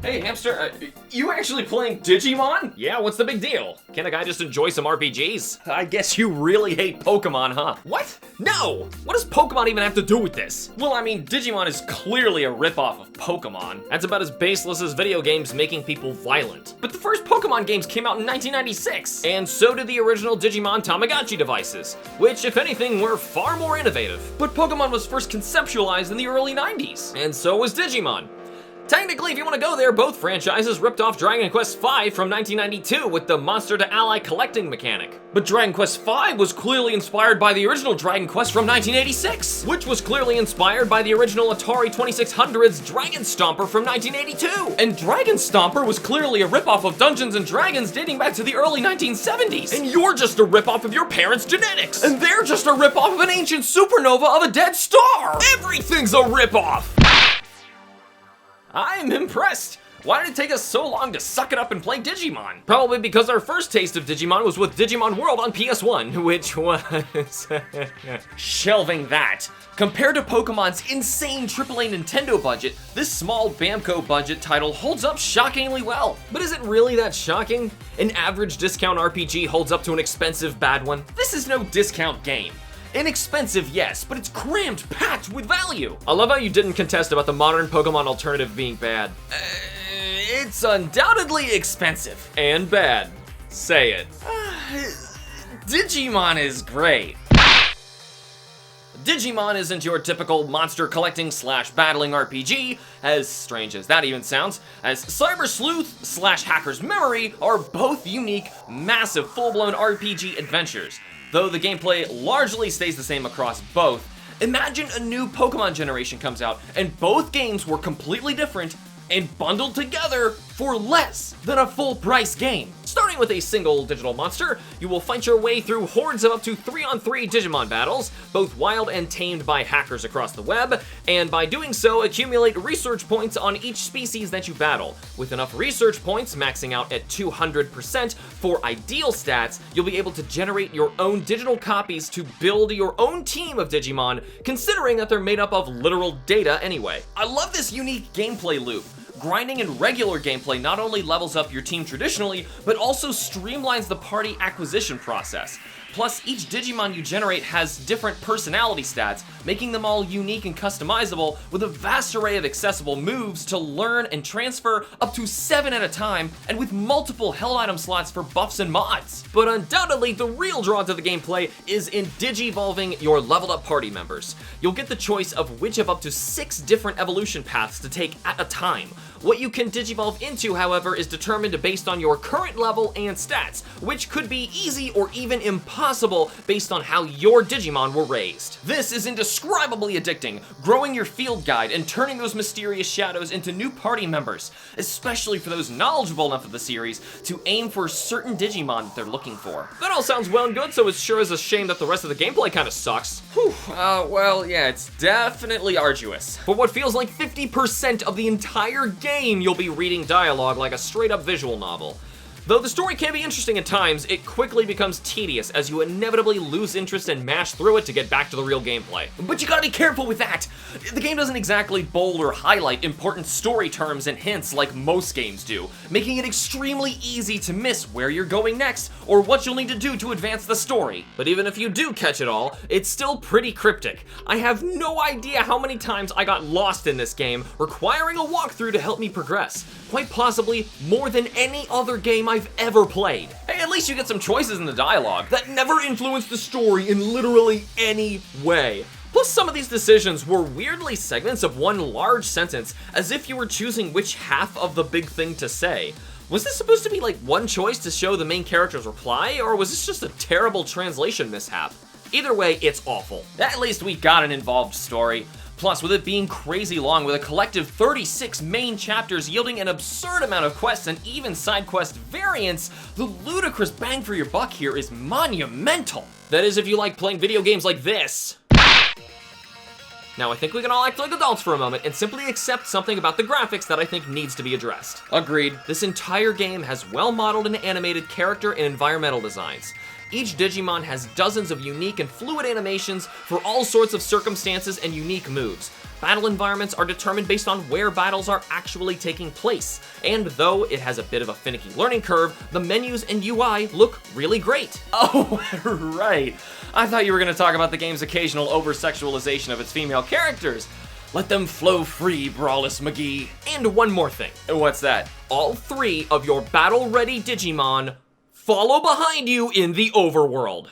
Hey, Hamster, you actually playing Digimon? Yeah, what's the big deal? Can't a guy just enjoy some RPGs? I guess you really hate Pokemon, huh? What? No! What does Pokemon even have to do with this? Well, I mean, Digimon is clearly a ripoff of Pokemon. That's about as baseless as video games making people violent. But the first Pokemon games came out in 1996, and so did the original Digimon Tamagotchi devices, which, if anything, were far more innovative. But Pokemon was first conceptualized in the early 90s, and so was Digimon. Technically, if you want to go there, both franchises ripped off Dragon Quest V from 1992 with the monster to ally collecting mechanic. But Dragon Quest V was clearly inspired by the original Dragon Quest from 1986, which was clearly inspired by the original Atari 2600's Dragon Stomper from 1982. And Dragon Stomper was clearly a ripoff of Dungeons & Dragons dating back to the early 1970s. And you're just a ripoff of your parents' genetics. And they're just a ripoff of an ancient supernova of a dead star. Everything's a ripoff. I'm impressed. Why did it take us so long to suck it up and play Digimon? Probably because our first taste of Digimon was with Digimon World on PS1, which was... Shelving that. Compared to Pokemon's insane AAA Nintendo budget, this small Bamco budget title holds up shockingly well. But is it really that shocking? An average discount RPG holds up to an expensive bad one? This is no discount game. Inexpensive, yes, but it's crammed, packed with value. I love how you didn't contest about the modern Pokemon alternative being bad. It's undoubtedly expensive. And bad. Say it. Digimon is great. Digimon isn't your typical monster collecting / battling RPG, as strange as that even sounds, as Cyber Sleuth / Hacker's Memory are both unique, massive, full-blown RPG adventures. Though the gameplay largely stays the same across both, imagine a new Pokemon generation comes out and both games were completely different and bundled together for less than a full-price game. Starting with a single digital monster, you will fight your way through hordes of up to 3-on-3 Digimon battles, both wild and tamed by hackers across the web, and by doing so, accumulate research points on each species that you battle. With enough research points, maxing out at 200% for ideal stats, you'll be able to generate your own digital copies to build your own team of Digimon, considering that they're made up of literal data anyway. I love this unique gameplay loop. Grinding in regular gameplay not only levels up your team traditionally, but also streamlines the party acquisition process. Plus, each Digimon you generate has different personality stats, making them all unique and customizable, with a vast array of accessible moves to learn and transfer up to 7 at a time, and with multiple held item slots for buffs and mods. But undoubtedly, the real draw to the gameplay is in digivolving your leveled up party members. You'll get the choice of which of up to 6 different evolution paths to take at a time. What you can digivolve into, however, is determined based on your current level and stats, which could be easy or even impossible based on how your Digimon were raised. This is indescribably addicting, growing your field guide and turning those mysterious shadows into new party members, especially for those knowledgeable enough of the series to aim for certain Digimon that they're looking for. That all sounds well and good, so it sure is a shame that the rest of the gameplay kind of sucks. Whew, well, yeah, it's definitely arduous. For what feels like 50% of the entire game, you'll be reading dialogue like a straight-up visual novel. Though the story can be interesting at times, it quickly becomes tedious as you inevitably lose interest and mash through it to get back to the real gameplay. But you gotta be careful with that! The game doesn't exactly bold or highlight important story terms and hints like most games do, making it extremely easy to miss where you're going next or what you'll need to do to advance the story. But even if you do catch it all, it's still pretty cryptic. I have no idea how many times I got lost in this game, requiring a walkthrough to help me progress. Quite possibly more than any other game I've ever played. Hey, at least you get some choices in the dialogue that never influence the story in literally any way. Plus, some of these decisions were weirdly segments of one large sentence, as if you were choosing which half of the big thing to say. Was this supposed to be like one choice to show the main character's reply, or was this just a terrible translation mishap? Either way, it's awful. At least we got an involved story. Plus, with it being crazy long, with a collective 36 main chapters yielding an absurd amount of quests and even side quest variants, the ludicrous bang for your buck here is monumental. That is, if you like playing video games like this. Now, I think we can all act like adults for a moment and simply accept something about the graphics that I think needs to be addressed. Agreed. This entire game has well-modeled and animated character and environmental designs. Each Digimon has dozens of unique and fluid animations for all sorts of circumstances and unique moves. Battle environments are determined based on where battles are actually taking place, and though it has a bit of a finicky learning curve, the menus and UI look really great. Oh, right. I thought you were gonna talk about the game's occasional over-sexualization of its female characters. Let them flow free, Brawless McGee. And one more thing. What's that? All 3 of your battle-ready Digimon follow behind you in the overworld.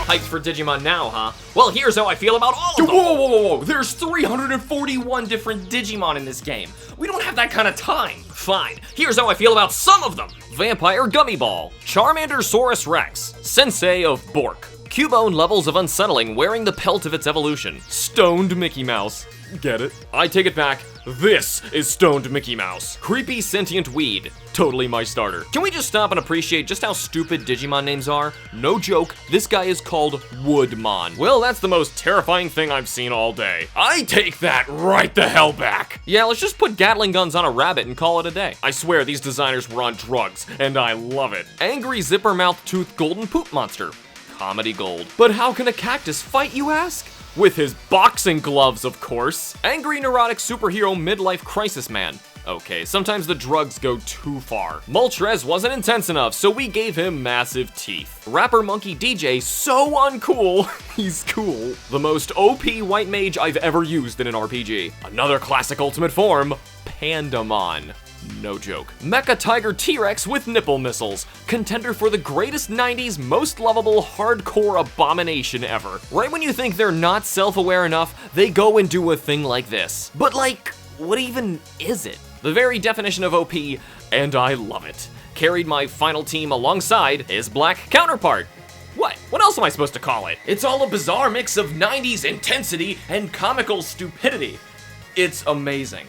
Hyped for Digimon now, huh? Well, here's how I feel about all of them. Whoa. There's 341 different Digimon in this game. We don't have that kind of time. Fine. Here's how I feel about some of them. Vampire Gummy Ball, Charmandersaurus Rex, Sensei of Bork, Cubone levels of unsettling wearing the pelt of its evolution, Stoned Mickey Mouse. Get it? I take it back. This is Stoned Mickey Mouse. Creepy Sentient Weed. Totally my starter. Can we just stop and appreciate just how stupid Digimon names are? No joke, this guy is called Woodmon. Well, that's the most terrifying thing I've seen all day. I take that right the hell back. Yeah, let's just put Gatling guns on a rabbit and call it a day. I swear these designers were on drugs, and I love it. Angry Zipper Mouth Tooth Golden Poop Monster. Comedy gold. But how can a cactus fight, you ask? With his boxing gloves, of course. Angry neurotic superhero midlife crisis man. Okay, sometimes the drugs go too far. Moltres wasn't intense enough, so we gave him massive teeth. Rapper Monkey DJ, so uncool, he's cool. The most OP white mage I've ever used in an RPG. Another classic ultimate form, Pandamon. No joke. Mecha Tiger T-Rex with nipple missiles. Contender for the greatest 90s, most lovable, hardcore abomination ever. Right when you think they're not self-aware enough, they go and do a thing like this. But like, what even is it? The very definition of OP, and I love it. Carried my final team alongside his black counterpart. What? What else am I supposed to call it? It's all a bizarre mix of 90s intensity and comical stupidity. It's amazing.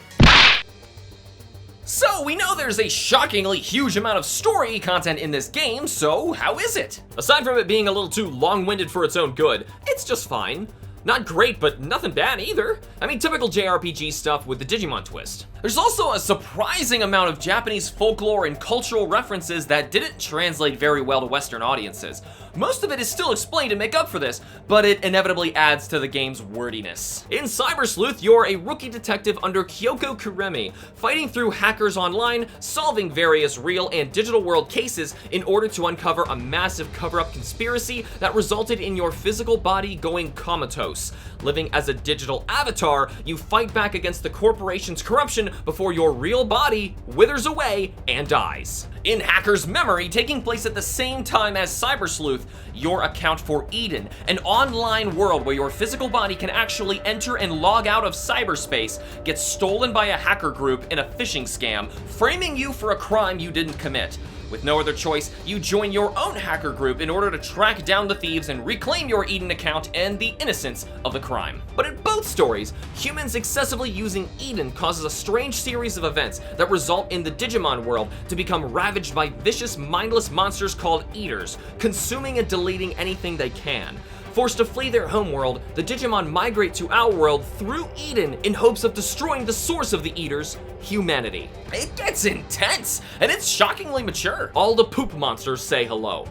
So, we know there's a shockingly huge amount of story content in this game, so how is it? Aside from it being a little too long-winded for its own good, it's just fine. Not great, but nothing bad either. I mean, typical JRPG stuff with the Digimon twist. There's also a surprising amount of Japanese folklore and cultural references that didn't translate very well to Western audiences. Most of it is still explained to make up for this, but it inevitably adds to the game's wordiness. In Cyber Sleuth, you're a rookie detective under Kyoko Kuremi, fighting through hackers online, solving various real and digital world cases in order to uncover a massive cover-up conspiracy that resulted in your physical body going comatose. Living as a digital avatar, you fight back against the corporation's corruption before your real body withers away and dies. In Hacker's Memory, taking place at the same time as Cyber Sleuth, your account for Eden, an online world where your physical body can actually enter and log out of cyberspace, gets stolen by a hacker group in a phishing scam, framing you for a crime you didn't commit. With no other choice, you join your own hacker group in order to track down the thieves and reclaim your Eden account and the innocence of the crime. But in both stories, humans excessively using Eden causes a strange series of events that result in the Digimon world to become ravaged by vicious, mindless monsters called Eaters, consuming and deleting anything they can. Forced to flee their homeworld, the Digimon migrate to our world through Eden in hopes of destroying the source of the Eaters, humanity. It gets intense, and it's shockingly mature. All the poop monsters say hello.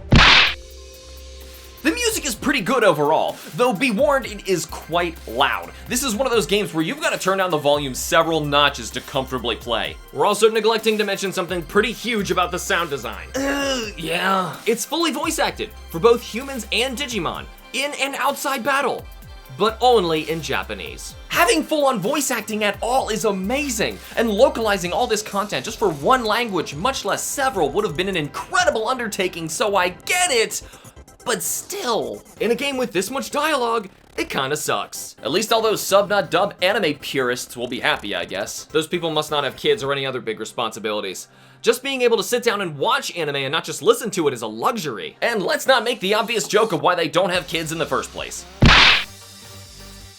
The music is pretty good overall, though be warned, it is quite loud. This is one of those games where you've got to turn down the volume several notches to comfortably play. We're also neglecting to mention something pretty huge about the sound design. Yeah. It's fully voice acted for both humans and Digimon, in and outside battle, but only in Japanese. Having full-on voice acting at all is amazing, and localizing all this content just for one language, much less several, would have been an incredible undertaking, so I get it, but still, in a game with this much dialogue, it kinda sucks. At least all those sub not dub anime purists will be happy, I guess. Those people must not have kids or any other big responsibilities. Just being able to sit down and watch anime and not just listen to it is a luxury. And let's not make the obvious joke of why they don't have kids in the first place.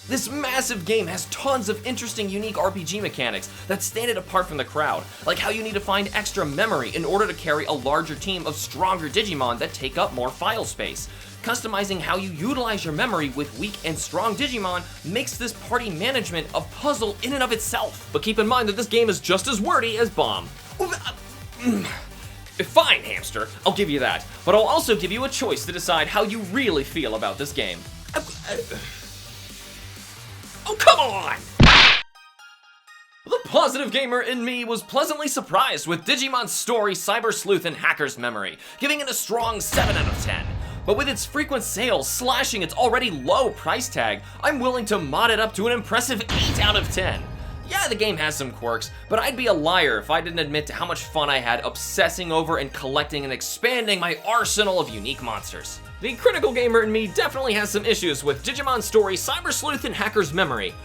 This massive game has tons of interesting, unique RPG mechanics that stand it apart from the crowd, like how you need to find extra memory in order to carry a larger team of stronger Digimon that take up more file space. Customizing how you utilize your memory with weak and strong Digimon makes this party management a puzzle in and of itself. But keep in mind that this game is just as wordy as Bomb. Fine, Hamster, I'll give you that, but I'll also give you a choice to decide how you really feel about this game. Oh, come on! The positive gamer in me was pleasantly surprised with Digimon's story, Cyber Sleuth, and Hacker's Memory, giving it a strong 7 out of 10. But with its frequent sales slashing its already low price tag, I'm willing to mod it up to an impressive 8 out of 10. Yeah, the game has some quirks, but I'd be a liar if I didn't admit to how much fun I had obsessing over and collecting and expanding my arsenal of unique monsters. The critical gamer in me definitely has some issues with Digimon's story, Cyber Sleuth, and Hacker's Memory.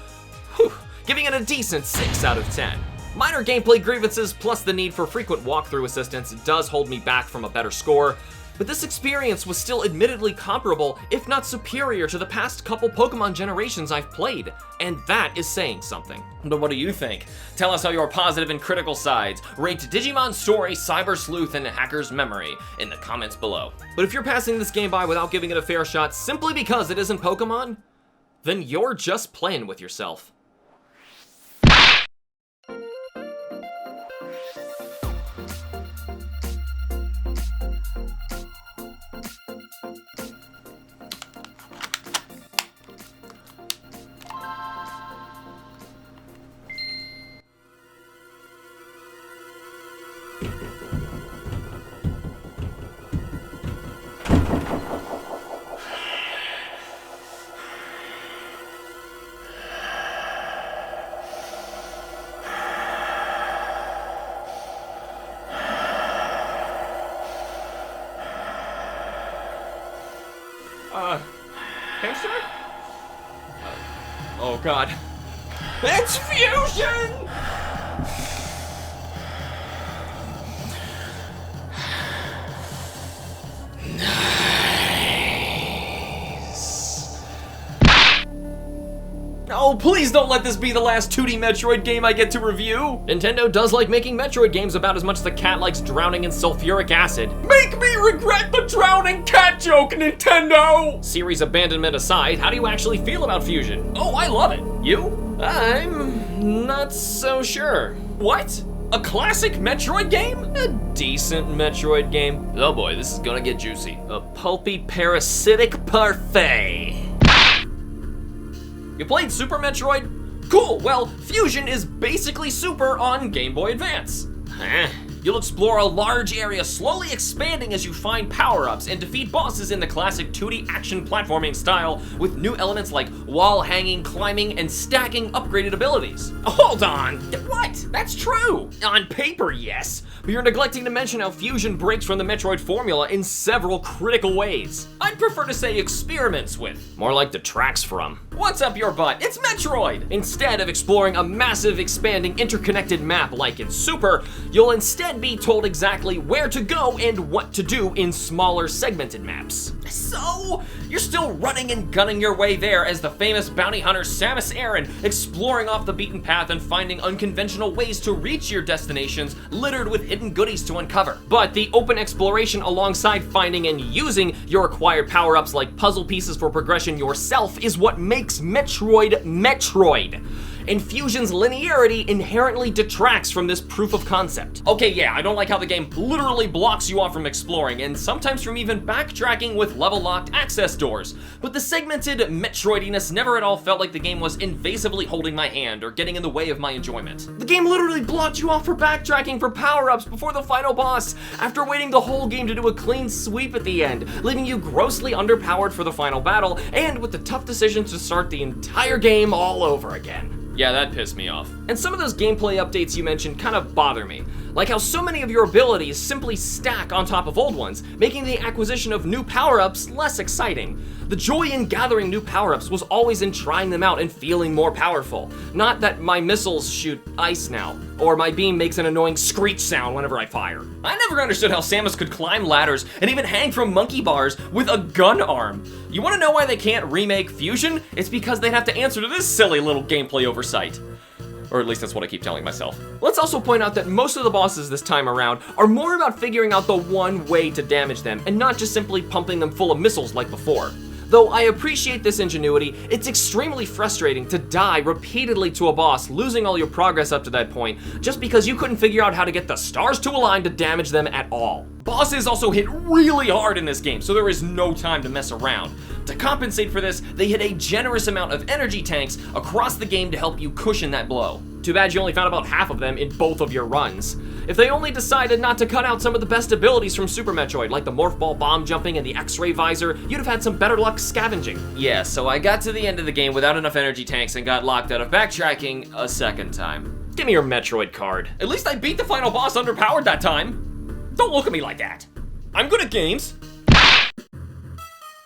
Whew, giving it a decent 6 out of 10. Minor gameplay grievances plus the need for frequent walkthrough assistance does hold me back from a better score, but this experience was still admittedly comparable, if not superior, to the past couple Pokemon generations I've played, and that is saying something. But what do you think? Tell us how your positive and critical sides rate Digimon's story, Cyber Sleuth, and Hacker's Memory in the comments below. But if you're passing this game by without giving it a fair shot simply because it isn't Pokemon, then you're just playing with yourself. Hamster? Oh god. It's Fusion! Oh, please don't let this be the last 2D Metroid game I get to review! Nintendo does like making Metroid games about as much as the cat likes drowning in sulfuric acid. Make me regret the drowning cat joke, Nintendo! Series abandonment aside, how do you actually feel about Fusion? Oh, I love it. You? I'm not so sure. What? A classic Metroid game? A decent Metroid game? Oh boy, this is gonna get juicy. A pulpy parasitic parfait. You played Super Metroid? Cool, well, Fusion is basically Super on Game Boy Advance. You'll explore a large area, slowly expanding as you find power-ups and defeat bosses in the classic 2D action platforming style with new elements like wall hanging, climbing, and stacking upgraded abilities. Hold on, what? That's true. On paper, yes, but you're neglecting to mention how Fusion breaks from the Metroid formula in several critical ways. I'd prefer to say experiments with, more like detracts from. What's up your butt? It's Metroid! Instead of exploring a massive, expanding, interconnected map like in Super, you'll instead be told exactly where to go and what to do in smaller, segmented maps. So, you're still running and gunning your way there as the famous bounty hunter Samus Aran, exploring off the beaten path and finding unconventional ways to reach your destinations littered with hidden goodies to uncover. But the open exploration alongside finding and using your acquired power-ups like puzzle pieces for progression yourself is what makes Metroid Metroid. And Fusion's linearity inherently detracts from this proof of concept. Okay, yeah, I don't like how the game literally blocks you off from exploring, and sometimes from even backtracking with level-locked access doors, but the segmented Metroidiness never at all felt like the game was invasively holding my hand or getting in the way of my enjoyment. The game literally blocked you off for backtracking for power-ups before the final boss, after waiting the whole game to do a clean sweep at the end, leaving you grossly underpowered for the final battle, and with the tough decision to start the entire game all over again. Yeah, that pissed me off. And some of those gameplay updates you mentioned kind of bother me. Like how so many of your abilities simply stack on top of old ones, making the acquisition of new power-ups less exciting. The joy in gathering new power-ups was always in trying them out and feeling more powerful. Not that my missiles shoot ice now, or my beam makes an annoying screech sound whenever I fire. I never understood how Samus could climb ladders and even hang from monkey bars with a gun arm. You wanna know why they can't remake Fusion? It's because they'd have to answer to this silly little gameplay oversight. Or at least that's what I keep telling myself. Let's also point out that most of the bosses this time around are more about figuring out the one way to damage them and not just simply pumping them full of missiles like before. Though I appreciate this ingenuity, it's extremely frustrating to die repeatedly to a boss, losing all your progress up to that point, just because you couldn't figure out how to get the stars to align to damage them at all. Bosses also hit really hard in this game, so there is no time to mess around. To compensate for this, they hit a generous amount of energy tanks across the game to help you cushion that blow. Too bad you only found about half of them in both of your runs. If they only decided not to cut out some of the best abilities from Super Metroid, like the Morph Ball bomb jumping and the X-ray visor, you'd have had some better luck scavenging. Yeah, so I got to the end of the game without enough energy tanks and got locked out of backtracking a second time. Give me your Metroid card. At least I beat the final boss underpowered that time. Don't look at me like that. I'm good at games.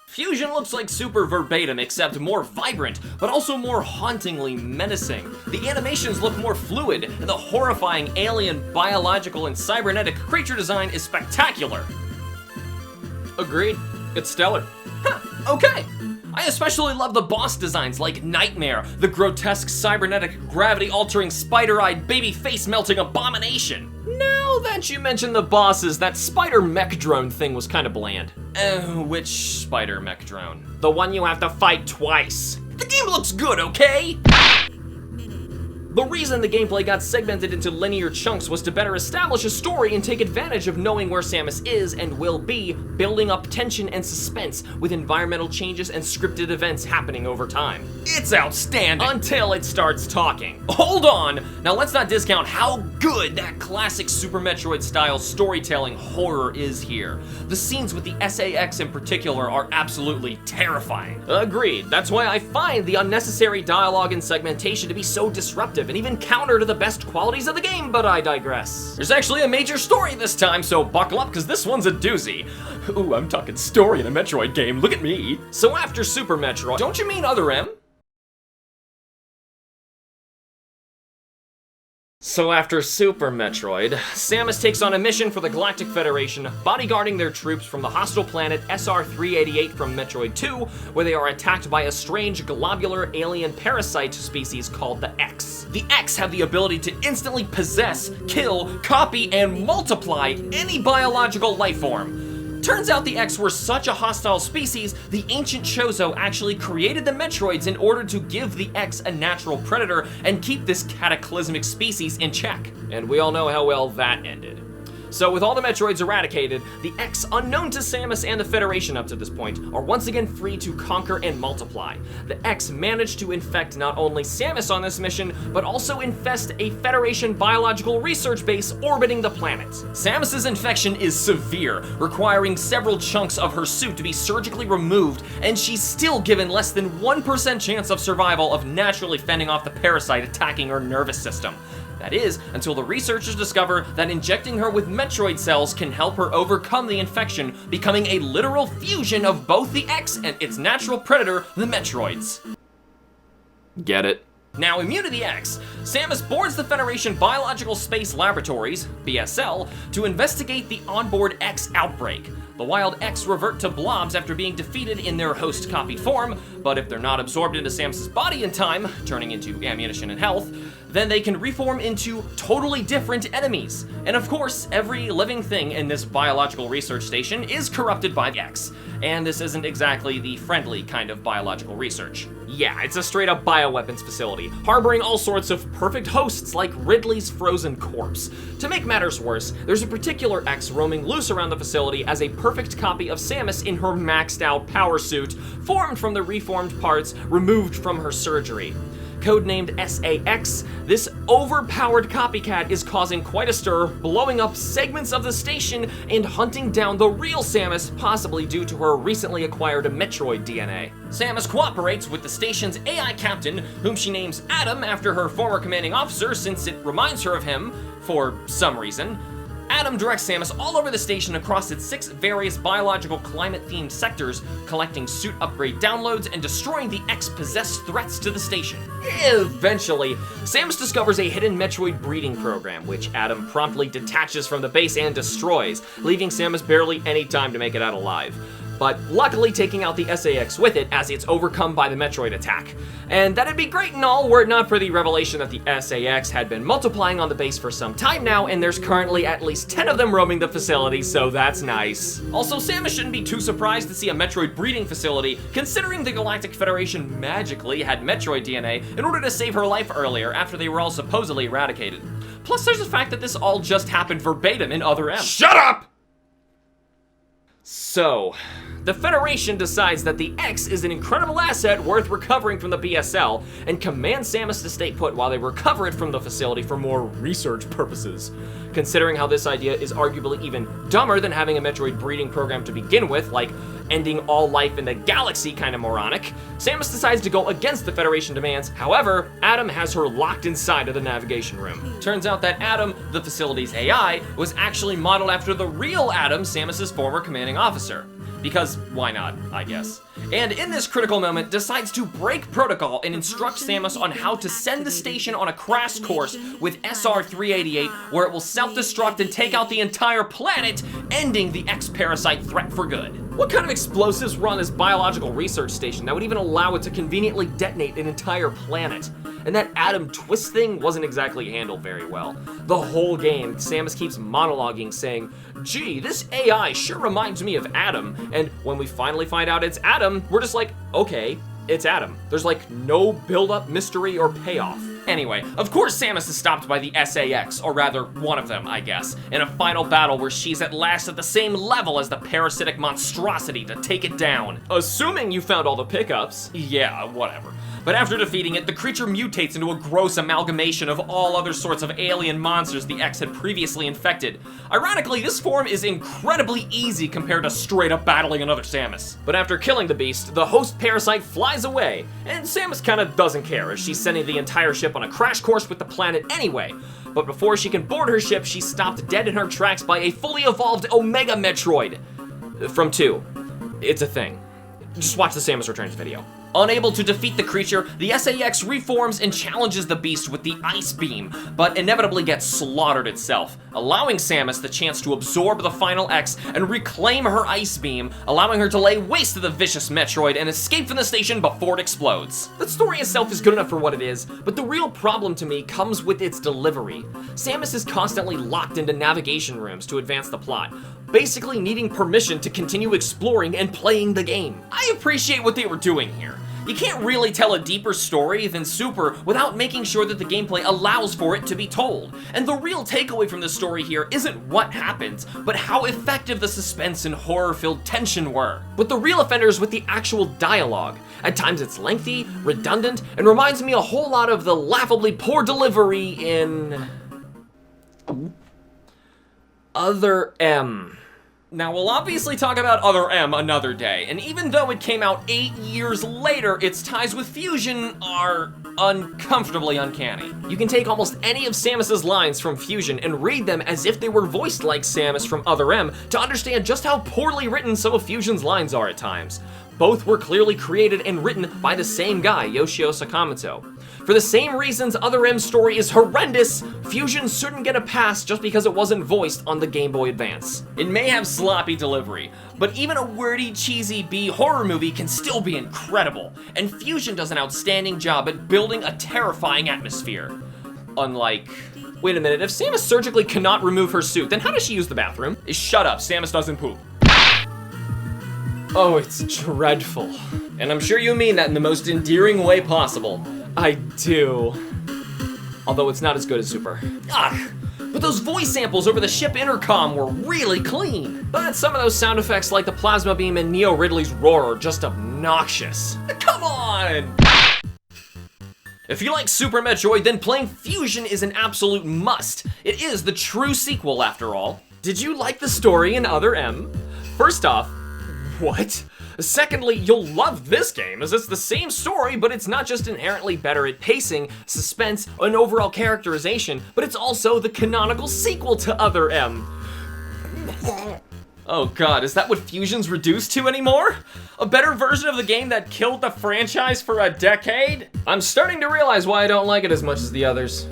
Fusion looks like Super verbatim, except more vibrant, but also more hauntingly menacing. The animations look more fluid, and the horrifying alien, biological, and cybernetic creature design is spectacular. Agreed. It's stellar. Huh, okay. I especially love the boss designs like Nightmare, the grotesque cybernetic gravity-altering spider-eyed baby face-melting abomination. Now that you mention the bosses, that spider mech drone thing was kind of bland. Which spider mech drone? The one you have to fight twice. The game looks good, okay? The reason the gameplay got segmented into linear chunks was to better establish a story and take advantage of knowing where Samus is and will be, building up tension and suspense with environmental changes and scripted events happening over time. It's outstanding until it starts talking. Hold on! Now let's not discount how good that classic Super Metroid style storytelling horror is here. The scenes with the SAX in particular are absolutely terrifying. Agreed, that's why I find the unnecessary dialogue and segmentation to be so disruptive and even counter to the best qualities of the game, but I digress. There's actually a major story this time, so buckle up, because this one's a doozy. Ooh, I'm talking story in a Metroid game, look at me. So after Super Metroid, don't you mean Other M? So after Super Metroid, Samus takes on a mission for the Galactic Federation, bodyguarding their troops from the hostile planet SR-388 from Metroid 2, where they are attacked by a strange globular alien parasite species called the X. The X have the ability to instantly possess, kill, copy, and multiply any biological life form. Turns out the X were such a hostile species, the ancient Chozo actually created the Metroids in order to give the X a natural predator and keep this cataclysmic species in check. And we all know how well that ended. So with all the Metroids eradicated, the X, unknown to Samus and the Federation up to this point, are once again free to conquer and multiply. The X managed to infect not only Samus on this mission, but also infest a Federation biological research base orbiting the planet. Samus's infection is severe, requiring several chunks of her suit to be surgically removed, and she's still given less than 1% chance of survival of naturally fending off the parasite attacking her nervous system. That is, until the researchers discover that injecting her with Metroid cells can help her overcome the infection, becoming a literal fusion of both the X and its natural predator, the Metroids. Get it? Now, immune to the X, Samus boards the Federation Biological Space Laboratories, BSL, to investigate the onboard X outbreak. The wild X revert to blobs after being defeated in their host-copied form, but if they're not absorbed into Samus's body in time, turning into ammunition and health, then they can reform into totally different enemies. And of course, every living thing in this biological research station is corrupted by the X. And this isn't exactly the friendly kind of biological research. Yeah, it's a straight-up bioweapons facility, harboring all sorts of perfect hosts like Ridley's frozen corpse. To make matters worse, there's a particular X roaming loose around the facility as a perfect copy of Samus in her maxed-out power suit, formed from the reformed parts removed from her surgery. Codenamed SAX, this overpowered copycat is causing quite a stir, blowing up segments of the station and hunting down the real Samus, possibly due to her recently acquired Metroid DNA. Samus cooperates with the station's AI captain, whom she names Adam after her former commanding officer since it reminds her of him, for some reason. Adam directs Samus all over the station across its 6 various biological climate-themed sectors, collecting suit upgrade downloads and destroying the X-possessed threats to the station. Eventually, Samus discovers a hidden Metroid breeding program, which Adam promptly detaches from the base and destroys, leaving Samus barely any time to make it out alive. but luckily taking out the SA-X with it as it's overcome by the Metroid attack. And that'd be great and all were it not for the revelation that the SA-X had been multiplying on the base for some time now, and there's currently at least 10 of them roaming the facility, so that's nice. Also, Samus shouldn't be too surprised to see a Metroid breeding facility, considering the Galactic Federation magically had Metroid DNA in order to save her life earlier after they were all supposedly eradicated. Plus, there's the fact that this all just happened verbatim in Other M. Shut up! So, the Federation decides that the X is an incredible asset worth recovering from the BSL and commands Samus to stay put while they recover it from the facility for more research purposes. Considering how this idea is arguably even dumber than having a Metroid breeding program to begin with, like ending all life in the galaxy kind of moronic, Samus decides to go against the Federation demands. However, Adam has her locked inside of the navigation room. Turns out that Adam, the facility's AI, was actually modeled after the real Adam, Samus's former commanding officer. Because why not, I guess. And in this critical moment, decides to break protocol and instruct Samus on how to send the station on a crash course with SR-388, where it will self-destruct and take out the entire planet, ending the X-Parasite threat for good. What kind of explosives run this biological research station that would even allow it to conveniently detonate an entire planet? And that Adam twist thing wasn't exactly handled very well. The whole game, Samus keeps monologuing saying, "Gee, this AI sure reminds me of Adam," and when we finally find out it's Adam, we're just like, okay, it's Adam. There's like no build-up, mystery, or payoff. Anyway, of course Samus is stopped by the SA-X, or rather, one of them, I guess, in a final battle where she's at last at the same level as the parasitic monstrosity to take it down. Assuming you found all the pickups. Yeah, whatever. But after defeating it, the creature mutates into a gross amalgamation of all other sorts of alien monsters the X had previously infected. Ironically, this form is incredibly easy compared to straight up battling another Samus. But after killing the beast, the host parasite flies away, and Samus kinda doesn't care as she's sending the entire ship on a crash course with the planet anyway. But before she can board her ship, she's stopped dead in her tracks by a fully evolved Omega Metroid. From 2. It's a thing. Just watch the Samus Returns video. Unable to defeat the creature, the SA-X reforms and challenges the beast with the Ice Beam, but inevitably gets slaughtered itself, allowing Samus the chance to absorb the final X and reclaim her Ice Beam, allowing her to lay waste to the vicious Metroid and escape from the station before it explodes. The story itself is good enough for what it is, but the real problem to me comes with its delivery. Samus is constantly locked into navigation rooms to advance the plot, basically needing permission to continue exploring and playing the game. I appreciate what they were doing here. You can't really tell a deeper story than Super without making sure that the gameplay allows for it to be told. And the real takeaway from this story here isn't what happens, but how effective the suspense and horror-filled tension were. But the real offender is with the actual dialogue. At times it's lengthy, redundant, and reminds me a whole lot of the laughably poor delivery in Other M. Now, we'll obviously talk about Other M another day, and even though it came out 8 years later, its ties with Fusion are uncomfortably uncanny. You can take almost any of Samus's lines from Fusion and read them as if they were voiced like Samus from Other M to understand just how poorly written some of Fusion's lines are at times. Both were clearly created and written by the same guy, Yoshio Sakamoto. For the same reasons Other M's story is horrendous, Fusion shouldn't get a pass just because it wasn't voiced on the Game Boy Advance. It may have sloppy delivery, but even a wordy, cheesy B horror movie can still be incredible, and Fusion does an outstanding job at building a terrifying atmosphere. Unlike... Wait a minute, if Samus surgically cannot remove her suit, then how does she use the bathroom? Shut up, Samus doesn't poop. Oh, it's dreadful. And I'm sure you mean that in the most endearing way possible. I do. Although it's not as good as Super. Ugh! But those voice samples over the ship intercom were really clean. But some of those sound effects like the plasma beam and Neo Ridley's roar are just obnoxious. Come on! If you like Super Metroid, then playing Fusion is an absolute must. It is the true sequel after all. Did you like the story in Other M? First off, what? Secondly, you'll love this game, as it's the same story, but it's not just inherently better at pacing, suspense, and overall characterization, but it's also the canonical sequel to Other M. Oh god, is that what Fusion's reduced to anymore? A better version of the game that killed the franchise for a decade? I'm starting to realize why I don't like it as much as the others.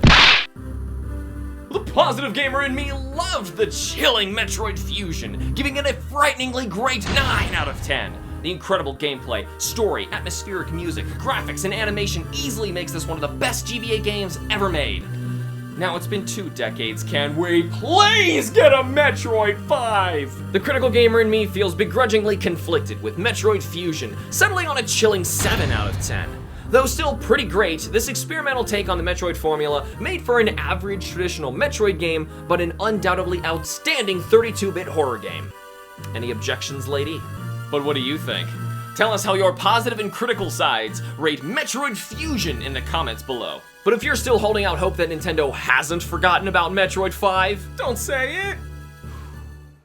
The positive gamer in me loved the chilling Metroid Fusion, giving it a frighteningly great 9 out of 10. The incredible gameplay, story, atmospheric music, graphics, and animation easily makes this one of the best GBA games ever made. Now it's been 2 decades, can we please get a Metroid 5? The critical gamer in me feels begrudgingly conflicted with Metroid Fusion, settling on a chilling 7 out of 10. Though still pretty great, this experimental take on the Metroid formula made for an average traditional Metroid game, but an undoubtedly outstanding 32-bit horror game. Any objections, lady? But what do you think? Tell us how your positive and critical sides rate Metroid Fusion in the comments below. But if you're still holding out hope that Nintendo hasn't forgotten about Metroid 5, don't say it,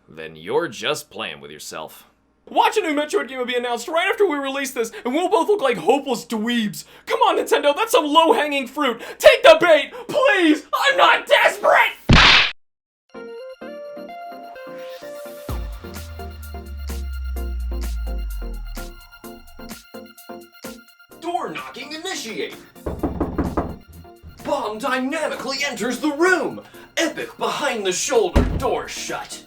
then you're just playing with yourself. Watch a new Metroid game will be announced right after we release this, and we'll both look like hopeless dweebs. Come on, Nintendo, that's some low-hanging fruit. Take the bait, please! I'm not desperate! Door knocking initiated. Bomb dynamically enters the room. Epic behind-the-shoulder door shut.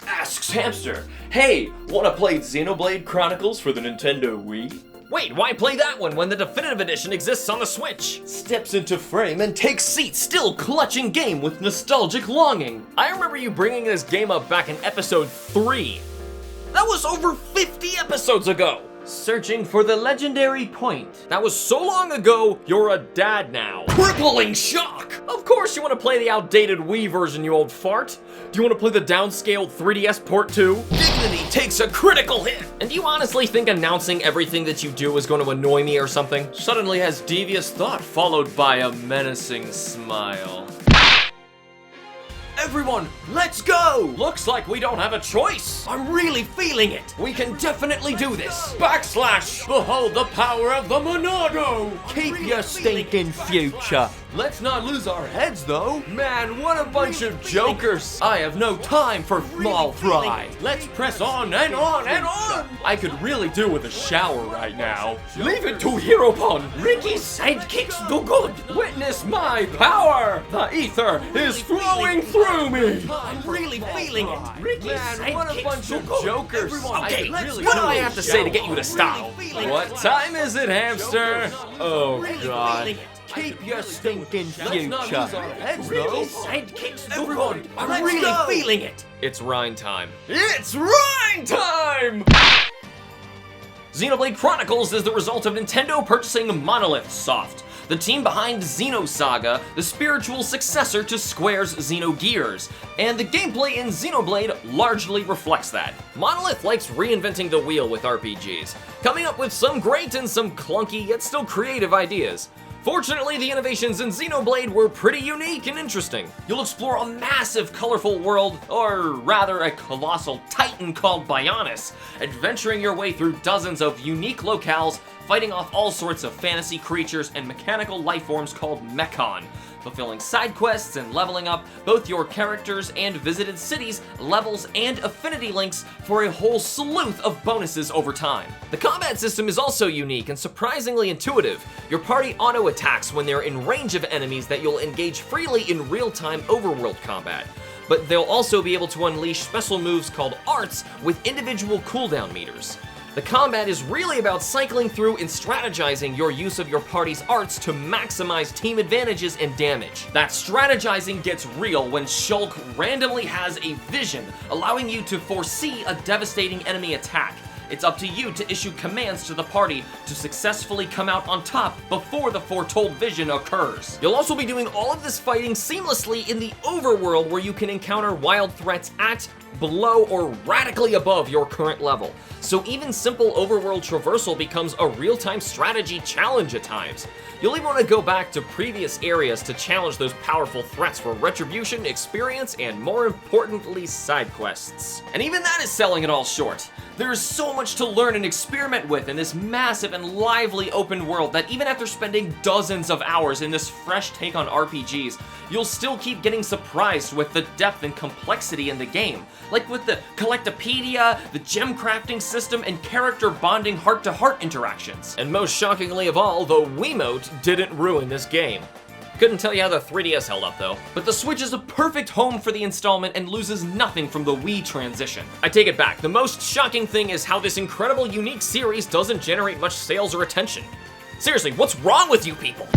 Asks Hamster, hey, wanna play Xenoblade Chronicles for the Nintendo Wii? Wait, why play that one when the definitive edition exists on the Switch? Steps into frame and takes seats, still clutching game with nostalgic longing. I remember you bringing this game up back in episode 3. That was over 50 episodes ago. Searching for the legendary point. That was so long ago, you're a dad now. Crippling shock! Of course you want to play the outdated Wii version, you old fart. Do you want to play the downscaled 3DS port too? Dignity takes a critical hit! And do you honestly think announcing everything that you do is going to annoy me or something? Suddenly has devious thought followed by a menacing smile. Everyone, let's go! Looks like we don't have a choice. I'm really feeling it. We can definitely do this. Backslash! Behold the power of the Monado! Keep your stinking future. Let's not lose our heads, though. Man, what a bunch of jokers. I have no time for small fry. Let's press on and on and on. I could really do with a shower right now. Leave it to Heropon. Ricky's sidekicks do good. Witness my power. The ether is flowing through me. I'm really feeling it. Ricky's sidekicks what a bunch of jokers. Okay, what do I have to say to get you to stop? What time is it, Hamster? Oh, God. Keep your stinking future. Everyone, I'm really feeling it. It's Rhine time. It's Rhine time! Xenoblade Chronicles is the result of Nintendo purchasing Monolith Soft, the team behind Xenosaga, the spiritual successor to Square's Xenogears, and the gameplay in Xenoblade largely reflects that. Monolith likes reinventing the wheel with RPGs, coming up with some great and some clunky yet still creative ideas. Fortunately, the innovations in Xenoblade were pretty unique and interesting. You'll explore a massive, colorful world, or rather a colossal titan called Bionis, adventuring your way through dozens of unique locales, fighting off all sorts of fantasy creatures and mechanical lifeforms called Mechon, fulfilling side quests and leveling up both your characters and visited cities, levels, and affinity links for a whole sleuth of bonuses over time. The combat system is also unique and surprisingly intuitive. Your party auto-attacks when they're in range of enemies that you'll engage freely in real-time overworld combat. But they'll also be able to unleash special moves called arts with individual cooldown meters. The combat is really about cycling through and strategizing your use of your party's arts to maximize team advantages and damage. That strategizing gets real when Shulk randomly has a vision, allowing you to foresee a devastating enemy attack. It's up to you to issue commands to the party to successfully come out on top before the foretold vision occurs. You'll also be doing all of this fighting seamlessly in the overworld where you can encounter wild threats at, below, or radically above your current level. So even simple overworld traversal becomes a real-time strategy challenge at times. You'll even want to go back to previous areas to challenge those powerful threats for retribution, experience, and more importantly, side quests. And even that is selling it all short. There is so much to learn and experiment with in this massive and lively open world that even after spending dozens of hours in this fresh take on RPGs, you'll still keep getting surprised with the depth and complexity in the game. Like with the Collectopedia, the gem crafting system, and character bonding heart-to-heart interactions. And most shockingly of all, the Wiimote didn't ruin this game. Couldn't tell you how the 3DS held up though. But the Switch is a perfect home for the installment and loses nothing from the Wii transition. I take it back, the most shocking thing is how this incredible unique series doesn't generate much sales or attention. Seriously, what's wrong with you people?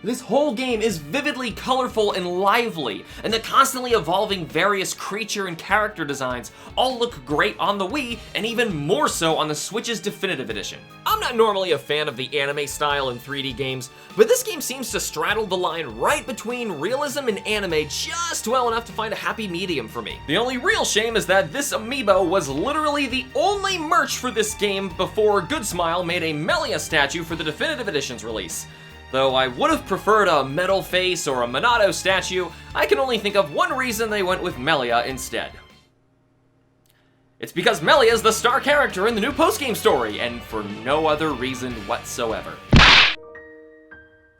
This whole game is vividly colorful and lively, and the constantly evolving various creature and character designs all look great on the Wii, and even more so on the Switch's Definitive Edition. I'm not normally a fan of the anime style in 3D games, but this game seems to straddle the line right between realism and anime just well enough to find a happy medium for me. The only real shame is that this amiibo was literally the only merch for this game before Good Smile made a Melia statue for the Definitive Edition's release. Though I would have preferred a Metal Face or a Monado statue, I can only think of one reason they went with Melia instead. It's because Melia is the star character in the new post-game story, and for no other reason whatsoever.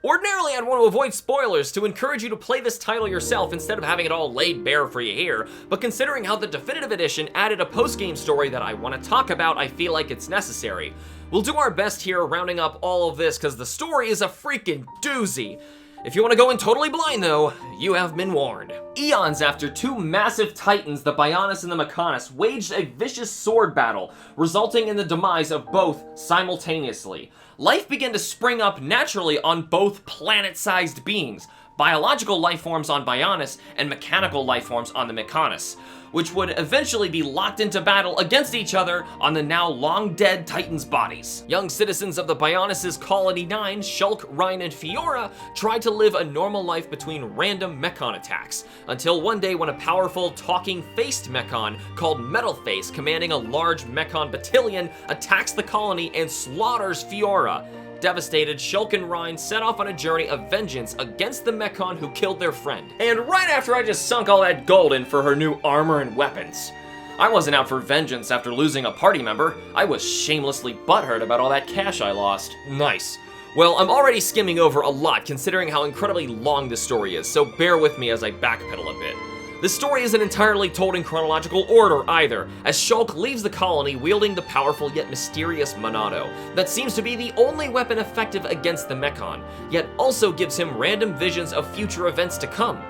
Ordinarily, I'd want to avoid spoilers to encourage you to play this title yourself instead of having it all laid bare for you here, but considering how the Definitive Edition added a post-game story that I want to talk about, I feel like it's necessary. We'll do our best here rounding up all of this because the story is a freaking doozy. If you want to go in totally blind though, you have been warned. Eons after two massive titans, the Bionis and the Mechonis, waged a vicious sword battle, resulting in the demise of both simultaneously. Life began to spring up naturally on both planet-sized beings, biological life forms on Bionis and mechanical life forms on the Mechonis, which would eventually be locked into battle against each other on the now long-dead Titans' bodies. Young citizens of the Bionis' Colony 9, Shulk, Rhine, and Fiora tried to live a normal life between random Mechon attacks, until one day when a powerful, talking-faced Mechon called Metal Face, commanding a large Mechon battalion, attacks the colony and slaughters Fiora. Devastated, Shulk and Rhine set off on a journey of vengeance against the Mechon who killed their friend. And right after I just sunk all that gold in for her new armor and weapons. I wasn't out for vengeance after losing a party member. I was shamelessly butthurt about all that cash I lost. Nice. Well, I'm already skimming over a lot considering how incredibly long this story is, so bear with me as I backpedal a bit. The story isn't entirely told in chronological order either, as Shulk leaves the colony wielding the powerful yet mysterious Monado, that seems to be the only weapon effective against the Mechon, yet also gives him random visions of future events to come.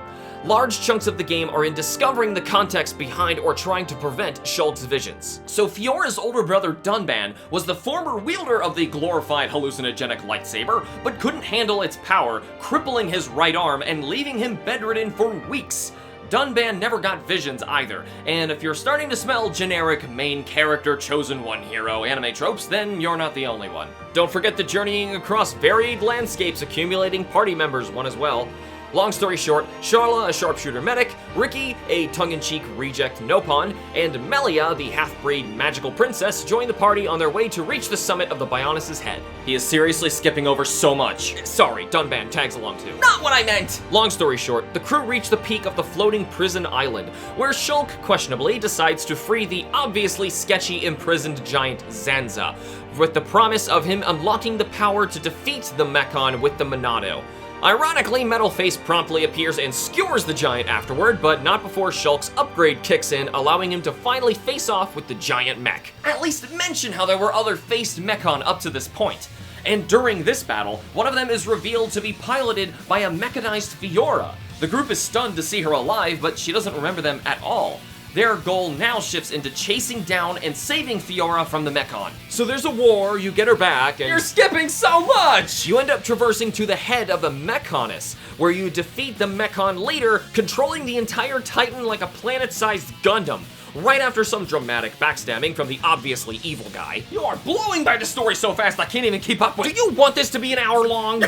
Large chunks of the game are in discovering the context behind or trying to prevent Shulk's visions. So Fiora's older brother Dunban was the former wielder of the glorified hallucinogenic lightsaber, but couldn't handle its power, crippling his right arm and leaving him bedridden for weeks. Dunban never got visions either, and if you're starting to smell generic main character chosen one hero anime tropes, then you're not the only one. Don't forget the journeying across varied landscapes accumulating party members one as well. Long story short, Sharla, a sharpshooter medic, Ricky, a tongue-in-cheek reject Nopon, and Melia, the half-breed magical princess, join the party on their way to reach the summit of the Bionis' head. He is seriously skipping over so much. Sorry, Dunban tags along too. Not what I meant! Long story short, the crew reach the peak of the floating prison island, where Shulk, questionably, decides to free the obviously sketchy imprisoned giant Zanza, with the promise of him unlocking the power to defeat the Mechon with the Monado. Ironically, Metal Face promptly appears and skewers the giant afterward, but not before Shulk's upgrade kicks in, allowing him to finally face off with the giant mech. At least mention how there were other faced Mechon up to this point. And during this battle, one of them is revealed to be piloted by a mechanized Fiora. The group is stunned to see her alive, but she doesn't remember them at all. Their goal now shifts into chasing down and saving Fiora from the Mechon. So there's a war, you get her back, and— You're skipping so much! You end up traversing to the head of the Mechonis, where you defeat the Mechon leader, controlling the entire Titan like a planet-sized Gundam, right after some dramatic backstabbing from the obviously evil guy. You are blowing by the story so fast I can't even keep up with it. Do you want this to be an hour long?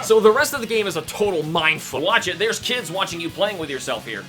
So the rest of the game is a total mindfuck. Watch it, there's kids watching you playing with yourself here.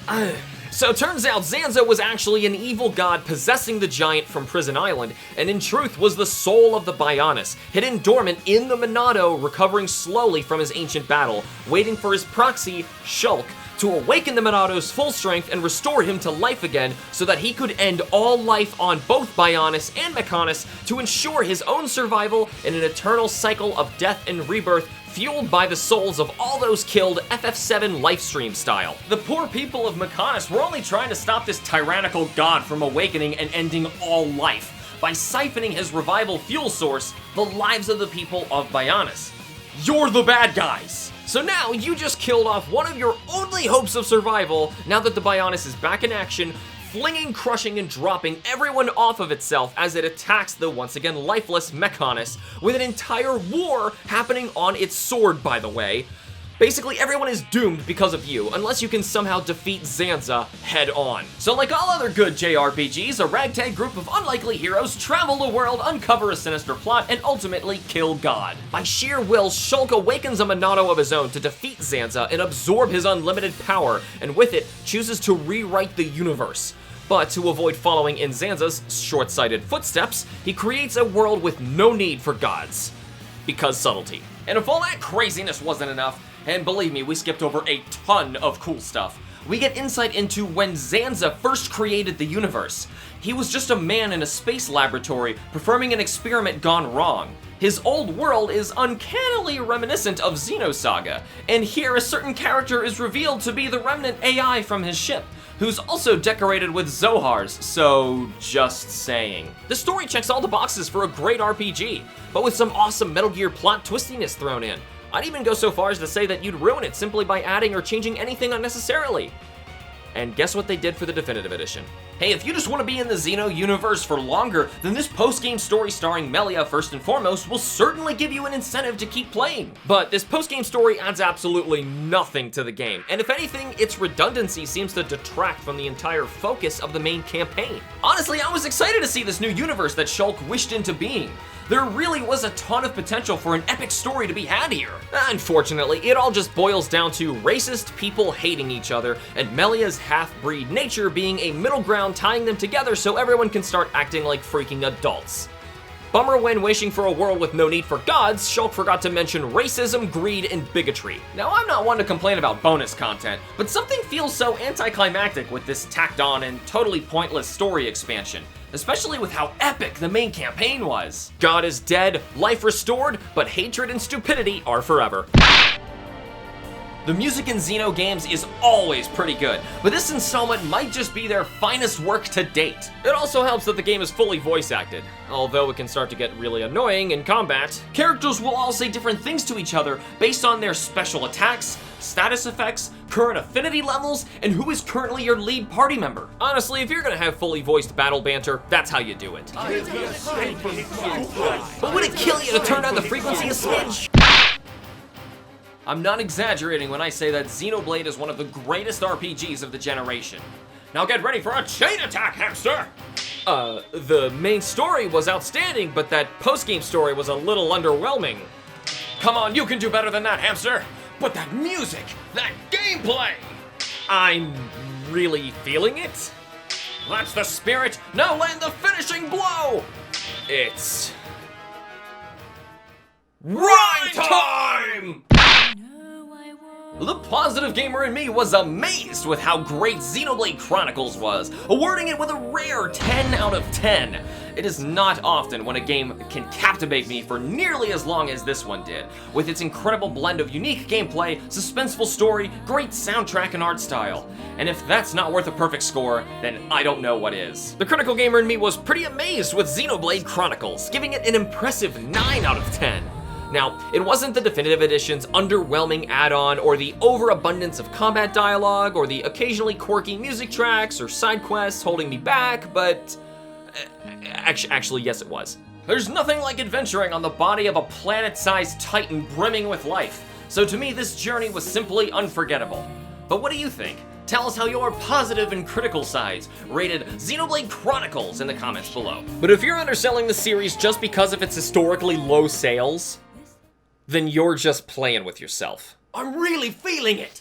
So it turns out Zanza was actually an evil god possessing the giant from Prison Island, and in truth was the soul of the Bionis, hidden dormant in the Monado, recovering slowly from his ancient battle, waiting for his proxy, Shulk, to awaken the Monado's full strength and restore him to life again so that he could end all life on both Bionis and Mechonis to ensure his own survival in an eternal cycle of death and rebirth fueled by the souls of all those killed FF7 livestream style. The poor people of Mechonis were only trying to stop this tyrannical god from awakening and ending all life by siphoning his revival fuel source, the lives of the people of Bionis. You're the bad guys! So now you just killed off one of your only hopes of survival now that the Bionis is back in action, flinging, crushing, and dropping everyone off of itself as it attacks the once again lifeless Mechonis, with an entire war happening on its sword, by the way. Basically, everyone is doomed because of you, unless you can somehow defeat Zanza head on. So like all other good JRPGs, a ragtag group of unlikely heroes travel the world, uncover a sinister plot, and ultimately kill God. By sheer will, Shulk awakens a Monado of his own to defeat Zanza and absorb his unlimited power, and with it, chooses to rewrite the universe. But to avoid following in Zanza's short-sighted footsteps, he creates a world with no need for gods. Because subtlety. And if all that craziness wasn't enough, and believe me, we skipped over a ton of cool stuff, we get insight into when Zanza first created the universe. He was just a man in a space laboratory performing an experiment gone wrong. His old world is uncannily reminiscent of Xenosaga, and here a certain character is revealed to be the remnant AI from his ship, who's also decorated with Zohars, so just saying. The story checks all the boxes for a great RPG, but with some awesome Metal Gear plot twistiness thrown in. I'd even go so far as to say that you'd ruin it simply by adding or changing anything unnecessarily. And guess what they did for the Definitive Edition? Hey, if you just want to be in the Xeno universe for longer, then this post-game story starring Melia first and foremost will certainly give you an incentive to keep playing. But this post-game story adds absolutely nothing to the game, and if anything, its redundancy seems to detract from the entire focus of the main campaign. Honestly, I was excited to see this new universe that Shulk wished into being. There really was a ton of potential for an epic story to be had here. Unfortunately, it all just boils down to racist people hating each other and Melia's half-breed nature being a middle ground tying them together so everyone can start acting like freaking adults. Bummer when wishing for a world with no need for gods, Shulk forgot to mention racism, greed, and bigotry. Now, I'm not one to complain about bonus content, but something feels so anticlimactic with this tacked on and totally pointless story expansion, especially with how epic the main campaign was. God is dead, life restored, but hatred and stupidity are forever. The music in Xeno games is always pretty good, but this installment might just be their finest work to date. It also helps that the game is fully voice acted, although it can start to get really annoying in combat. Characters will all say different things to each other based on their special attacks, status effects, current affinity levels, and who is currently your lead party member. Honestly, if you're gonna have fully voiced battle banter, that's how you do it. But would it kill you to turn down the frequency a smidge? I'm not exaggerating when I say that Xenoblade is one of the greatest RPGs of the generation. Now get ready for a chain attack, Hamster! The main story was outstanding, but that post-game story was a little underwhelming. Come on, you can do better than that, Hamster! But that music, that gameplay! I'm really feeling it. That's the spirit, now land the finishing blow! It's... rhyme time! The positive gamer in me was amazed with how great Xenoblade Chronicles was, awarding it with a rare 10 out of 10. It is not often when a game can captivate me for nearly as long as this one did, with its incredible blend of unique gameplay, suspenseful story, great soundtrack, and art style. And if that's not worth a perfect score, then I don't know what is. The critical gamer in me was pretty amazed with Xenoblade Chronicles, giving it an impressive 9 out of 10. Now, it wasn't the Definitive Edition's underwhelming add-on or the overabundance of combat dialogue or the occasionally quirky music tracks or side quests holding me back, but... Actually, yes it was. There's nothing like adventuring on the body of a planet-sized titan brimming with life, so to me this journey was simply unforgettable. But what do you think? Tell us how your positive and critical sides rated Xenoblade Chronicles in the comments below. But if you're underselling the series just because of its historically low sales, then you're just playing with yourself. I'm really feeling it!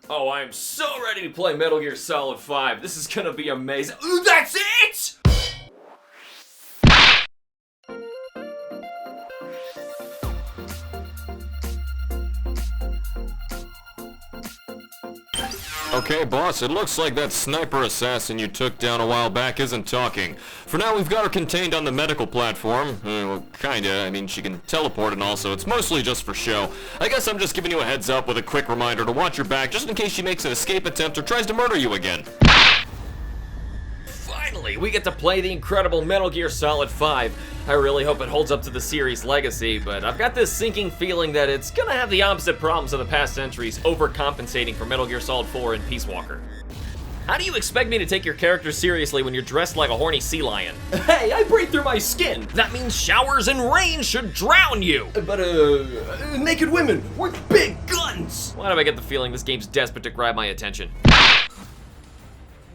Oh, I'm so ready to play Metal Gear Solid 5. This is gonna be amazing. Ooh, that's it! Okay, boss, it looks like that sniper assassin you took down a while back isn't talking. For now, we've got her contained on the medical platform. Well, kinda. I mean, she can teleport and all, so it's mostly just for show. I guess I'm just giving you a heads up with a quick reminder to watch your back just in case she makes an escape attempt or tries to murder you again. finally, we get to play the incredible Metal Gear Solid 5. I really hope it holds up to the series' legacy, but I've got this sinking feeling that it's gonna have the opposite problems of the past entries, overcompensating for Metal Gear Solid 4 and Peace Walker. How do you expect me to take your character seriously when you're dressed like a horny sea lion? Hey, I breathe through my skin! That means showers and rain should drown you! But, naked women with big guns! Why do I get the feeling this game's desperate to grab my attention?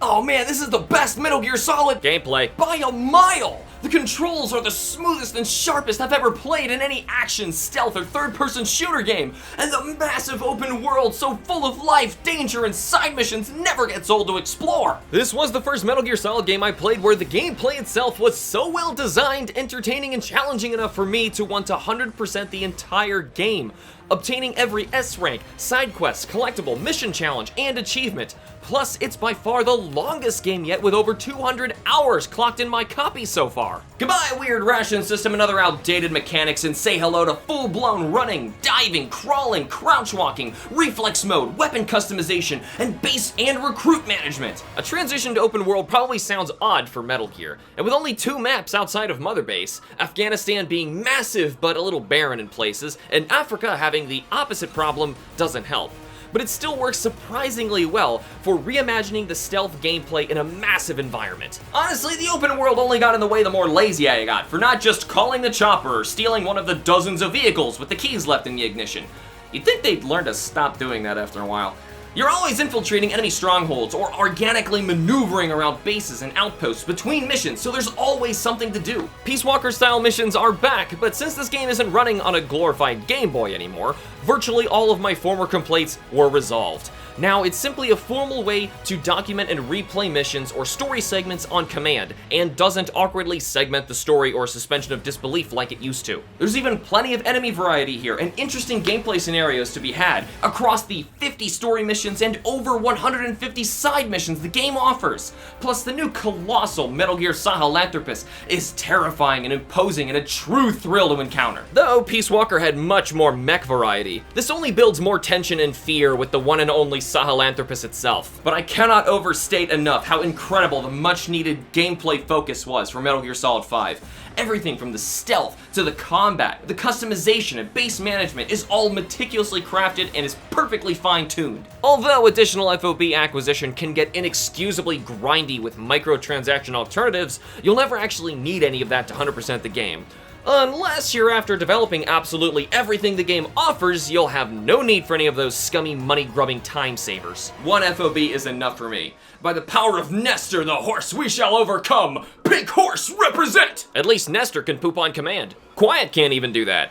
Oh man, this is the best Metal Gear Solid gameplay by a mile! The controls are the smoothest and sharpest I've ever played in any action, stealth, or third-person shooter game, and the massive open world so full of life, danger, and side missions never gets old to explore. This was the first Metal Gear Solid game I played where the gameplay itself was so well designed, entertaining, and challenging enough for me to want to 100% the entire game, obtaining every S rank, side quest, collectible, mission challenge, and achievement. Plus, it's by far the longest game yet with over 200 hours clocked in my copy so far. Goodbye, weird ration system and other outdated mechanics, and say hello to full-blown running, diving, crawling, crouch walking, reflex mode, weapon customization, and base and recruit management. A transition to open world probably sounds odd for Metal Gear, and with only 2 maps outside of Mother Base, Afghanistan being massive but a little barren in places, and Africa having the opposite problem doesn't help. But it still works surprisingly well for reimagining the stealth gameplay in a massive environment. Honestly, the open world only got in the way the more lazy I got for not just calling the chopper or stealing one of the dozens of vehicles with the keys left in the ignition. You'd think they'd learn to stop doing that after a while. You're always infiltrating enemy strongholds or organically maneuvering around bases and outposts between missions, so there's always something to do. Peace Walker style missions are back, but since this game isn't running on a glorified Game Boy anymore, virtually all of my former complaints were resolved. Now, it's simply a formal way to document and replay missions or story segments on command, and doesn't awkwardly segment the story or suspension of disbelief like it used to. There's even plenty of enemy variety here, and interesting gameplay scenarios to be had across the 50 story missions and over 150 side missions the game offers. Plus, the new colossal Metal Gear Sahelanthropus is terrifying and imposing and a true thrill to encounter. Though Peace Walker had much more mech variety, this only builds more tension and fear with the one and only Sahelanthropus itself. But I cannot overstate enough how incredible the much-needed gameplay focus was for Metal Gear Solid 5. Everything from the stealth to the combat, the customization and base management is all meticulously crafted and is perfectly fine-tuned. Although additional FOB acquisition can get inexcusably grindy with microtransaction alternatives, you'll never actually need any of that to 100% the game. Unless you're after developing absolutely everything the game offers, you'll have no need for any of those scummy money-grubbing time savers. One FOB is enough for me. By the power of Nestor, the horse we shall overcome! Pink horse, represent! At least Nestor can poop on command. Quiet can't even do that.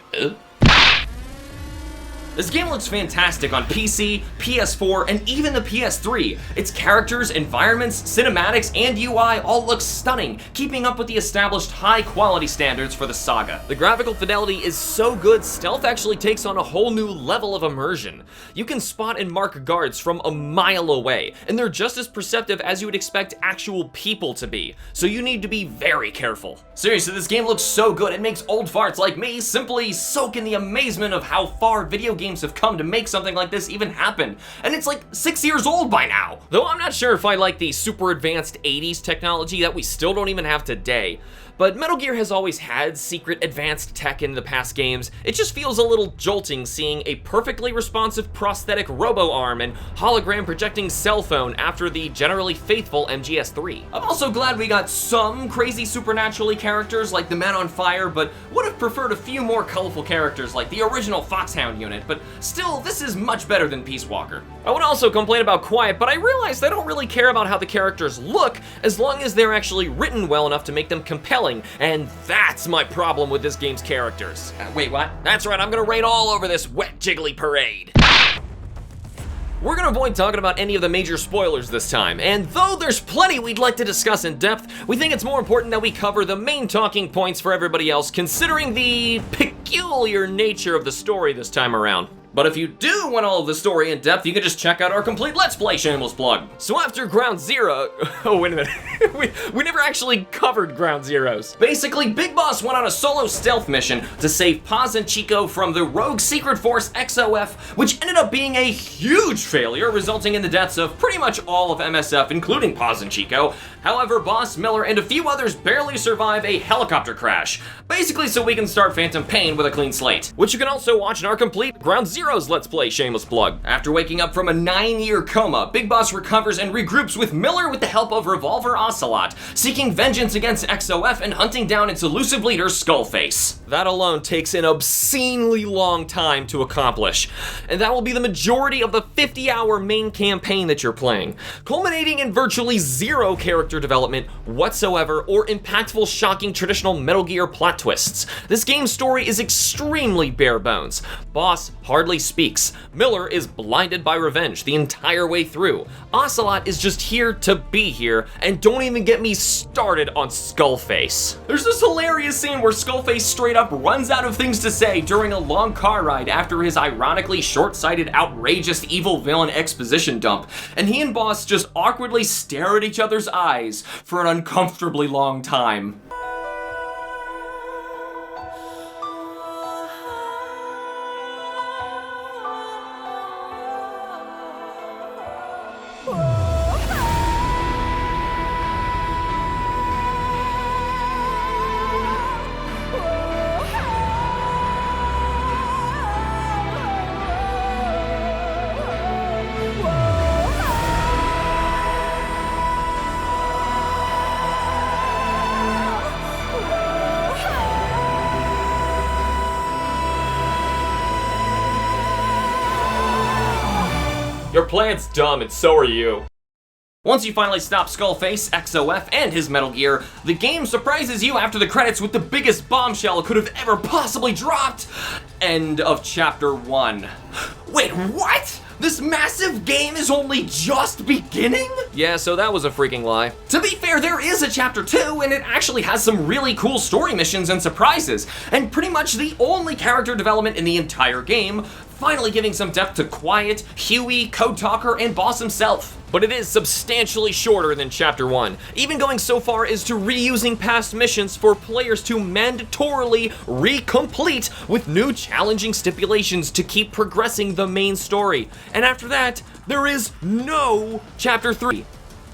This game looks fantastic on PC, PS4, and even the PS3. Its characters, environments, cinematics, and UI all look stunning, keeping up with the established high-quality standards for the saga. The graphical fidelity is so good, stealth actually takes on a whole new level of immersion. You can spot and mark guards from a mile away, and they're just as perceptive as you would expect actual people to be, so you need to be very careful. Seriously, this game looks so good it makes old farts like me simply soak in the amazement of how far video games have come to make something like this even happen, and it's like 6 years old by now. Though I'm not sure if I like the super advanced 80s technology that we still don't even have today. But Metal Gear has always had secret advanced tech in the past games. It just feels a little jolting seeing a perfectly responsive prosthetic robo-arm and hologram projecting cell phone after the generally faithful MGS3. I'm also glad we got some crazy supernaturally characters like the Man on Fire, but would have preferred a few more colorful characters like the original Foxhound unit, but still, this is much better than Peace Walker. I would also complain about Quiet, but I realized I don't really care about how the characters look as long as they're actually written well enough to make them compelling. And that's my problem with this game's characters. Wait, what? That's right, I'm gonna rain all over this wet jiggly parade. We're gonna avoid talking about any of the major spoilers this time, and though there's plenty we'd like to discuss in depth, we think it's more important that we cover the main talking points for everybody else, considering the peculiar nature of the story this time around. But if you do want all of the story in depth, you can just check out our complete Let's Play, shameless plug. So after Ground Zero, oh wait a minute, we never actually covered Ground Zeroes. Basically, Big Boss went on a solo stealth mission to save Paz and Chico from the rogue secret force XOF, which ended up being a huge failure, resulting in the deaths of pretty much all of MSF, including Paz and Chico. However, Boss, Miller, and a few others barely survive a helicopter crash, basically so we can start Phantom Pain with a clean slate, which you can also watch in our complete Ground Zeroes Let's Play, shameless plug. After waking up from a 9-year coma, Big Boss recovers and regroups with Miller with the help of Revolver Ocelot, seeking vengeance against XOF and hunting down its elusive leader, Skullface. That alone takes an obscenely long time to accomplish, and that will be the majority of the 50-hour main campaign that you're playing, culminating in virtually zero character development whatsoever or impactful, shocking traditional Metal Gear plot twists. This game's story is extremely bare bones. Boss hardly speaks. Miller is blinded by revenge the entire way through. Ocelot is just here to be here, and don't even get me started on Skullface. There's this hilarious scene where Skullface straight up runs out of things to say during a long car ride after his ironically short-sighted, outrageous evil villain exposition dump, and he and Boss just awkwardly stare at each other's eyes for an uncomfortably long time. Your plan's dumb, and so are you. Once you finally stop Skullface, XOF, and his Metal Gear, the game surprises you after the credits with the biggest bombshell it could have ever possibly dropped. End of Chapter 1. Wait, what? This massive game is only just beginning? Yeah, so that was a freaking lie. To be fair, there is a Chapter 2, and it actually has some really cool story missions and surprises, and pretty much the only character development in the entire game, finally giving some depth to Quiet, Huey, Code Talker, and Boss himself. But it is substantially shorter than Chapter 1, even going so far as to reusing past missions for players to mandatorily recomplete with new challenging stipulations to keep progressing the main story. And after that, there is no Chapter 3.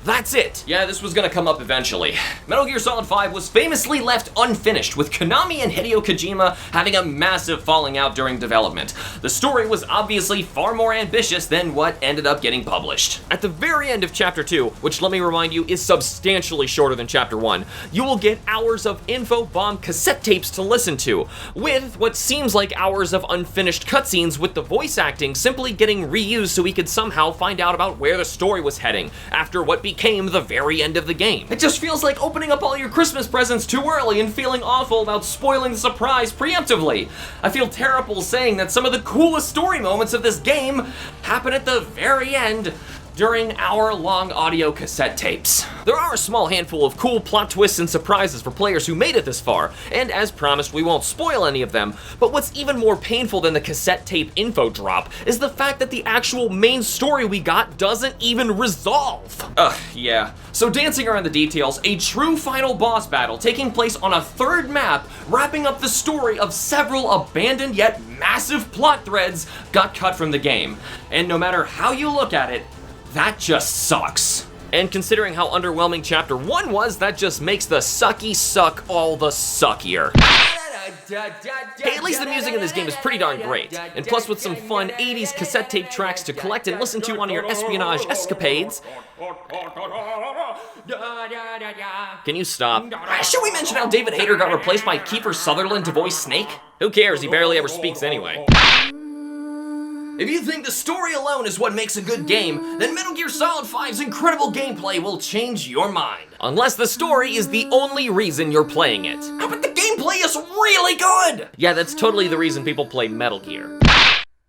That's it. Yeah, this was gonna come up eventually. Metal Gear Solid 5 was famously left unfinished, with Konami and Hideo Kojima having a massive falling out during development. The story was obviously far more ambitious than what ended up getting published. At the very end of Chapter 2, which let me remind you is substantially shorter than Chapter 1, you will get hours of HamsterBomb cassette tapes to listen to, with what seems like hours of unfinished cutscenes with the voice acting simply getting reused so we could somehow find out about where the story was heading after what became the very end of the game. It just feels like opening up all your Christmas presents too early and feeling awful about spoiling the surprise preemptively. I feel terrible saying that some of the coolest story moments of this game happen at the very end during hour-long audio cassette tapes. There are a small handful of cool plot twists and surprises for players who made it this far, and as promised, we won't spoil any of them, but what's even more painful than the cassette tape info drop is the fact that the actual main story we got doesn't even resolve. Yeah. So dancing around the details, a true final boss battle taking place on a third map, wrapping up the story of several abandoned yet massive plot threads got cut from the game. And no matter how you look at it, that just sucks. And considering how underwhelming Chapter 1 was, that just makes the sucky suck all the suckier. Hey, at least the music in this game is pretty darn great. And plus with some fun 80s cassette tape tracks to collect and listen to on your espionage escapades. Can you stop? Should we mention how David Hayter got replaced by Kiefer Sutherland to voice Snake? Who cares, he barely ever speaks anyway. If you think the story alone is what makes a good game, then Metal Gear Solid 5's incredible gameplay will change your mind. Unless the story is the only reason you're playing it. But the gameplay is really good! Yeah, that's totally the reason people play Metal Gear.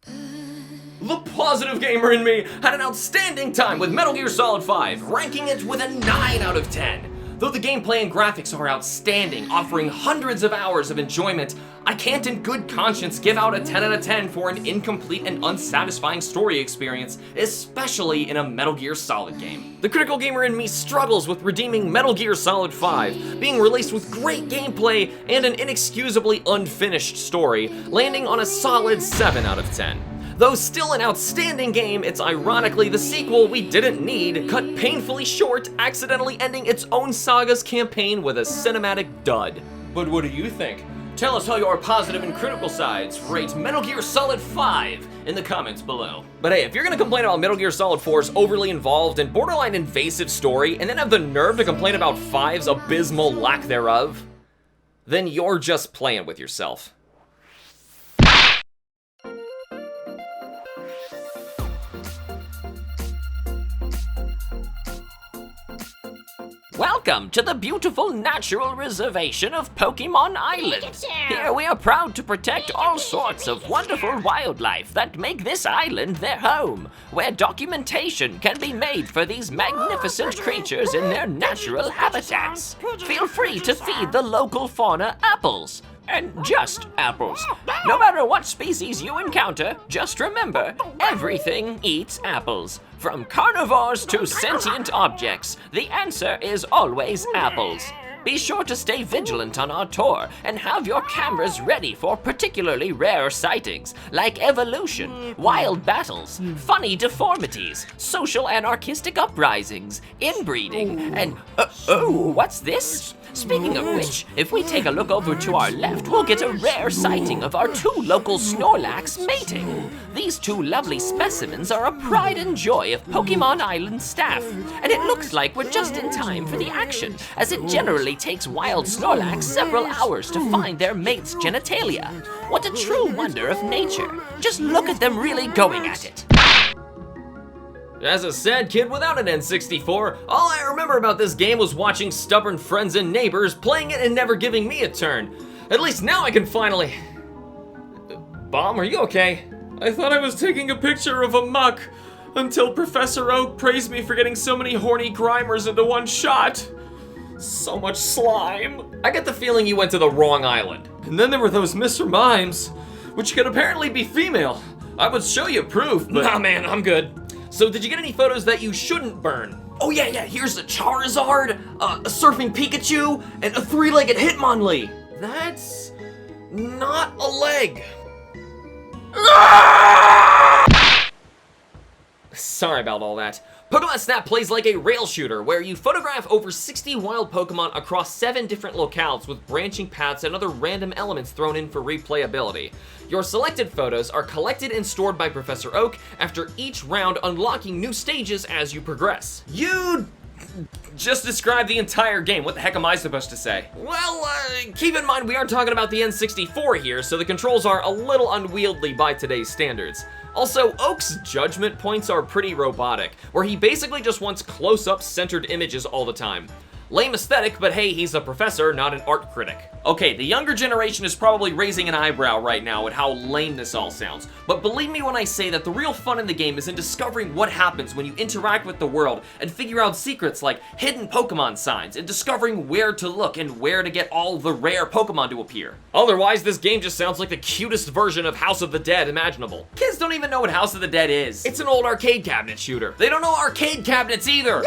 The positive gamer in me had an outstanding time with Metal Gear Solid 5, ranking it with a 9 out of 10. Though the gameplay and graphics are outstanding, offering hundreds of hours of enjoyment, I can't in good conscience give out a 10 out of 10 for an incomplete and unsatisfying story experience, especially in a Metal Gear Solid game. The critical gamer in me struggles with redeeming Metal Gear Solid 5, being released with great gameplay and an inexcusably unfinished story, landing on a solid 7 out of 10. Though still an outstanding game, it's ironically the sequel we didn't need, cut painfully short, accidentally ending its own saga's campaign with a cinematic dud. But what do you think? Tell us how your positive and critical sides rate Metal Gear Solid 5 in the comments below. But hey, if you're gonna complain about Metal Gear Solid 4's overly involved and borderline invasive story, and then have the nerve to complain about 5's abysmal lack thereof, then you're just playing with yourself. Welcome to the beautiful natural reservation of Pokemon Island. Here we are proud to protect all sorts of wonderful wildlife that make this island their home, where documentation can be made for these magnificent creatures in their natural habitats. Feel free to feed the local fauna apples. And just apples. No matter what species you encounter, just remember, everything eats apples. From carnivores to sentient objects, the answer is always apples. Be sure to stay vigilant on our tour and have your cameras ready for particularly rare sightings like evolution, wild battles, funny deformities, social anarchistic uprisings, inbreeding, and oh, what's this? Speaking of which, if we take a look over to our left, we'll get a rare sighting of our two local Snorlax mating. These two lovely specimens are a pride and joy of Pokemon Island staff, and it looks like we're just in time for the action, as it generally takes wild Snorlax several hours to find their mate's genitalia. What a true wonder of nature. Just look at them really going at it. As a sad kid without an N64, all I remember about this game was watching stubborn friends and neighbors playing it and never giving me a turn. At least now I can finally... Bomb, are you okay? I thought I was taking a picture of a muck, until Professor Oak praised me for getting so many horny grimers into one shot. So much slime. I get the feeling you went to the wrong island. And then there were those Mr. Mimes, which could apparently be female. I would show you proof, but... Nah man, I'm good. So did you get any photos that you shouldn't burn? Oh yeah, here's a Charizard, a surfing Pikachu, and a three-legged Hitmonlee. That's not a leg. Sorry about all that. Pokemon Snap plays like a rail shooter, where you photograph over 60 wild Pokemon across 7 different locales with branching paths and other random elements thrown in for replayability. Your selected photos are collected and stored by Professor Oak after each round, unlocking new stages as you progress. You just described the entire game. What the heck am I supposed to say? Well, keep in mind we are talking about the N64 here, so the controls are a little unwieldy by today's standards. Also, Oak's judgment points are pretty robotic, where he basically just wants close-up centered images all the time. Lame aesthetic, but hey, he's a professor, not an art critic. Okay, the younger generation is probably raising an eyebrow right now at how lame this all sounds, but believe me when I say that the real fun in the game is in discovering what happens when you interact with the world and figure out secrets like hidden Pokemon signs and discovering where to look and where to get all the rare Pokemon to appear. Otherwise, this game just sounds like the cutest version of House of the Dead imaginable. Kids don't even know what House of the Dead is. It's an old arcade cabinet shooter. They don't know arcade cabinets either.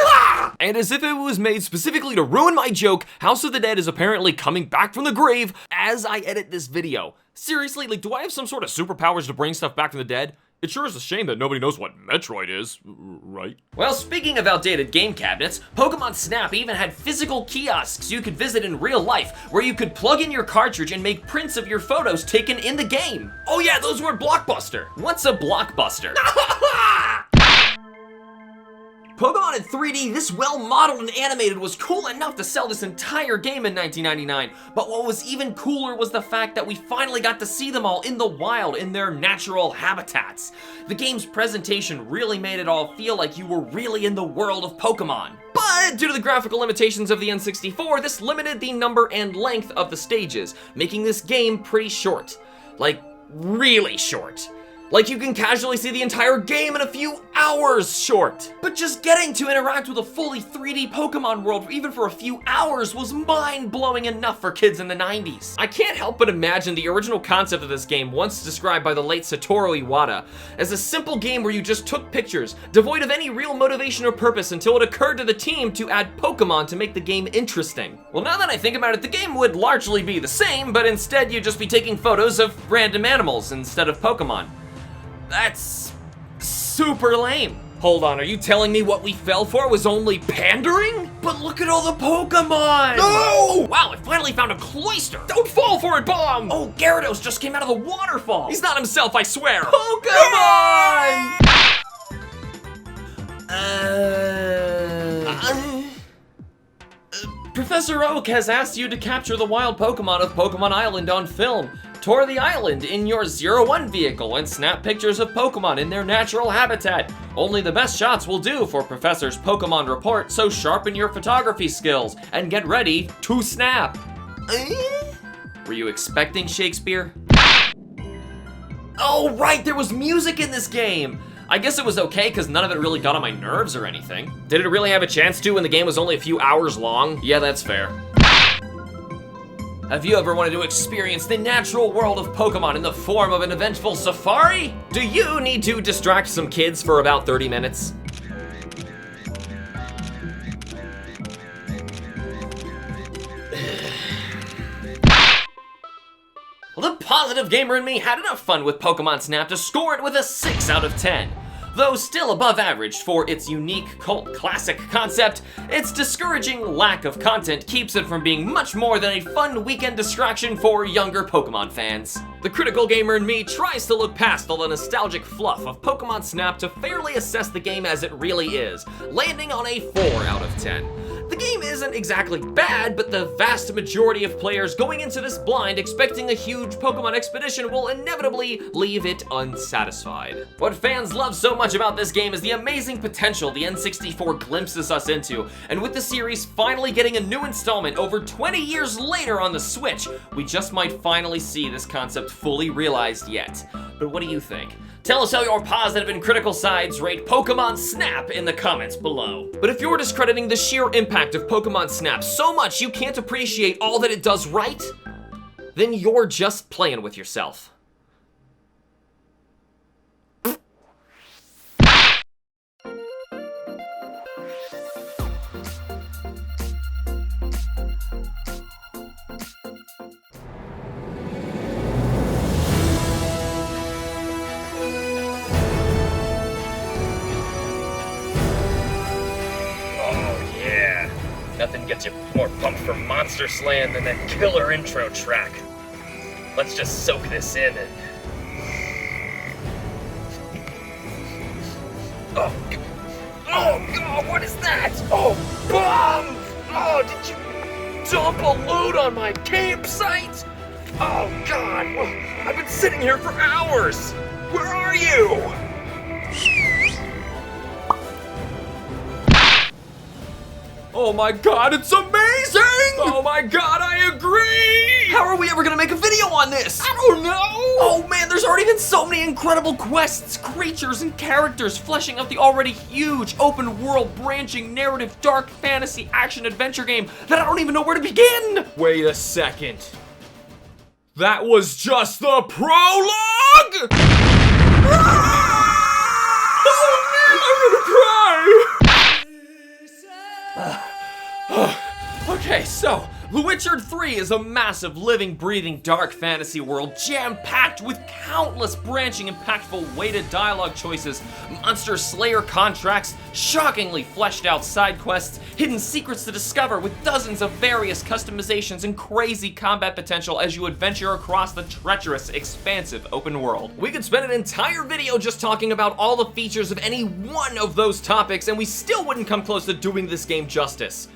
And as if it was made specifically to ruin my joke, House of the Dead is apparently coming back from the grave as I edit this video. Seriously, like, do I have some sort of superpowers to bring stuff back from the dead? It sure is a shame that nobody knows what Metroid is, right? Well, speaking of outdated game cabinets, Pokemon Snap even had physical kiosks you could visit in real life, where you could plug in your cartridge and make prints of your photos taken in the game. Oh yeah, those were Blockbuster. What's a Blockbuster? Pokemon in 3D, this well-modeled and animated, was cool enough to sell this entire game in 1999, but what was even cooler was the fact that we finally got to see them all in the wild, in their natural habitats. The game's presentation really made it all feel like you were really in the world of Pokemon. But due to the graphical limitations of the N64, this limited the number and length of the stages, making this game pretty short. Like, really short. Like you can casually see the entire game in a few hours short. But just getting to interact with a fully 3D Pokemon world even for a few hours was mind-blowing enough for kids in the 90s. I can't help but imagine the original concept of this game, once described by the late Satoru Iwata, as a simple game where you just took pictures, devoid of any real motivation or purpose, until it occurred to the team to add Pokemon to make the game interesting. Well, now that I think about it, the game would largely be the same, but instead you'd just be taking photos of random animals instead of Pokemon. That's super lame. Hold on, are you telling me what we fell for was only pandering? But look at all the Pokemon! No! Wow, I finally found a cloister! Don't fall for it, Bomb! Oh, Gyarados just came out of the waterfall! He's not himself, I swear! Pokemon! Professor Oak has asked you to capture the wild Pokemon of Pokemon Island on film. Tour the island in your 01 vehicle and snap pictures of Pokemon in their natural habitat. Only the best shots will do for Professor's Pokemon report, so sharpen your photography skills and get ready to snap. Were you expecting Shakespeare? Oh right, there was music in this game! I guess it was okay because none of it really got on my nerves or anything. Did it really have a chance to when the game was only a few hours long? Yeah, that's fair. Have you ever wanted to experience the natural world of Pokemon in the form of an eventful safari? Do you need to distract some kids for about 30 minutes? Well, the positive gamer in me had enough fun with Pokemon Snap to score it with a 6 out of 10. Though still above average for its unique cult classic concept, its discouraging lack of content keeps it from being much more than a fun weekend distraction for younger Pokemon fans. The critical gamer in me tries to look past all the nostalgic fluff of Pokemon Snap to fairly assess the game as it really is, landing on a 4 out of 10. The game isn't exactly bad, but the vast majority of players going into this blind expecting a huge Pokemon expedition will inevitably leave it unsatisfied. What fans love so much about this game is the amazing potential the N64 glimpses us into, and with the series finally getting a new installment over 20 years later on the Switch, we just might finally see this concept fully realized yet. But what do you think? Tell us how your positive and critical sides rate Pokemon Snap in the comments below. But if you're discrediting the sheer impact of Pokemon Snap so much you can't appreciate all that it does right, then you're just playing with yourself. Nothing gets you more pumped for Monster Slaying than that killer intro track. Let's just soak this in and... Oh God, what is that? Oh, Bomb! Oh, did you dump a load on my campsite? Oh God, I've been sitting here for hours. Where are you? Oh my God, it's amazing! Oh my God, I agree! How are we ever gonna make a video on this? I don't know! Oh man, there's already been so many incredible quests, creatures, and characters fleshing out the already huge, open world, branching, narrative, dark fantasy, action, adventure game that I don't even know where to begin! Wait a second. That was just the prologue?! Oh man, I'm gonna cry! Okay, so The Witcher 3 is a massive, living, breathing, dark fantasy world jam-packed with countless branching, impactful, weighted dialogue choices, monster slayer contracts, shockingly fleshed out side quests, hidden secrets to discover with dozens of various customizations and crazy combat potential as you adventure across the treacherous, expansive open world. We could spend an entire video just talking about all the features of any one of those topics and we still wouldn't come close to doing this game justice.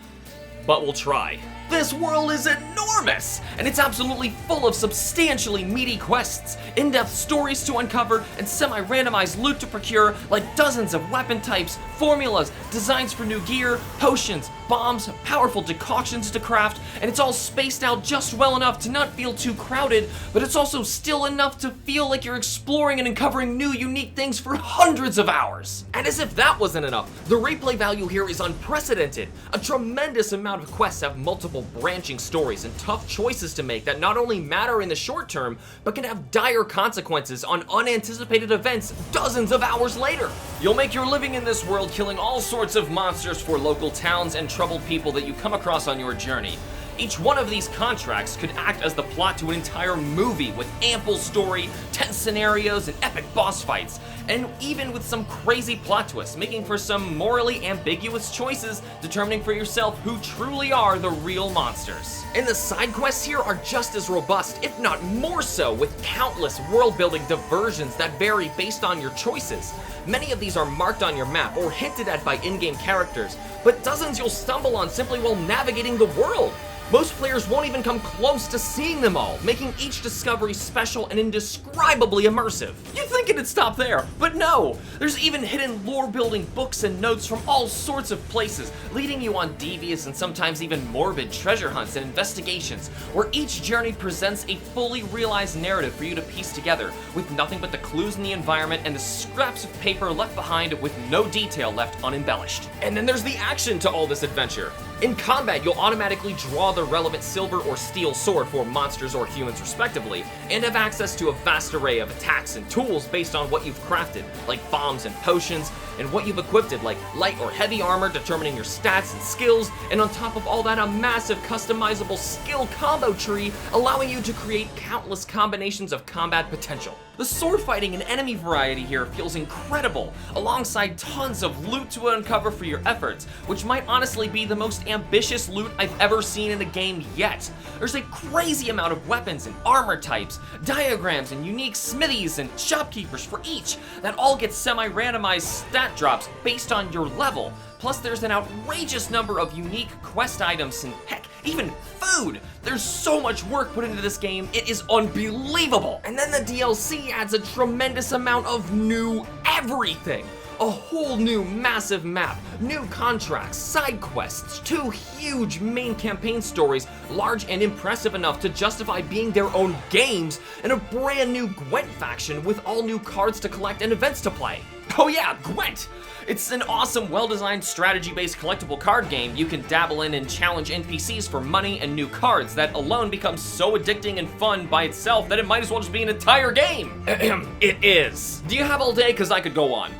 But we'll try. This world is enormous, and it's absolutely full of substantially meaty quests, in-depth stories to uncover, and semi-randomized loot to procure, like dozens of weapon types, formulas, designs for new gear, potions, bombs, powerful decoctions to craft, and it's all spaced out just well enough to not feel too crowded, but it's also still enough to feel like you're exploring and uncovering new unique things for hundreds of hours. And as if that wasn't enough, the replay value here is unprecedented. A tremendous amount of quests have multiple branching stories and tough choices to make that not only matter in the short term, but can have dire consequences on unanticipated events dozens of hours later. You'll make your living in this world killing all sorts of monsters for local towns and troubled people that you come across on your journey. Each one of these contracts could act as the plot to an entire movie with ample story, tense scenarios, and epic boss fights, and even with some crazy plot twists, making for some morally ambiguous choices, determining for yourself who truly are the real monsters. And the side quests here are just as robust, if not more so, with countless world-building diversions that vary based on your choices. Many of these are marked on your map or hinted at by in-game characters, but dozens you'll stumble on simply while navigating the world. Most players won't even come close to seeing them all, making each discovery special and indescribably immersive. You'd think it'd stop there, but no! There's even hidden lore-building books and notes from all sorts of places, leading you on devious and sometimes even morbid treasure hunts and investigations, where each journey presents a fully realized narrative for you to piece together, with nothing but the clues in the environment and the scraps of paper left behind with no detail left unembellished. And then there's the action to all this adventure. In combat, you'll automatically draw the relevant silver or steel sword for monsters or humans respectively, and have access to a vast array of attacks and tools based on what you've crafted, like bombs and potions, and what you've equipped, like light or heavy armor determining your stats and skills, and on top of all that, a massive customizable skill combo tree allowing you to create countless combinations of combat potential. The sword fighting and enemy variety here feels incredible, alongside tons of loot to uncover for your efforts, which might honestly be the most ambitious loot I've ever seen in a game yet. There's a crazy amount of weapons and armor types, diagrams and unique smithies and shopkeepers for each, that all get semi-randomized stat drops based on your level. Plus there's an outrageous number of unique quest items and heck, even food! There's so much work put into this game, it is unbelievable! And then the DLC adds a tremendous amount of new everything! A whole new massive map, new contracts, side quests, 2 huge main campaign stories, large and impressive enough to justify being their own games, and a brand new Gwent faction with all new cards to collect and events to play. Oh yeah, Gwent! It's an awesome, well-designed, strategy-based collectible card game you can dabble in and challenge NPCs for money and new cards that alone becomes so addicting and fun by itself that it might as well just be an entire game. It is. Do you have all day? Because I could go on.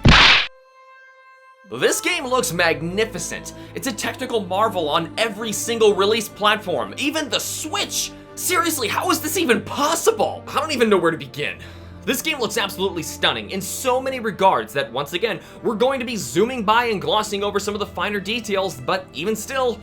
This game looks magnificent. It's a technical marvel on every single release platform, even the Switch. Seriously, how is this even possible? I don't even know where to begin. This game looks absolutely stunning in so many regards that, once again, we're going to be zooming by and glossing over some of the finer details, but even still,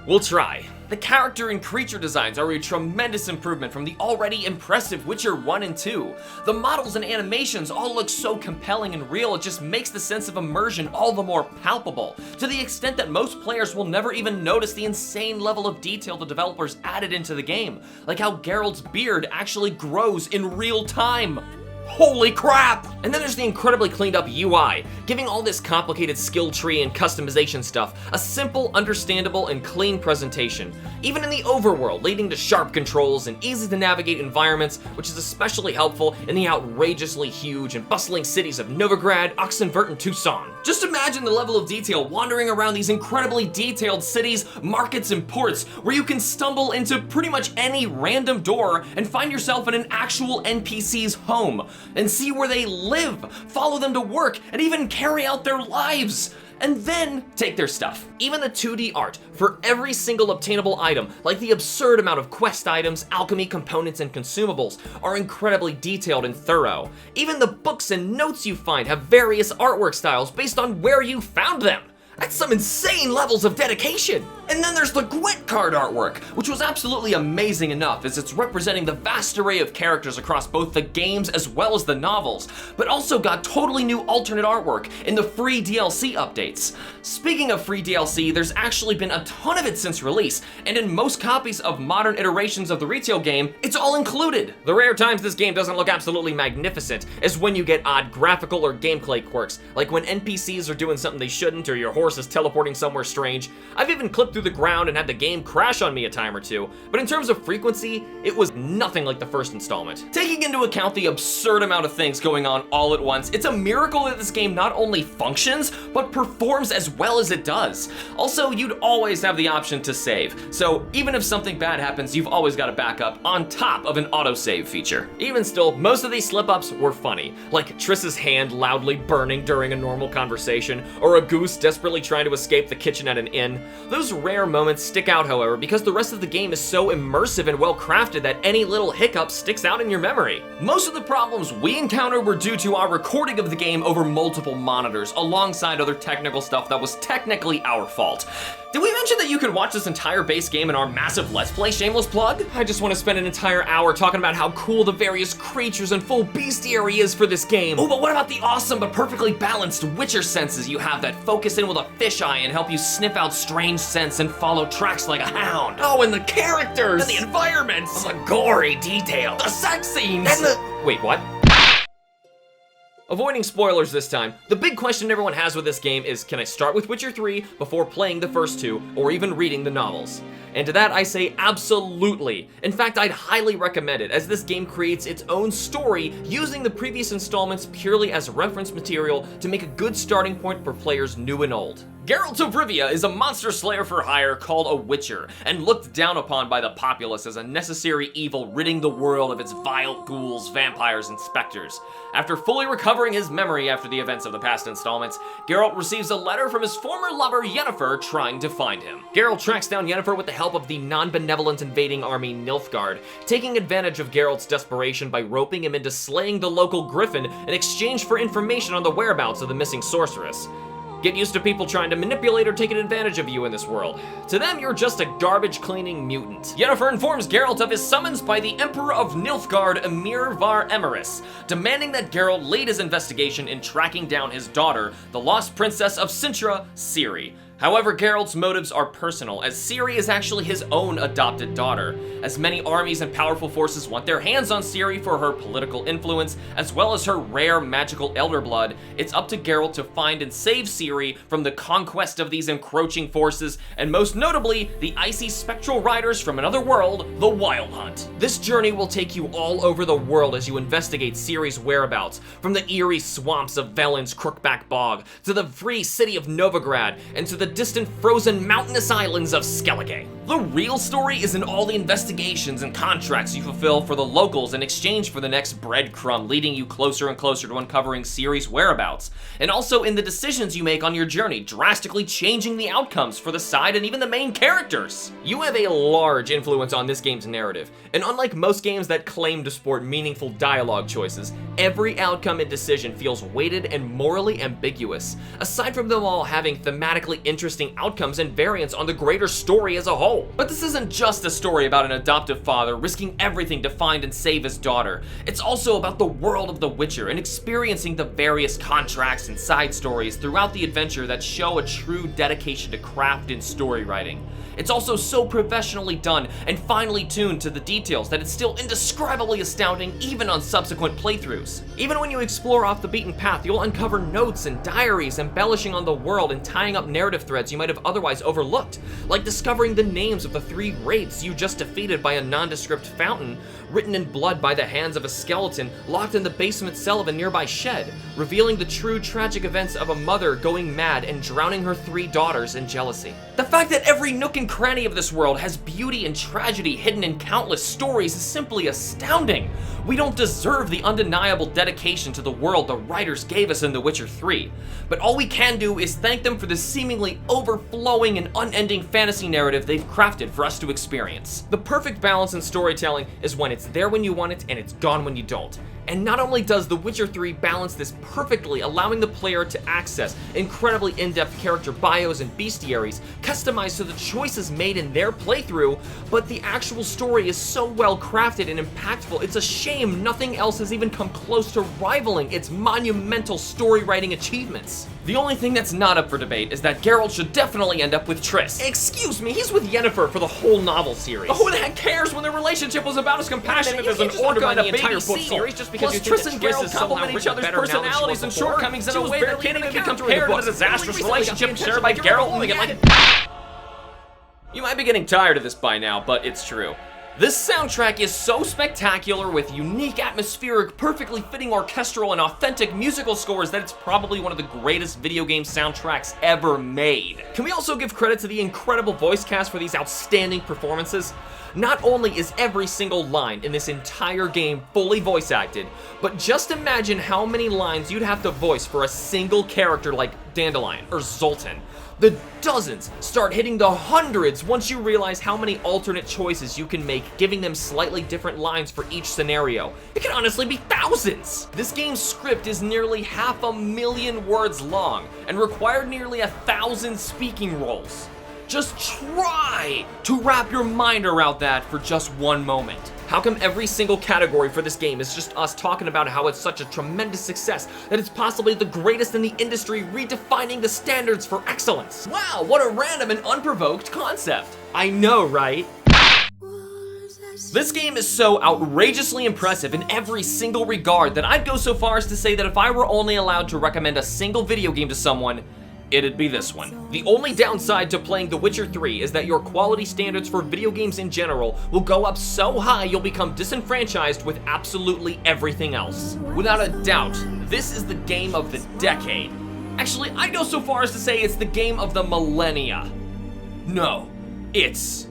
we'll try. The character and creature designs are a tremendous improvement from the already impressive Witcher 1 and 2. The models and animations all look so compelling and real, it just makes the sense of immersion all the more palpable, to the extent that most players will never even notice the insane level of detail the developers added into the game, like how Geralt's beard actually grows in real time. Holy crap! And then there's the incredibly cleaned up UI, giving all this complicated skill tree and customization stuff a simple, understandable, and clean presentation. Even in the overworld, leading to sharp controls and easy to navigate environments, which is especially helpful in the outrageously huge and bustling cities of Novigrad, Oxenfurt, and Tucson. Just imagine the level of detail wandering around these incredibly detailed cities, markets, and ports, where you can stumble into pretty much any random door and find yourself in an actual NPC's home, and see where they live, follow them to work, and even carry out their lives, and then take their stuff. Even the 2D art for every single obtainable item, like the absurd amount of quest items, alchemy components, and consumables, are incredibly detailed and thorough. Even the books and notes you find have various artwork styles based on where you found them. That's some insane levels of dedication! And then there's the Gwent card artwork, which was absolutely amazing enough as it's representing the vast array of characters across both the games as well as the novels, but also got totally new alternate artwork in the free DLC updates. Speaking of free DLC, there's actually been a ton of it since release, and in most copies of modern iterations of the retail game, it's all included. The rare times this game doesn't look absolutely magnificent is when you get odd graphical or gameplay quirks, like when NPCs are doing something they shouldn't or your horse is teleporting somewhere strange. I've even clipped through the ground and had the game crash on me a time or two, but in terms of frequency, it was nothing like the first installment. Taking into account the absurd amount of things going on all at once, it's a miracle that this game not only functions, but performs as well as it does. Also, you'd always have the option to save, so even if something bad happens, you've always got a backup on top of an autosave feature. Even still, most of these slip-ups were funny, like Triss's hand loudly burning during a normal conversation, or a goose desperately trying to escape the kitchen at an inn. Those rare moments stick out, however, because the rest of the game is so immersive and well crafted that any little hiccup sticks out in your memory. Most of the problems we encountered were due to our recording of the game over multiple monitors, alongside other technical stuff that was technically our fault. Did we mention that you can watch this entire base game in our massive Let's Play? Shameless plug? I just want to spend an entire hour talking about how cool the various creatures and full bestiary is for this game. Oh, but what about the awesome but perfectly balanced Witcher senses you have that focus in with a fisheye and help you sniff out strange scents and follow tracks like a hound? Oh, and the characters! And the environments! And the gory detail! The sex scenes! And the... Wait, what? Avoiding spoilers this time, the big question everyone has with this game is, can I start with Witcher 3 before playing the first two, or even reading the novels? And to that I say absolutely. In fact, I'd highly recommend it, as this game creates its own story using the previous installments purely as reference material to make a good starting point for players new and old. Geralt of Rivia is a monster slayer for hire called a Witcher, and looked down upon by the populace as a necessary evil ridding the world of its vile ghouls, vampires, and specters. After fully recovering his memory after the events of the past installments, Geralt receives a letter from his former lover Yennefer trying to find him. Geralt tracks down Yennefer with the help of the non-benevolent invading army Nilfgaard, taking advantage of Geralt's desperation by roping him into slaying the local griffin in exchange for information on the whereabouts of the missing sorceress. Get used to people trying to manipulate or take advantage of you in this world. To them, you're just a garbage-cleaning mutant. Yennefer informs Geralt of his summons by the Emperor of Nilfgaard, Emir var Emreis, demanding that Geralt lead his investigation in tracking down his daughter, the lost princess of Cintra, Ciri. However, Geralt's motives are personal, as Ciri is actually his own adopted daughter, as many armies and powerful forces want their hands on Ciri for her political influence, as well as her rare magical elder blood. It's up to Geralt to find and save Ciri from the conquest of these encroaching forces, and most notably, the icy spectral riders from another world, the Wild Hunt. This journey will take you all over the world as you investigate Ciri's whereabouts, from the eerie swamps of Velen's Crookback Bog, to the free city of Novigrad, and to the distant frozen mountainous islands of Skellige. The real story is in all the investigations and contracts you fulfill for the locals in exchange for the next breadcrumb leading you closer and closer to uncovering Ciri's whereabouts, and also in the decisions you make on your journey, drastically changing the outcomes for the side and even the main characters. You have a large influence on this game's narrative, and unlike most games that claim to sport meaningful dialogue choices, every outcome and decision feels weighted and morally ambiguous, aside from them all having thematically interesting outcomes and variants on the greater story as a whole. But this isn't just a story about an adoptive father risking everything to find and save his daughter. It's also about the world of The Witcher and experiencing the various contracts and side stories throughout the adventure that show a true dedication to craft and story writing. It's also so professionally done and finely tuned to the details that it's still indescribably astounding even on subsequent playthroughs. Even when you explore off the beaten path, you'll uncover notes and diaries embellishing on the world and tying up narrative threads you might have otherwise overlooked, like discovering the names of the 3 wraiths you just defeated by a nondescript fountain, written in blood by the hands of a skeleton locked in the basement cell of a nearby shed, revealing the true tragic events of a mother going mad and drowning her 3 daughters in jealousy. The fact that every nook and cranny of this world has beauty and tragedy hidden in countless stories is simply astounding. We don't deserve the undeniable dedication to the world the writers gave us in The Witcher 3, but all we can do is thank them for the seemingly overflowing and unending fantasy narrative they've crafted for us to experience. The perfect balance in storytelling is when it's there when you want it and it's gone when you don't. And not only does The Witcher 3 balance this perfectly, allowing the player to access incredibly in-depth character bios and bestiaries, customized to the choices made in their playthrough, but the actual story is so well crafted and impactful, it's a shame nothing else has even come close to rivaling its monumental story writing achievements. The only thing that's not up for debate is that Geralt should definitely end up with Triss. Excuse me, he's with Yennefer for the whole novel series. But who the heck cares when their relationship was about as compassionate as an order by the entire book series just because Triss and Geralt complement each other's personalities and shortcomings in a way that can't even be compared to the disastrous relationship shared by Geralt and Yennefer. You might be getting tired of this by now, but it's true. This soundtrack is so spectacular with unique atmospheric, perfectly fitting orchestral and authentic musical scores that it's probably one of the greatest video game soundtracks ever made. Can we also give credit to the incredible voice cast for these outstanding performances? Not only is every single line in this entire game fully voice acted, but just imagine how many lines you'd have to voice for a single character like Dandelion or Zoltan. The dozens start hitting the hundreds once you realize how many alternate choices you can make, giving them slightly different lines for each scenario. It can honestly be thousands! This game's script is nearly 500,000 words long and required nearly 1,000 speaking roles. Just try to wrap your mind around that for just one moment. How come every single category for this game is just us talking about how it's such a tremendous success that it's possibly the greatest in the industry, redefining the standards for excellence? Wow, what a random and unprovoked concept. I know, right? This game is so outrageously impressive in every single regard that I'd go so far as to say that if I were only allowed to recommend a single video game to someone, it'd be this one. The only downside to playing The Witcher 3 is that your quality standards for video games in general will go up so high you'll become disenfranchised with absolutely everything else. Without a doubt, this is the game of the decade. Actually, I'd go so far as to say it's the game of the millennia. No, it's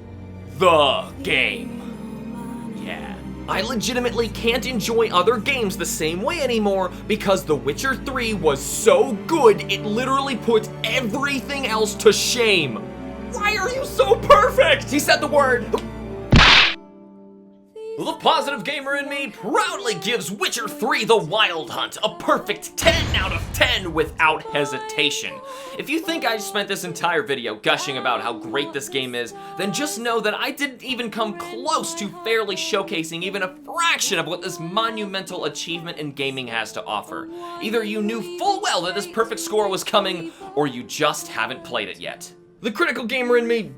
the game. Yeah. I legitimately can't enjoy other games the same way anymore because The Witcher 3 was so good it literally put everything else to shame. Why are you so perfect? He said the word. The positive gamer in me proudly gives Witcher 3 The Wild Hunt a perfect 10 out of 10 without hesitation. If you think I spent this entire video gushing about how great this game is, then just know that I didn't even come close to fairly showcasing even a fraction of what this monumental achievement in gaming has to offer. Either you knew full well that this perfect score was coming, or you just haven't played it yet. The critical gamer in me,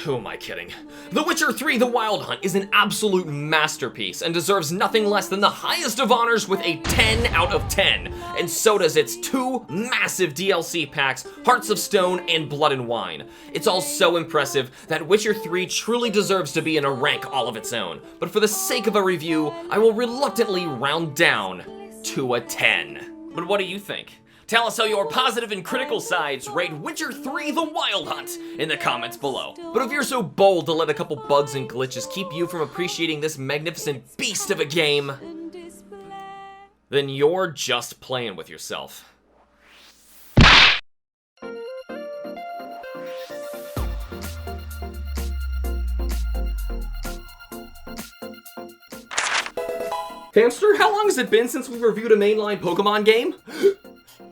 who am I kidding? The Witcher 3 The Wild Hunt is an absolute masterpiece and deserves nothing less than the highest of honors with a 10 out of 10. And so does its 2 massive DLC packs, Hearts of Stone and Blood and Wine. It's all so impressive that Witcher 3 truly deserves to be in a rank all of its own. But for the sake of a review, I will reluctantly round down to a 10. But what do you think? Tell us how your positive and critical sides rate Witcher 3 The Wild Hunt in the comments below. But if you're so bold to let a couple bugs and glitches keep you from appreciating this magnificent beast of a game, then you're just playing with yourself. Hamster, how long has it been since we reviewed a mainline Pokemon game?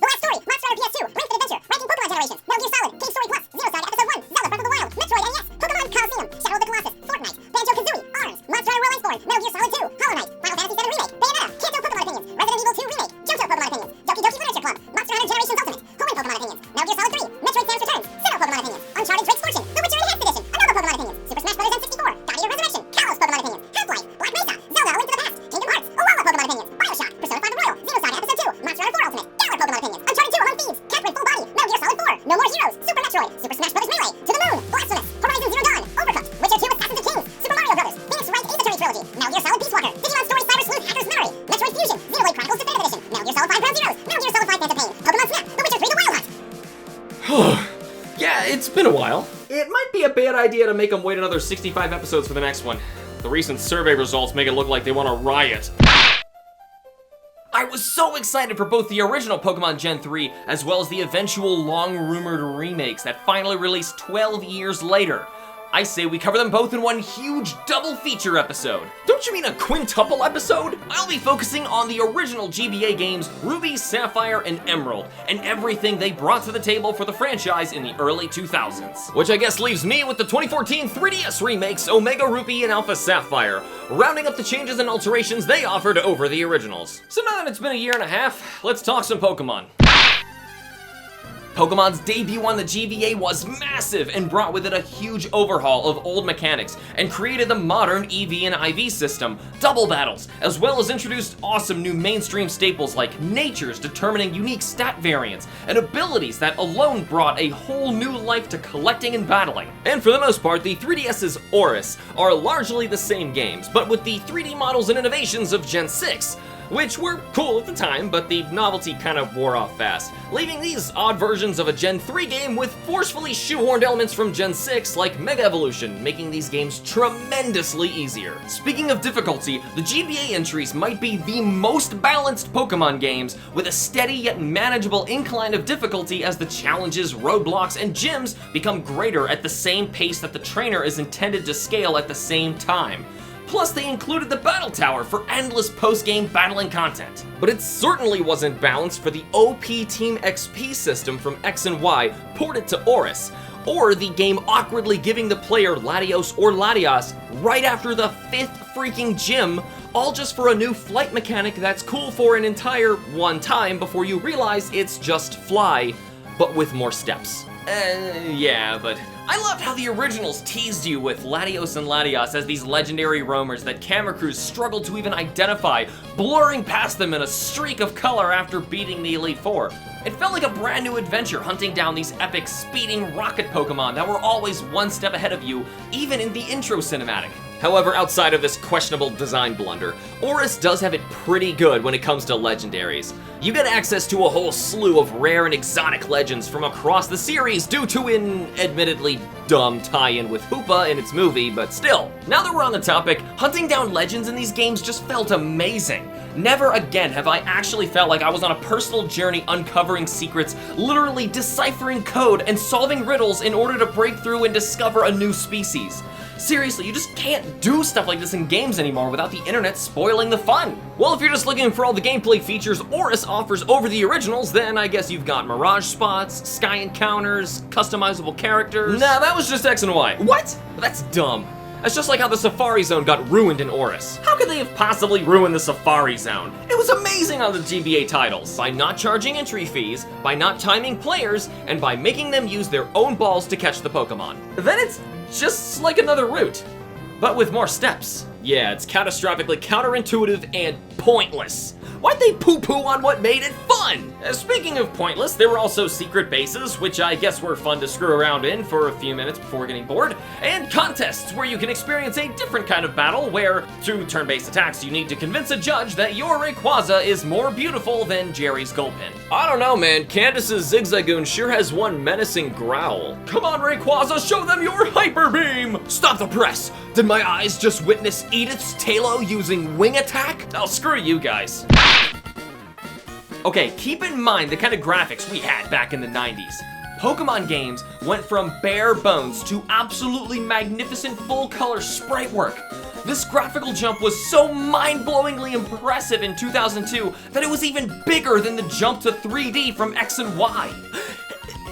The Last Story, Monster Hunter PS2, Length of Adventure, Ranking Pokemon Generations, Metal Gear Solid, King Story Plus, Xenosaga Episode 1, Zelda Breath of the Wild, Metroid NES, Pokemon Coliseum, Shadow of the Colossus, Fortnite, Banjo-Kazooie, ARMS, Monster Hunter World Iceborne, Metal Gear Solid 2, Hollow Knight, Final Fantasy VII Remake, Bayonetta, Kanto Pokemon Opinions, Resident Evil 2 Remake, JoJo Pokemon Opinions, Doki Doki Literature Club, Monster Hunter Generations Ultimate, Homing Pokemon Opinions, Metal Gear Solid 3, Metroid Samus Returns, Sinnoh Pokemon Opinions, Uncharted Drake's Fortune, The Witcher Enhanced Edition, Unova Pokemon Opinions, Super Smash Bros. N64, God Eater Resurrection, Kalos Pokemon Opinions, Half-Life, Black Mesa, Zelda, A Link to the Past, Kingdom Hearts, Alola Pokemon Opinions, Bioshock, Persona 5 The Royal, Xenosaga Episode 2, Monster Hunter 4 Ultimate, Galar Pokemon Opinions, Uncharted 2 Among Thieves, Catherine Full Body, Metal Gear Solid 4, No More Heroes, Super Metroid, Super Smash Bros. Melee, To the Moon, Blasphemous, Horizon Zero Dawn, Overcooked, Witcher 2 Assassins and Kings, Super Mario Bros., Phoenix Wright Ace Attorney Trilogy, Metal Gear Solid Peace Walker, Digimon Story Cyber Sleuth Hacker's Memory, Metroid Fusion, Xenoblade Chronicles Definitive Edition, Metal Gear Solid 5 Ground Zeroes, Metal Gear Solid 5 Phantom Pain, Pokemon Snap, The Witcher 3 The Wild Hunt. Yeah, it's been a while. It might be a bad idea to make them wait another 65 episodes for the next one. The recent survey results make it look like they want to riot. I was so excited for both the original Pokemon Gen 3 as well as the eventual long-rumored remakes that finally released 12 years later. I say we cover them both in one huge double feature episode. Don't you mean a quintuple episode? I'll be focusing on the original GBA games Ruby, Sapphire, and Emerald, and everything they brought to the table for the franchise in the early 2000s. Which I guess leaves me with the 2014 3DS remakes Omega Ruby and Alpha Sapphire, rounding up the changes and alterations they offered over the originals. So now that it's been a year and a half, let's talk some Pokemon. Pokemon's debut on the GBA was massive and brought with it a huge overhaul of old mechanics and created the modern EV and IV system, double battles, as well as introduced awesome new mainstream staples like natures determining unique stat variants and abilities that alone brought a whole new life to collecting and battling. And for the most part, the 3DS's ORAS are largely the same games, but with the 3D models and innovations of Gen 6. Which were cool at the time, but the novelty kind of wore off fast, leaving these odd versions of a Gen 3 game with forcefully shoehorned elements from Gen 6 like Mega Evolution, making these games tremendously easier. Speaking of difficulty, the GBA entries might be the most balanced Pokemon games, with a steady yet manageable incline of difficulty as the challenges, roadblocks, and gyms become greater at the same pace that the trainer is intended to scale at the same time. Plus, they included the Battle Tower for endless post-game battling content. But it certainly wasn't balanced for the OP Team XP system from X and Y ported to ORAS, or the game awkwardly giving the player Latios or Latias right after the 5th freaking gym, all just for a new flight mechanic that's cool for an entire one time before you realize it's just fly, but with more steps. Yeah, but I loved how the originals teased you with Latios and Latias as these legendary roamers that camera crews struggled to even identify, blurring past them in a streak of color after beating the Elite Four. It felt like a brand new adventure hunting down these epic speeding rocket Pokemon that were always one step ahead of you, even in the intro cinematic. However, outside of this questionable design blunder, ORAS does have it pretty good when it comes to legendaries. You get access to a whole slew of rare and exotic legends from across the series due to an admittedly dumb tie-in with Hoopa in its movie, but still. Now that we're on the topic, hunting down legends in these games just felt amazing. Never again have I actually felt like I was on a personal journey uncovering secrets, literally deciphering code and solving riddles in order to break through and discover a new species. Seriously, you just can't do stuff like this in games anymore without the internet spoiling the fun. Well, if you're just looking for all the gameplay features ORAS offers over the originals, then I guess you've got Mirage spots, Sky encounters, customizable characters. Nah, that was just X and Y. What? That's dumb. That's just like how the Safari Zone got ruined in ORAS. How could they have possibly ruined the Safari Zone? It was amazing on the GBA titles. By not charging entry fees, by not timing players, and by making them use their own balls to catch the Pokemon. Then it's just like another route, but with more steps. Yeah, it's catastrophically counterintuitive and pointless. Why'd they poo-poo on what made it fun? Speaking of pointless, there were also secret bases, which I guess were fun to screw around in for a few minutes before getting bored, and contests where you can experience a different kind of battle where, through turn-based attacks, you need to convince a judge that your Rayquaza is more beautiful than Jerry's Gulpin. I don't know, man, Candace's Zigzagoon sure has one menacing growl. Come on, Rayquaza, show them your Hyper Beam! Stop the press! Did my eyes just witness Edith's Talo using Wing Attack? Oh, screw you guys. Okay, keep in mind the kind of graphics we had back in the 90s. Pokemon games went from bare bones to absolutely magnificent full-color sprite work. This graphical jump was so mind-blowingly impressive in 2002 that it was even bigger than the jump to 3D from X and Y.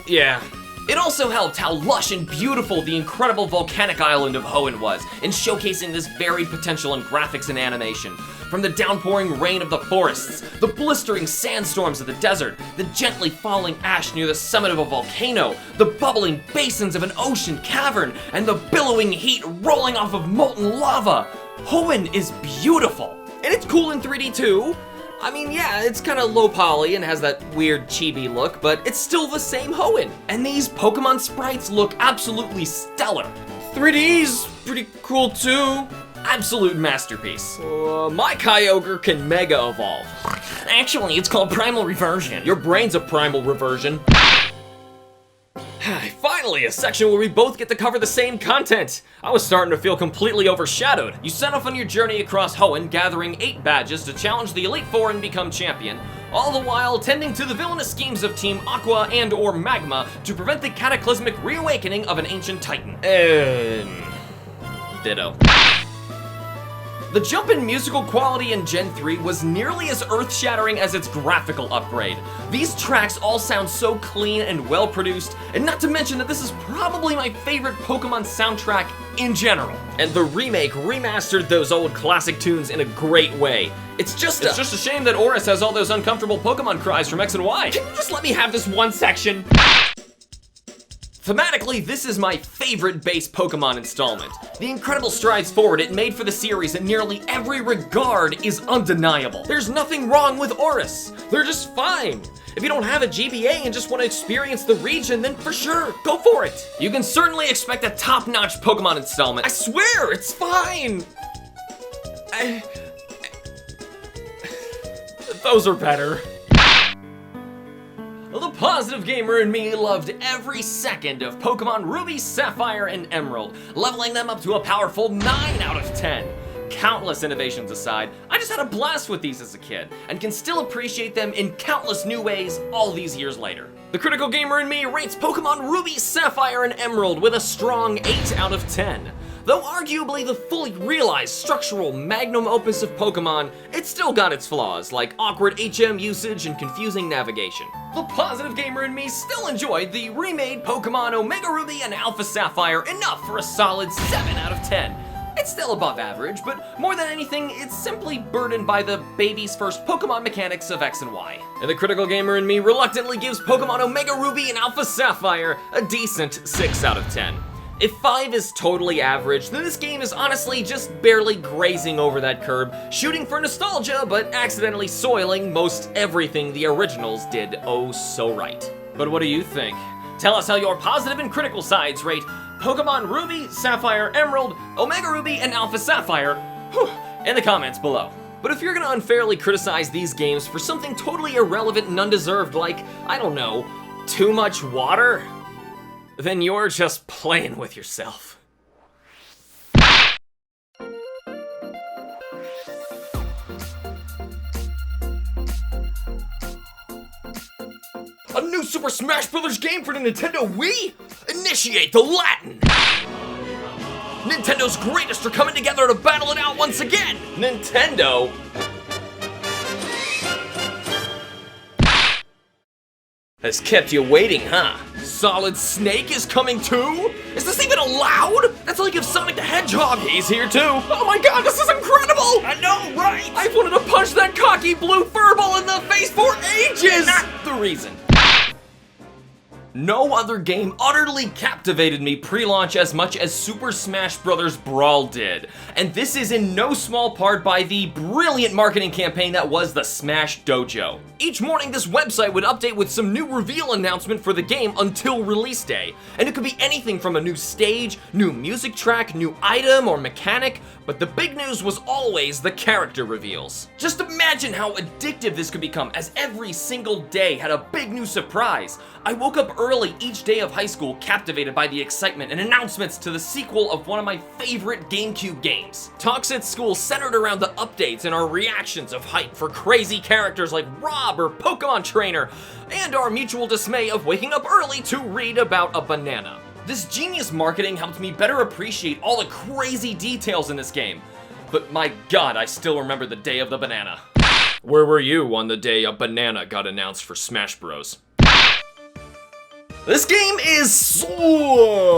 Yeah. It also helped how lush and beautiful the incredible volcanic island of Hoenn was in showcasing this varied potential in graphics and animation. From the downpouring rain of the forests, the blistering sandstorms of the desert, the gently falling ash near the summit of a volcano, the bubbling basins of an ocean cavern, and the billowing heat rolling off of molten lava. Hoenn is beautiful, and it's cool in 3D too. I mean, yeah, it's kind of low poly and has that weird chibi look, but it's still the same Hoenn. And these Pokemon sprites look absolutely stellar. 3D's pretty cool too. Absolute masterpiece. My Kyogre can Mega Evolve. Actually, it's called Primal Reversion. Your brain's a Primal Reversion. Finally, a section where we both get to cover the same content. I was starting to feel completely overshadowed. You set off on your journey across Hoenn, gathering 8 badges to challenge the Elite Four and become champion. all the while tending to the villainous schemes of Team Aqua and or Magma to prevent the cataclysmic reawakening of an ancient titan. Ditto. The jump in musical quality in Gen 3 was nearly as earth-shattering as its graphical upgrade. These tracks all sound so clean and well-produced, and not to mention that this is probably my favorite Pokemon soundtrack in general. And the remake remastered those old classic tunes in a great way. It's just a shame that Oris has all those uncomfortable Pokemon cries from X and Y. Can you just let me have this one section? Thematically, this is my favorite base Pokemon installment. The incredible strides forward it made for the series in nearly every regard is undeniable. There's nothing wrong with Oris. They're just fine. If you don't have a GBA and just want to experience the region, then for sure, go for it. You can certainly expect a top-notch Pokemon installment. I swear, it's fine. Those are better. The positive gamer in me loved every second of Pokemon Ruby, Sapphire, and Emerald, leveling them up to a powerful 9 out of 10. Countless innovations aside, I just had a blast with these as a kid, and can still appreciate them in countless new ways all these years later. The critical gamer in me rates Pokemon Ruby, Sapphire, and Emerald with a strong 8 out of 10. Though arguably the fully realized structural magnum opus of Pokemon, it's still got its flaws, like awkward HM usage and confusing navigation. The positive gamer in me still enjoyed the remade Pokemon Omega Ruby and Alpha Sapphire enough for a solid 7 out of 10. It's still above average, but more than anything, it's simply burdened by the baby's first Pokemon mechanics of X and Y. And the critical gamer in me reluctantly gives Pokemon Omega Ruby and Alpha Sapphire a decent 6 out of 10. If 5 is totally average, then this game is honestly just barely grazing over that curb, shooting for nostalgia, but accidentally soiling most everything the originals did oh so right. But what do you think? Tell us how your positive and critical sides rate Pokemon Ruby, Sapphire, Emerald, Omega Ruby, and Alpha Sapphire in the comments below. But if you're gonna unfairly criticize these games for something totally irrelevant and undeserved like, I don't know, too much water, then you're just playing with yourself. A new Super Smash Bros. Game for the Nintendo Wii? Initiate the Latin! Nintendo's greatest are coming together to battle it out once again! Nintendo? Has kept you waiting, huh? Solid Snake is coming too? Is this even allowed? That's like if Sonic the Hedgehog, he's here too. Oh my god, this is incredible! I know, right? I've wanted to punch that cocky blue furball in the face for ages! Not the reason. No other game utterly captivated me pre-launch as much as Super Smash Bros. Brawl did. And this is in no small part by the brilliant marketing campaign that was the Smash Dojo. Each morning this website would update with some new reveal announcement for the game until release day. And it could be anything from a new stage, new music track, new item or mechanic, but the big news was always the character reveals. Just imagine how addictive this could become as every single day had a big new surprise. I woke up early each day of high school captivated by the excitement and announcements to the sequel of one of my favorite GameCube games. Talks at school centered around the updates and our reactions of hype for crazy characters like Rob or Pokemon Trainer, and our mutual dismay of waking up early to read about a banana. This genius marketing helped me better appreciate all the crazy details in this game. But my god, I still remember the day of the banana. Where were you on the day a banana got announced for Smash Bros? This game is slow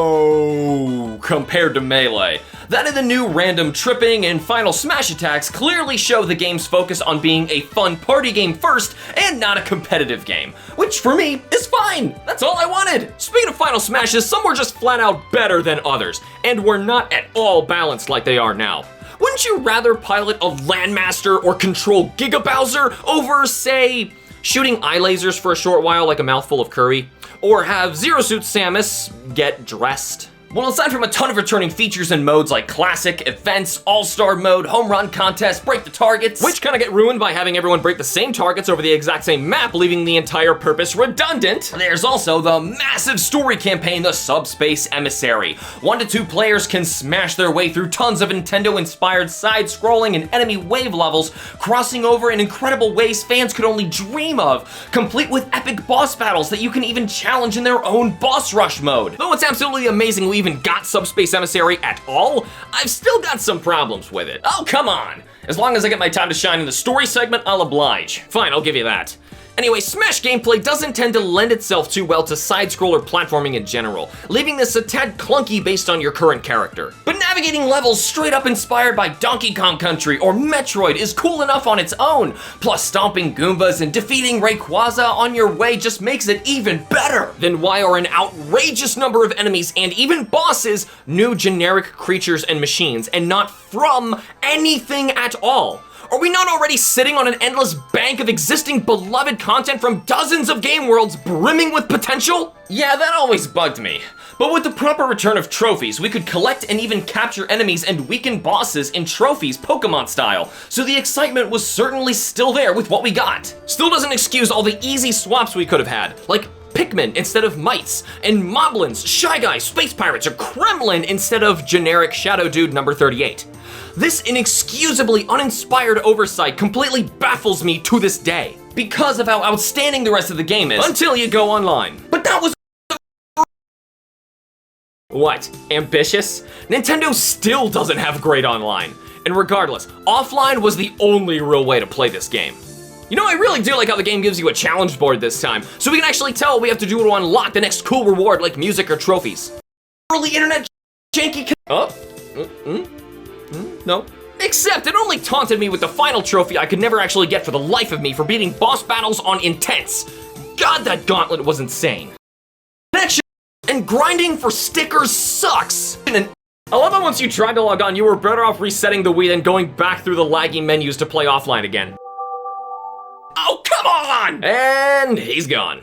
compared to Melee. That and the new random tripping and final smash attacks clearly show the game's focus on being a fun party game first and not a competitive game, which for me is fine. That's all I wanted. Speaking of final smashes, some were just flat out better than others and were not at all balanced like they are now. Wouldn't you rather pilot a Landmaster or control Giga Bowser over, say, shooting eye lasers for a short while like a mouthful of curry? Or have Zero Suit Samus get dressed? Well, aside from a ton of returning features and modes like Classic, Events, All-Star Mode, Home Run Contest, Break the Targets, which kind of get ruined by having everyone break the same targets over the exact same map, leaving the entire purpose redundant, there's also the massive story campaign, the Subspace Emissary. 1 to 2 players can smash their way through tons of Nintendo-inspired side-scrolling and enemy wave levels, crossing over in incredible ways fans could only dream of, complete with epic boss battles that you can even challenge in their own boss rush mode. Though it's absolutely amazing we even got Subspace Emissary at all, I've still got some problems with it. Oh, come on! As long as I get my time to shine in the story segment, I'll oblige. Fine, I'll give you that. Anyway, Smash gameplay doesn't tend to lend itself too well to side-scroller platforming in general, leaving this a tad clunky based on your current character. But navigating levels straight up inspired by Donkey Kong Country or Metroid is cool enough on its own, plus stomping Goombas and defeating Rayquaza on your way just makes it even better. Then why are an outrageous number of enemies and even bosses new generic creatures and machines, and not from anything at all? Are we not already sitting on an endless bank of existing beloved content from dozens of game worlds brimming with potential? Yeah, that always bugged me. But with the proper return of trophies, we could collect and even capture enemies and weaken bosses in trophies Pokemon style, so the excitement was certainly still there with what we got. Still doesn't excuse all the easy swaps we could have had, like Pikmin instead of mites, and Moblins, Shy Guys, Space Pirates, or Kremlin instead of generic Shadow Dude number 38. This inexcusably uninspired oversight completely baffles me to this day, because of how outstanding the rest of the game is, until you go online. But that was... What? Ambitious? Nintendo still doesn't have great online. And regardless, offline was the only real way to play this game. You know, I really do like how the game gives you a challenge board this time, so we can actually tell what we have to do to unlock the next cool reward like music or trophies. Early internet janky no. Except it only taunted me with the final trophy I could never actually get for the life of me for beating boss battles on Intense. God, that gauntlet was insane. Connection and grinding for stickers sucks. And I love how once you tried to log on, you were better off resetting the Wii than going back through the laggy menus to play offline again. Oh, come on! And he's gone.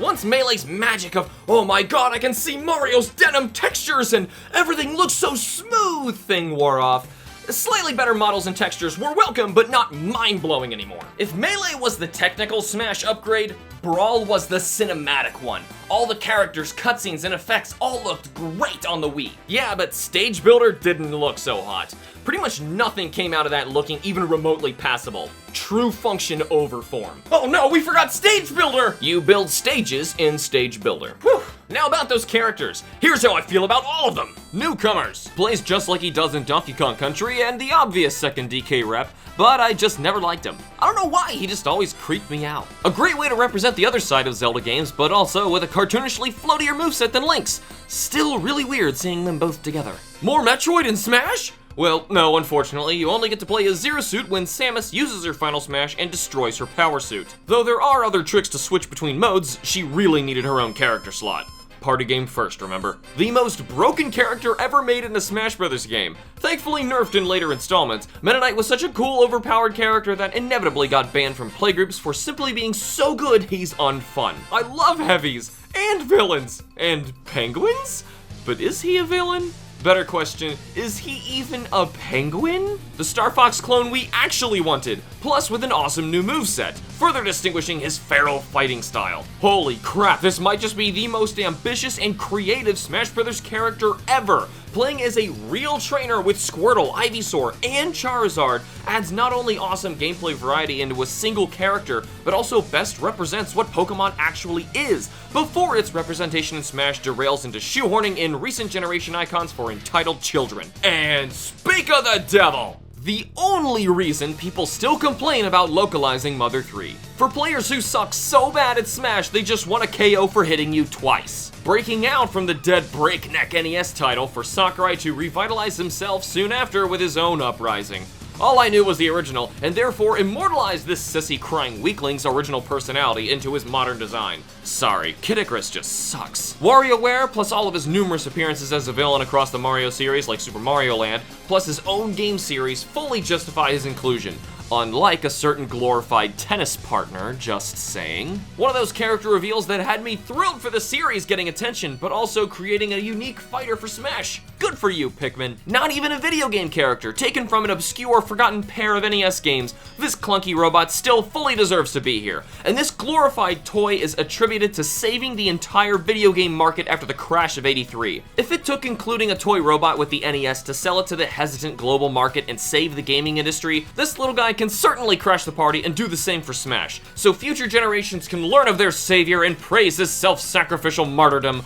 Once Melee's magic of, oh my god, I can see Mario's denim textures and everything looks so smooth thing wore off, slightly better models and textures were welcome, but not mind-blowing anymore. If Melee was the technical Smash upgrade, Brawl was the cinematic one. All the characters, cutscenes, and effects all looked great on the Wii. Yeah, but Stage Builder didn't look so hot. Pretty much nothing came out of that looking even remotely passable. True function over form. Oh no, we forgot Stage Builder! You build stages in Stage Builder. Whew. Now about those characters. Here's how I feel about all of them. Newcomers. Plays just like he does in Donkey Kong Country and the obvious second DK rep, but I just never liked him. I don't know why, he just always creeped me out. A great way to represent the other side of Zelda games, but also with a cartoonishly floatier moveset than Link's. Still really weird seeing them both together. More Metroid in Smash? Well, no, unfortunately, you only get to play as Zero Suit when Samus uses her final smash and destroys her power suit. Though there are other tricks to switch between modes, she really needed her own character slot. Party game first, remember? The most broken character ever made in a Smash Bros. Game. Thankfully nerfed in later installments, Meta Knight was such a cool, overpowered character that inevitably got banned from playgroups for simply being so good he's unfun. I love heavies, and villains, and penguins? But is he a villain? Better question, is he even a penguin? The Star Fox clone we actually wanted, plus with an awesome new moveset, further distinguishing his feral fighting style. Holy crap, this might just be the most ambitious and creative Smash Bros. Character ever. Playing as a real trainer with Squirtle, Ivysaur, and Charizard adds not only awesome gameplay variety into a single character, but also best represents what Pokemon actually is, before its representation in Smash derails into shoehorning in recent generation icons for entitled children. And speak of the devil! The only reason people still complain about localizing Mother 3. For players who suck so bad at Smash, they just want a KO for hitting you twice. Breaking out from the dead breakneck NES title for Sakurai to revitalize himself soon after with his own uprising. All I knew was the original, and therefore immortalized this sissy crying weakling's original personality into his modern design. Sorry, Kid Icarus just sucks. WarioWare, plus all of his numerous appearances as a villain across the Mario series like Super Mario Land, plus his own game series fully justify his inclusion. Unlike a certain glorified tennis partner, just saying. One of those character reveals that had me thrilled for the series getting attention, but also creating a unique fighter for Smash. Good for you, Pikmin. Not even a video game character, taken from an obscure, forgotten pair of NES games, this clunky robot still fully deserves to be here. And this glorified toy is attributed to saving the entire video game market after the crash of '83. If it took including a toy robot with the NES to sell it to the hesitant global market and save the gaming industry, this little guy can certainly crash the party and do the same for Smash, so future generations can learn of their savior and praise his self-sacrificial martyrdom.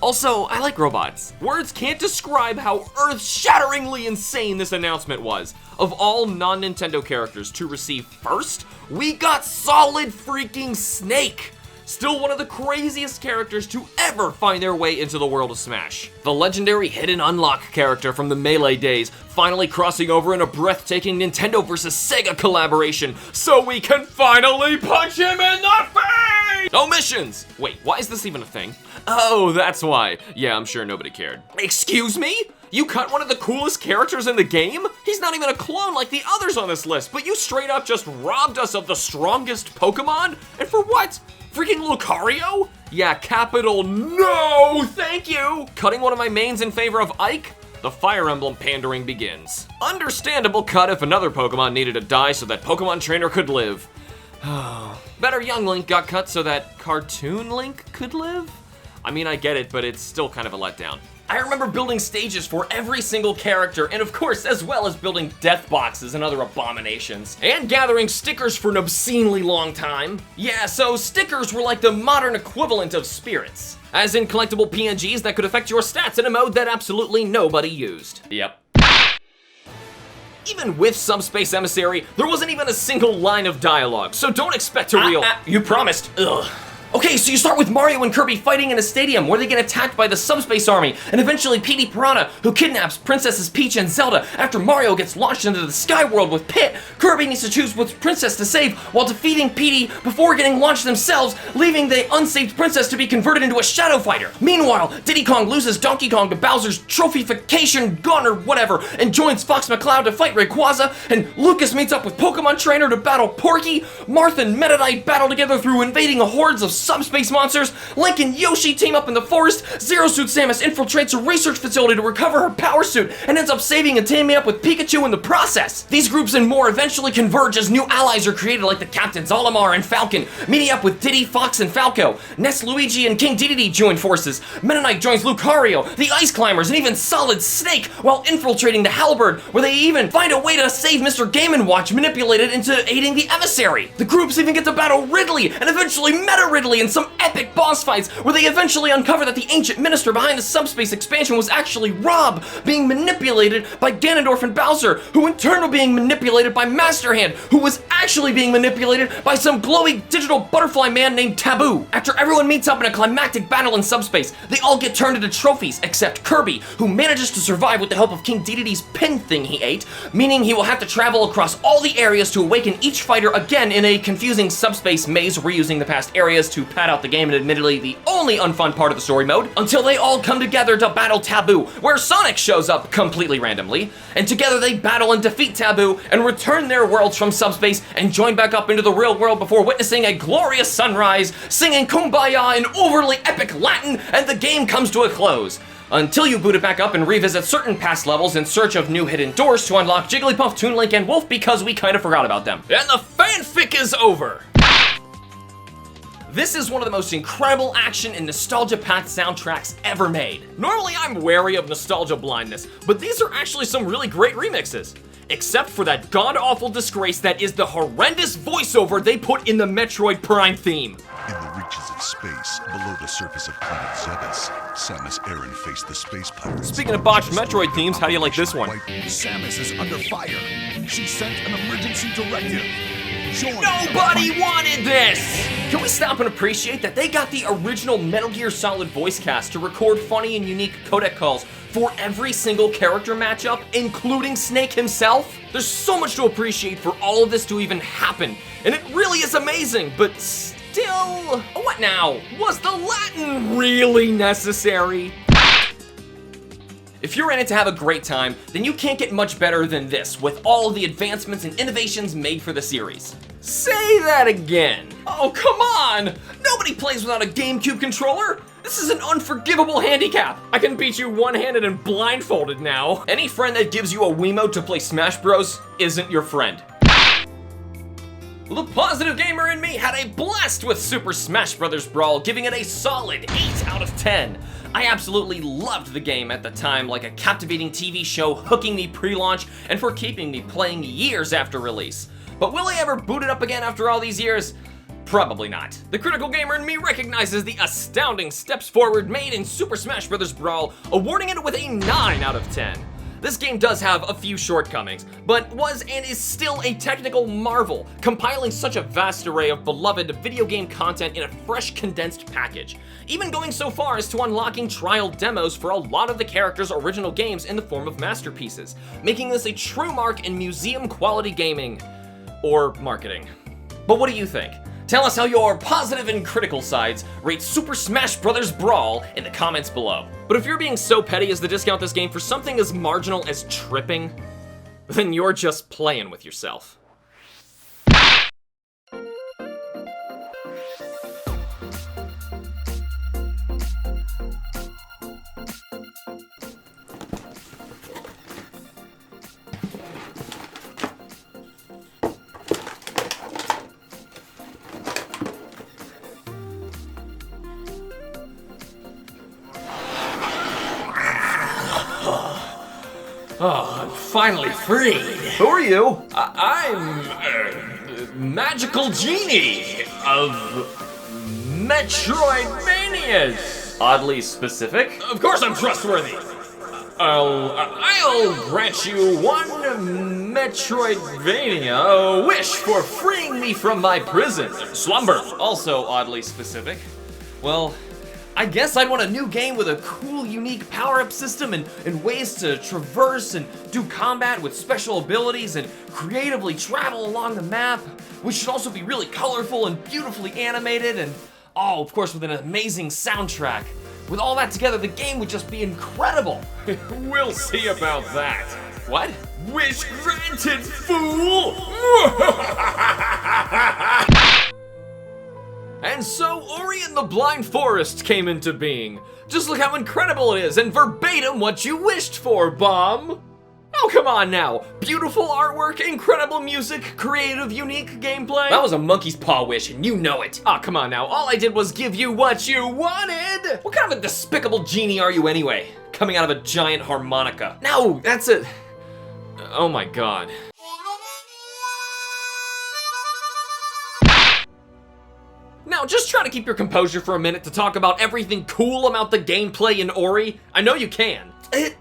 Also, I like robots. Words can't describe how earth-shatteringly insane this announcement was. Of all non-Nintendo characters to receive first, we got Solid freaking Snake! Still one of the craziest characters to ever find their way into the world of Smash. The legendary hidden unlock character from the Melee days, finally crossing over in a breathtaking Nintendo vs. Sega collaboration, so we can finally punch him in the face! Omissions! Wait, why is this even a thing? Oh, that's why. Yeah, I'm sure nobody cared. Excuse me? You cut one of the coolest characters in the game? He's not even a clone like the others on this list, but you straight up just robbed us of the strongest Pokemon? And for what? Freaking Lucario? Yeah, capital no, thank you! Cutting one of my mains in favor of Ike? The Fire Emblem pandering begins. Understandable cut if another Pokemon needed to die so that Pokemon Trainer could live. Better young Link got cut so that cartoon Link could live? I mean, I get it, but it's still kind of a letdown. I remember building stages for every single character, and of course, as well as building death boxes and other abominations. And gathering stickers for an obscenely long time. Yeah, so stickers were like the modern equivalent of spirits. As in collectible PNGs that could affect your stats in a mode that absolutely nobody used. Yep. Even with Subspace Emissary, there wasn't even a single line of dialogue, so don't expect a real- You promised. Ugh. Okay, so you start with Mario and Kirby fighting in a stadium where they get attacked by the Subspace Army, and eventually Petey Piranha, who kidnaps Princesses Peach and Zelda after Mario gets launched into the Sky World with Pit. Kirby needs to choose which princess to save while defeating Petey before getting launched themselves, leaving the unsaved princess to be converted into a Shadow Fighter. Meanwhile, Diddy Kong loses Donkey Kong to Bowser's trophification gun or whatever, and joins Fox McCloud to fight Rayquaza, and Lucas meets up with Pokemon Trainer to battle Porky. Marth and Meta Knight battle together through invading hordes of subspace monsters. Link and Yoshi team up in the forest. Zero Suit Samus infiltrates a research facility to recover her power suit and ends up saving and teaming up with Pikachu in the process. These groups and more eventually converge as new allies are created like the Captains Olimar and Falcon, meeting up with Diddy, Fox, and Falco. Ness, Luigi, and King Dedede join forces. Meta Knight joins Lucario, the Ice Climbers, and even Solid Snake while infiltrating the Halberd, where they even find a way to save Mr. Game & Watch, manipulated into aiding the Emissary. The groups even get to battle Ridley, and eventually Meta Ridley in some epic boss fights where they eventually uncover that the ancient minister behind the subspace expansion was actually Rob, being manipulated by Ganondorf and Bowser, who in turn were being manipulated by Master Hand, who was actually being manipulated by some glowing digital butterfly man named Taboo. After everyone meets up in a climactic battle in subspace, they all get turned into trophies except Kirby, who manages to survive with the help of King Dedede's pin thing he ate, meaning he will have to travel across all the areas to awaken each fighter again in a confusing subspace maze, reusing the past areas to pad out the game, and admittedly the only unfun part of the story mode, until they all come together to battle Taboo, where Sonic shows up completely randomly, and together they battle and defeat Taboo and return their worlds from subspace and join back up into the real world before witnessing a glorious sunrise, singing Kumbaya in overly epic Latin, and the game comes to a close. Until you boot it back up and revisit certain past levels in search of new hidden doors to unlock Jigglypuff, Toon Link, and Wolf because we kind of forgot about them. And the fanfic is over! This is one of the most incredible action and nostalgia-packed soundtracks ever made. Normally I'm wary of nostalgia blindness, but these are actually some really great remixes. Except for that god-awful disgrace that is the horrendous voiceover they put in the Metroid Prime theme. In the reaches of space, below the surface of planet Zebes, Samus Aran faced the space pirates. Speaking of botched Metroid themes, how do you like this one? Samus is under fire. She sent an emergency directive. Nobody wanted this! Can we stop and appreciate that they got the original Metal Gear Solid voice cast to record funny and unique codec calls for every single character matchup, including Snake himself? There's so much to appreciate for all of this to even happen, and it really is amazing, but still, what now? Was the Latin really necessary? If you're in it to have a great time, then you can't get much better than this with all of the advancements and innovations made for the series. Say that again. Oh, come on! Nobody plays without a GameCube controller! This is an unforgivable handicap! I can beat you one-handed and blindfolded now. Any friend that gives you a Wiimote to play Smash Bros. Isn't your friend. The positive gamer in me had a blast with Super Smash Bros. Brawl, giving it a solid 8 out of 10. I absolutely loved the game at the time, like a captivating TV show hooking me pre-launch and for keeping me playing years after release. But will I ever boot it up again after all these years? Probably not. The critical gamer in me recognizes the astounding steps forward made in Super Smash Bros. Brawl, awarding it with a 9 out of 10. This game does have a few shortcomings, but was and is still a technical marvel, compiling such a vast array of beloved video game content in a fresh, condensed package, even going so far as to unlocking trial demos for a lot of the characters' original games in the form of masterpieces, making this a true mark in museum-quality gaming, or marketing. But what do you think? Tell us how your positive and critical sides rate Super Smash Bros. Brawl in the comments below. But if you're being so petty as to discount this game for something as marginal as tripping, then you're just playing with yourself. Oh, I'm finally free. Who are you? I'm Magical Genie of Metroidvanias. Oddly specific. Of course I'm trustworthy. I'll grant you one Metroidvania, a wish for freeing me from my prison. Slumber. Also oddly specific. Well, I guess I'd want a new game with a cool, unique power-up system and ways to traverse and do combat with special abilities and creatively travel along the map, which should also be really colorful and beautifully animated and, oh, of course, with an amazing soundtrack. With all that together, the game would just be incredible. We'll see about that. What? Wish granted, fool! And so Ori and the Blind Forest came into being. Just look how incredible it is and verbatim what you wished for, Bomb. Oh, come on now. Beautiful artwork, incredible music, creative, unique gameplay. That was a monkey's paw wish and you know it. Oh, come on now. All I did was give you what you wanted. What kind of a despicable genie are you anyway? Coming out of a giant harmonica. No, that's a... Oh my god. Now, just try to keep your composure for a minute to talk about everything cool about the gameplay in Ori. I know you can. It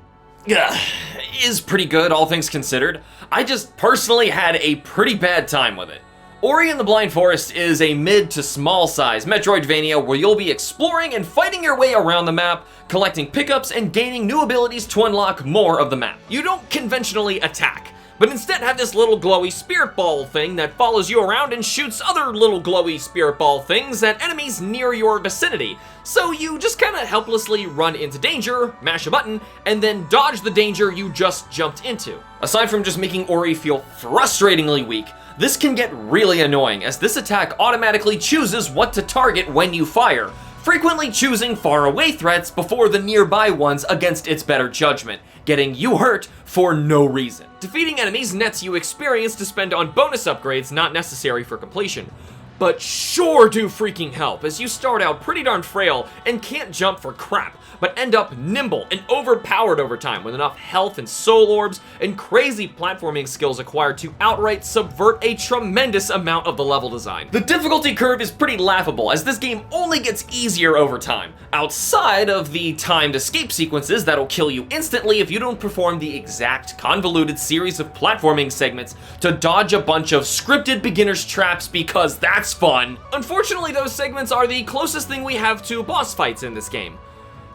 is pretty good, all things considered. I just personally had a pretty bad time with it. Ori and the Blind Forest is a mid to small size Metroidvania where you'll be exploring and fighting your way around the map, collecting pickups and gaining new abilities to unlock more of the map. You don't conventionally attack, but instead have this little glowy spirit ball thing that follows you around and shoots other little glowy spirit ball things at enemies near your vicinity. So you just kind of helplessly run into danger, mash a button, and then dodge the danger you just jumped into. Aside from just making Ori feel frustratingly weak, this can get really annoying as this attack automatically chooses what to target when you fire, frequently choosing far away threats before the nearby ones against its better judgment, getting you hurt for no reason. Defeating enemies nets you experience to spend on bonus upgrades not necessary for completion, but sure do freaking help as you start out pretty darn frail and can't jump for crap, but end up nimble and overpowered over time with enough health and soul orbs and crazy platforming skills acquired to outright subvert a tremendous amount of the level design. The difficulty curve is pretty laughable as this game only gets easier over time, outside of the timed escape sequences that'll kill you instantly if you don't perform the exact convoluted series of platforming segments to dodge a bunch of scripted beginner's traps because that's fun. Unfortunately, those segments are the closest thing we have to boss fights in this game.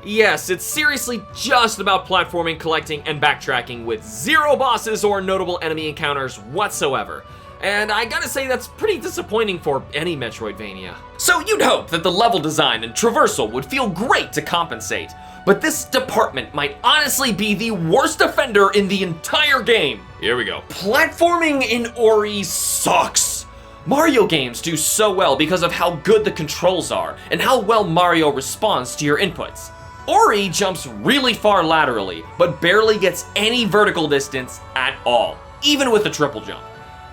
Yes, it's seriously just about platforming, collecting, and backtracking with zero bosses or notable enemy encounters whatsoever. And I gotta say that's pretty disappointing for any Metroidvania. So you'd hope that the level design and traversal would feel great to compensate, but this department might honestly be the worst offender in the entire game. Here we go. Platforming in Ori sucks. Mario games do so well because of how good the controls are and how well Mario responds to your inputs. Ori jumps really far laterally, but barely gets any vertical distance at all, even with a triple jump.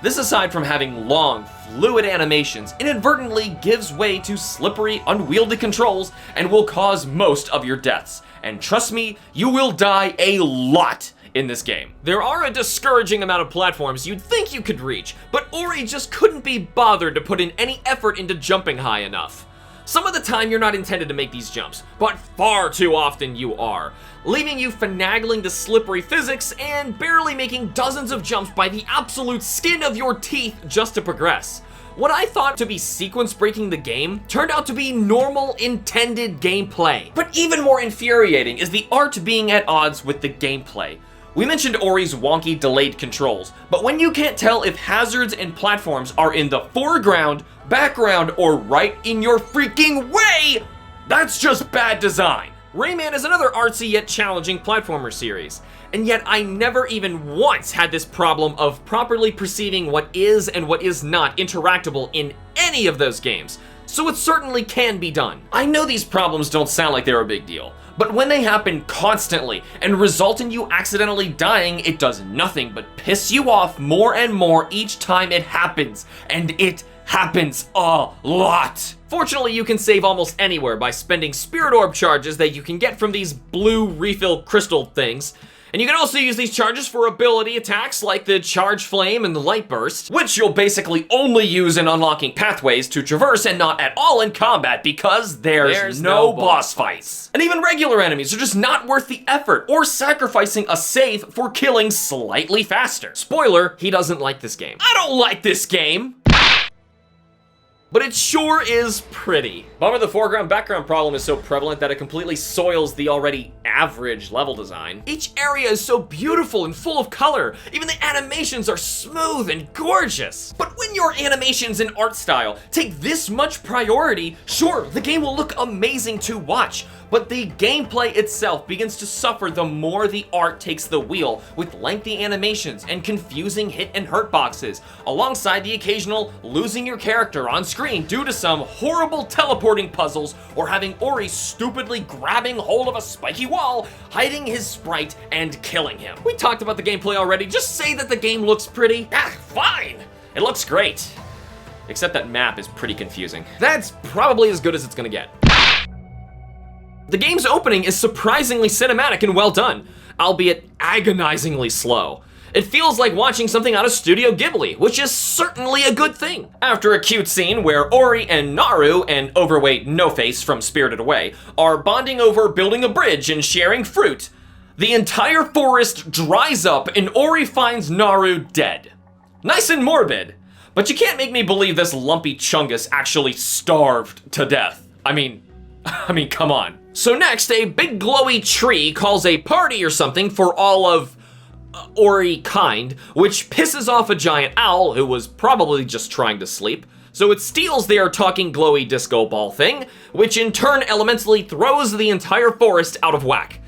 This, aside from having long, fluid animations, inadvertently gives way to slippery, unwieldy controls and will cause most of your deaths. And trust me, you will die a lot in this game. There are a discouraging amount of platforms you'd think you could reach, but Ori just couldn't be bothered to put in any effort into jumping high enough. Some of the time you're not intended to make these jumps, but far too often you are, leaving you finagling to slippery physics and barely making dozens of jumps by the absolute skin of your teeth just to progress. What I thought to be sequence breaking the game turned out to be normal intended gameplay. But even more infuriating is the art being at odds with the gameplay. We mentioned Ori's wonky delayed controls, but when you can't tell if hazards and platforms are in the foreground, background, or right in your freaking way, that's just bad design. Rayman is another artsy yet challenging platformer series, and yet I never even once had this problem of properly perceiving what is and what is not interactable in any of those games, so it certainly can be done. I know these problems don't sound like they're a big deal, but when they happen constantly and result in you accidentally dying, it does nothing but piss you off more and more each time it happens, and it happens a lot. Fortunately, you can save almost anywhere by spending Spirit Orb charges that you can get from these blue refill crystal things. And you can also use these charges for ability attacks like the Charge Flame and the Light Burst, which you'll basically only use in unlocking pathways to traverse and not at all in combat because there's no boss fights. And even regular enemies are just not worth the effort or sacrificing a save for killing slightly faster. Spoiler, he doesn't like this game. I don't like this game! But it sure is pretty. Bummer the foreground background problem is so prevalent that it completely soils the already average level design. Each area is so beautiful and full of color. Even the animations are smooth and gorgeous. But when your animations and art style take this much priority, sure, the game will look amazing to watch, but the gameplay itself begins to suffer the more the art takes the wheel, with lengthy animations and confusing hit and hurt boxes, alongside the occasional losing your character on screen due to some horrible teleporting puzzles or having Ori stupidly grabbing hold of a spiky wall, hiding his sprite, and killing him. We talked about the gameplay already, just say that the game looks pretty. Fine! It looks great. Except that map is pretty confusing. That's probably as good as it's gonna get. The game's opening is surprisingly cinematic and well done, albeit agonizingly slow. It feels like watching something out of Studio Ghibli, which is certainly a good thing. After a cute scene where Ori and Naru, and overweight No-Face from Spirited Away, are bonding over building a bridge and sharing fruit, the entire forest dries up and Ori finds Naru dead. Nice and morbid, but you can't make me believe this lumpy chungus actually starved to death. I mean, come on. So next, a big glowy tree calls a party or something for all of Ori kind, which pisses off a giant owl who was probably just trying to sleep. So it steals their talking glowy disco ball thing, which in turn elementally throws the entire forest out of whack.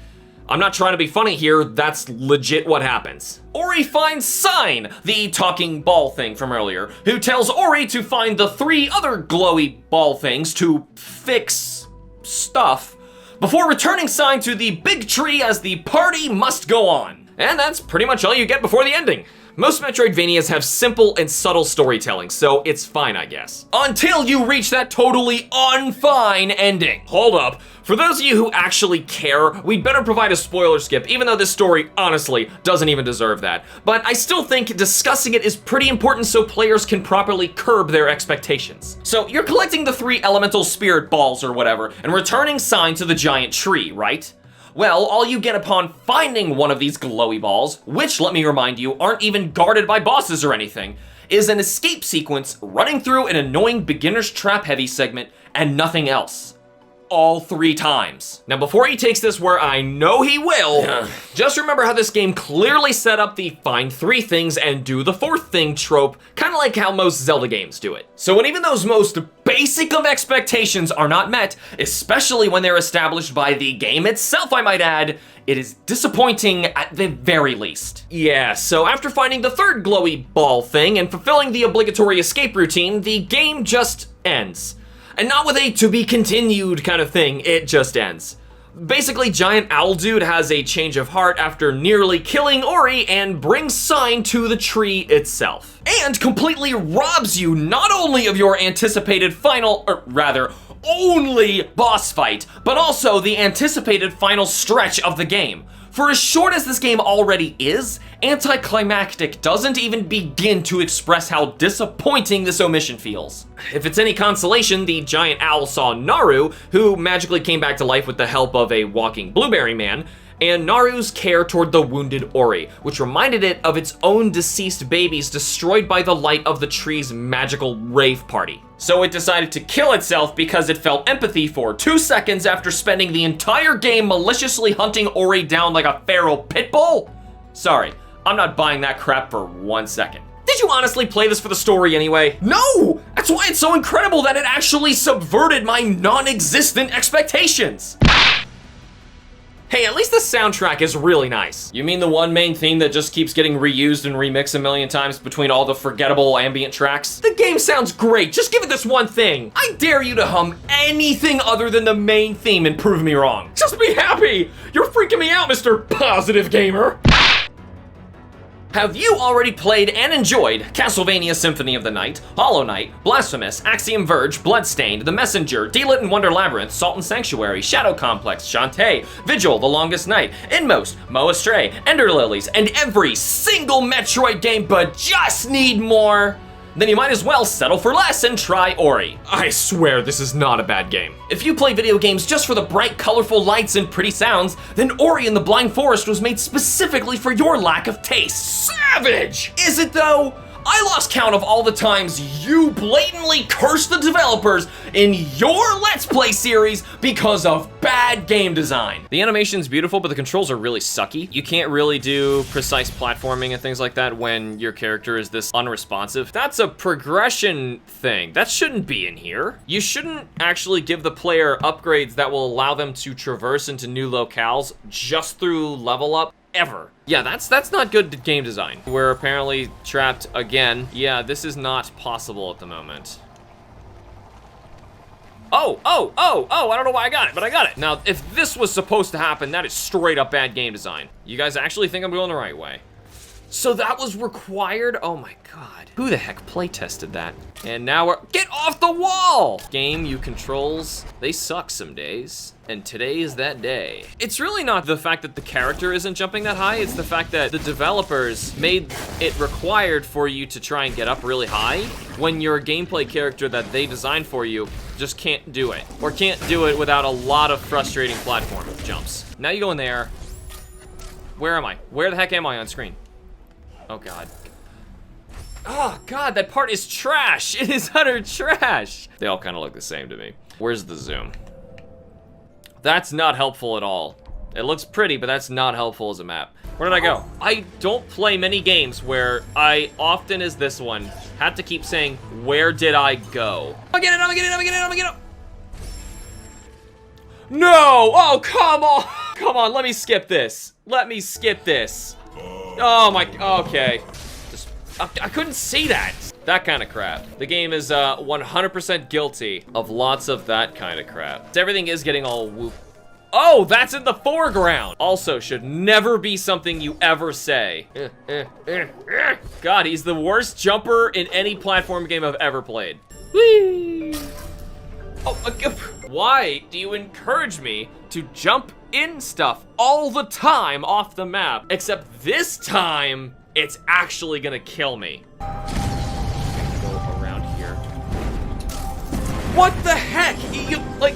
I'm not trying to be funny here, that's legit what happens. Ori finds Sign, the talking ball thing from earlier, who tells Ori to find the 3 other glowy ball things to fix stuff, before returning Sign to the big tree as the party must go on. And that's pretty much all you get before the ending. Most Metroidvanias have simple and subtle storytelling, so it's fine, I guess. Until you reach that totally unfine ending. Hold up. For those of you who actually care, we'd better provide a spoiler skip, even though this story, honestly, doesn't even deserve that. But I still think discussing it is pretty important so players can properly curb their expectations. So you're collecting the 3 elemental spirit balls or whatever, and returning Sign to the giant tree, right? Well, all you get upon finding one of these glowy balls, which, let me remind you, aren't even guarded by bosses or anything, is an escape sequence running through an annoying beginner's trap heavy segment and nothing else. all 3 times. Now, before he takes this where I know he will, just remember how this game clearly set up the find 3 things and do the 4th thing trope, kind of like how most Zelda games do it. So when even those most basic of expectations are not met, especially when they're established by the game itself, I might add, it is disappointing at the very least. Yeah, so after finding the 3rd glowy ball thing and fulfilling the obligatory escape routine, the game just ends. And not with a to be continued kind of thing, it just ends. Basically, Giant Owl Dude has a change of heart after nearly killing Ori and brings Sign to the tree itself. And completely robs you not only of your anticipated final, or rather, only boss fight, but also the anticipated final stretch of the game. For as short as this game already is, Anticlimactic doesn't even begin to express how disappointing this omission feels. If it's any consolation, the giant owl saw Naru, who magically came back to life with the help of a walking blueberry man, and Naru's care toward the wounded Ori, which reminded it of its own deceased babies destroyed by the light of the tree's magical rave party. So it decided to kill itself because it felt empathy for 2 seconds after spending the entire game maliciously hunting Ori down like a feral pit bull? Sorry, I'm not buying that crap for 1 second. Did you honestly play this for the story anyway? No! That's why it's so incredible that it actually subverted my non-existent expectations. Hey, at least the soundtrack is really nice. You mean the one main theme that just keeps getting reused and remixed a million times between all the forgettable ambient tracks? The game sounds great, just give it this one thing. I dare you to hum anything other than the main theme and prove me wrong. Just be happy! You're freaking me out, Mr. Positive Gamer! Have you already played and enjoyed Castlevania Symphony of the Night, Hollow Knight, Blasphemous, Axiom Verge, Bloodstained, The Messenger, Delit and Wonder Labyrinth, Salt and Sanctuary, Shadow Complex, Shantae, Vigil, The Longest Night, Inmost, Mo Astray, Ender Lilies, and every single Metroid game but just need more? Then you might as well settle for less and try Ori. I swear this is not a bad game. If you play video games just for the bright, colorful lights and pretty sounds, then Ori and the Blind Forest was made specifically for your lack of taste. Savage! Is it though? I lost count of all the times you blatantly cursed the developers in your Let's Play series because of bad game design. The animation's beautiful, but the controls are really sucky. You can't really do precise platforming and things like that when your character is this unresponsive. That's a progression thing. That shouldn't be in here. You shouldn't actually give the player upgrades that will allow them to traverse into new locales just through level up. Ever. Yeah, that's not good game design. We're apparently trapped again. Yeah, this is not possible at the moment. Oh, I don't know why I got it, but I got it. Now, if this was supposed to happen, that is straight up bad game design. You guys actually think I'm going the right way. So that was required? Oh my God. Who the heck play tested that? And now we're, get off the wall! Game, you controls, they suck some days. And today is that day. It's really not the fact that the character isn't jumping that high, it's the fact that the developers made it required for you to try and get up really high when your gameplay character that they designed for you just can't do it. Or can't do it without a lot of frustrating platform jumps. Now you go in there. Where am I? Where the heck am I on screen? Oh God. Oh God, that part is trash. It is utter trash. They all kind of look the same to me. Where's the zoom? That's not helpful at all. It looks pretty, but that's not helpful as a map. Where did I go? I don't play many games where I often as this one have to keep saying, where did I go? I'm gonna get it. No, oh, come on. Come on, let me skip this. Oh my, okay. Just, I couldn't see that. That kind of crap. The game is 100% guilty of lots of that kind of crap. Everything is getting all whoop. Oh, that's in the foreground. Also, should never be something you ever say. God, he's the worst jumper in any platform game I've ever played. Whee! Oh, why do you encourage me to jump in stuff all the time off the map? Except this time, it's actually gonna kill me. What the heck? You, like,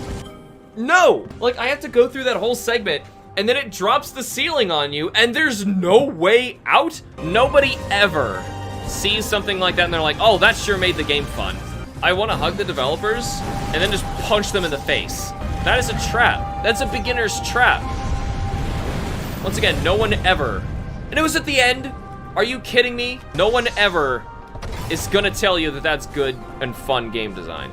no! Like, I have to go through that whole segment, and then it drops the ceiling on you, and there's no way out? Nobody ever sees something like that, and they're like, oh, that sure made the game fun. I want to hug the developers and then just punch them in the face. That is a trap. That's a beginner's trap. Once again, no one ever, and it was at the end. Are you kidding me? No one ever is gonna tell you that that's good and fun game design.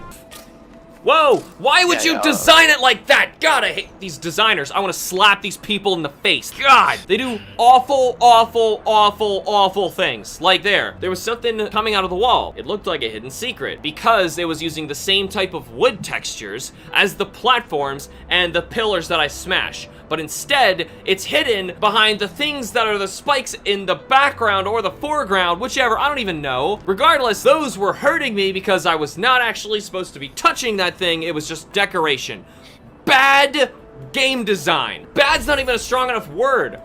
Whoa, why would you design it like that? God, I hate these designers. I want to slap these people in the face. God, they do awful, awful, awful, awful things. Like there was something coming out of the wall. It looked like a hidden secret because it was using the same type of wood textures as the platforms and the pillars that I smash. But instead, it's hidden behind the things that are the spikes in the background or the foreground, whichever, I don't even know. Regardless, those were hurting me because I was not actually supposed to be touching that thing. It was just decoration. Bad game design. Bad's not even a strong enough word.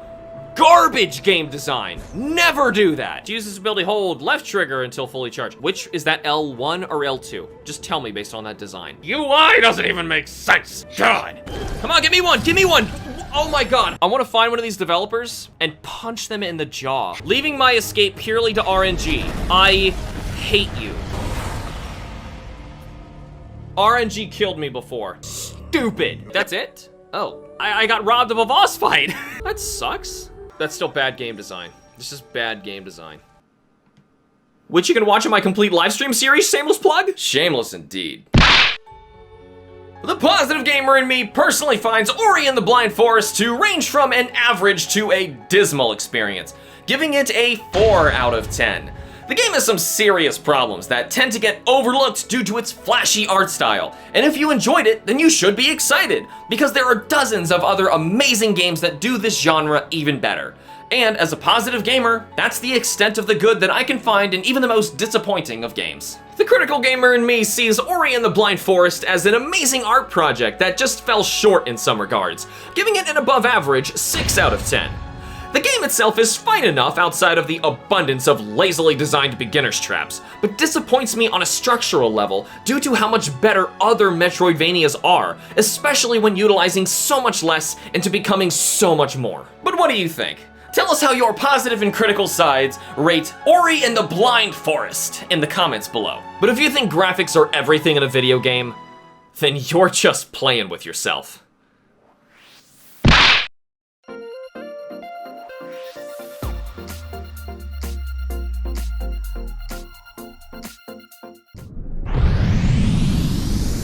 Garbage game design. Never do that. To use this ability, hold left trigger until fully charged. Which is that, L1 or L2? Just tell me based on that design. UI doesn't even make sense. God. Come on, give me one, give me one. Oh my God. I want to find one of these developers and punch them in the jaw, leaving my escape purely to RNG. I hate you. RNG killed me before. Stupid. That's it? Oh, I got robbed of a boss fight. That sucks. That's still bad game design. This is bad game design. Which you can watch in my complete livestream series, shameless plug? Shameless indeed. The positive gamer in me personally finds Ori and the Blind Forest to range from an average to a dismal experience, giving it a 4 out of 10. The game has some serious problems that tend to get overlooked due to its flashy art style, and if you enjoyed it, then you should be excited, because there are dozens of other amazing games that do this genre even better. And as a positive gamer, that's the extent of the good that I can find in even the most disappointing of games. The critical gamer in me sees Ori and the Blind Forest as an amazing art project that just fell short in some regards, giving it an above average 6 out of 10. The game itself is fine enough outside of the abundance of lazily designed beginner's traps, but disappoints me on a structural level due to how much better other Metroidvanias are, especially when utilizing so much less into becoming so much more. But what do you think? Tell us how your positive and critical sides rate Ori and the Blind Forest in the comments below. But if you think graphics are everything in a video game, then you're just playing with yourself.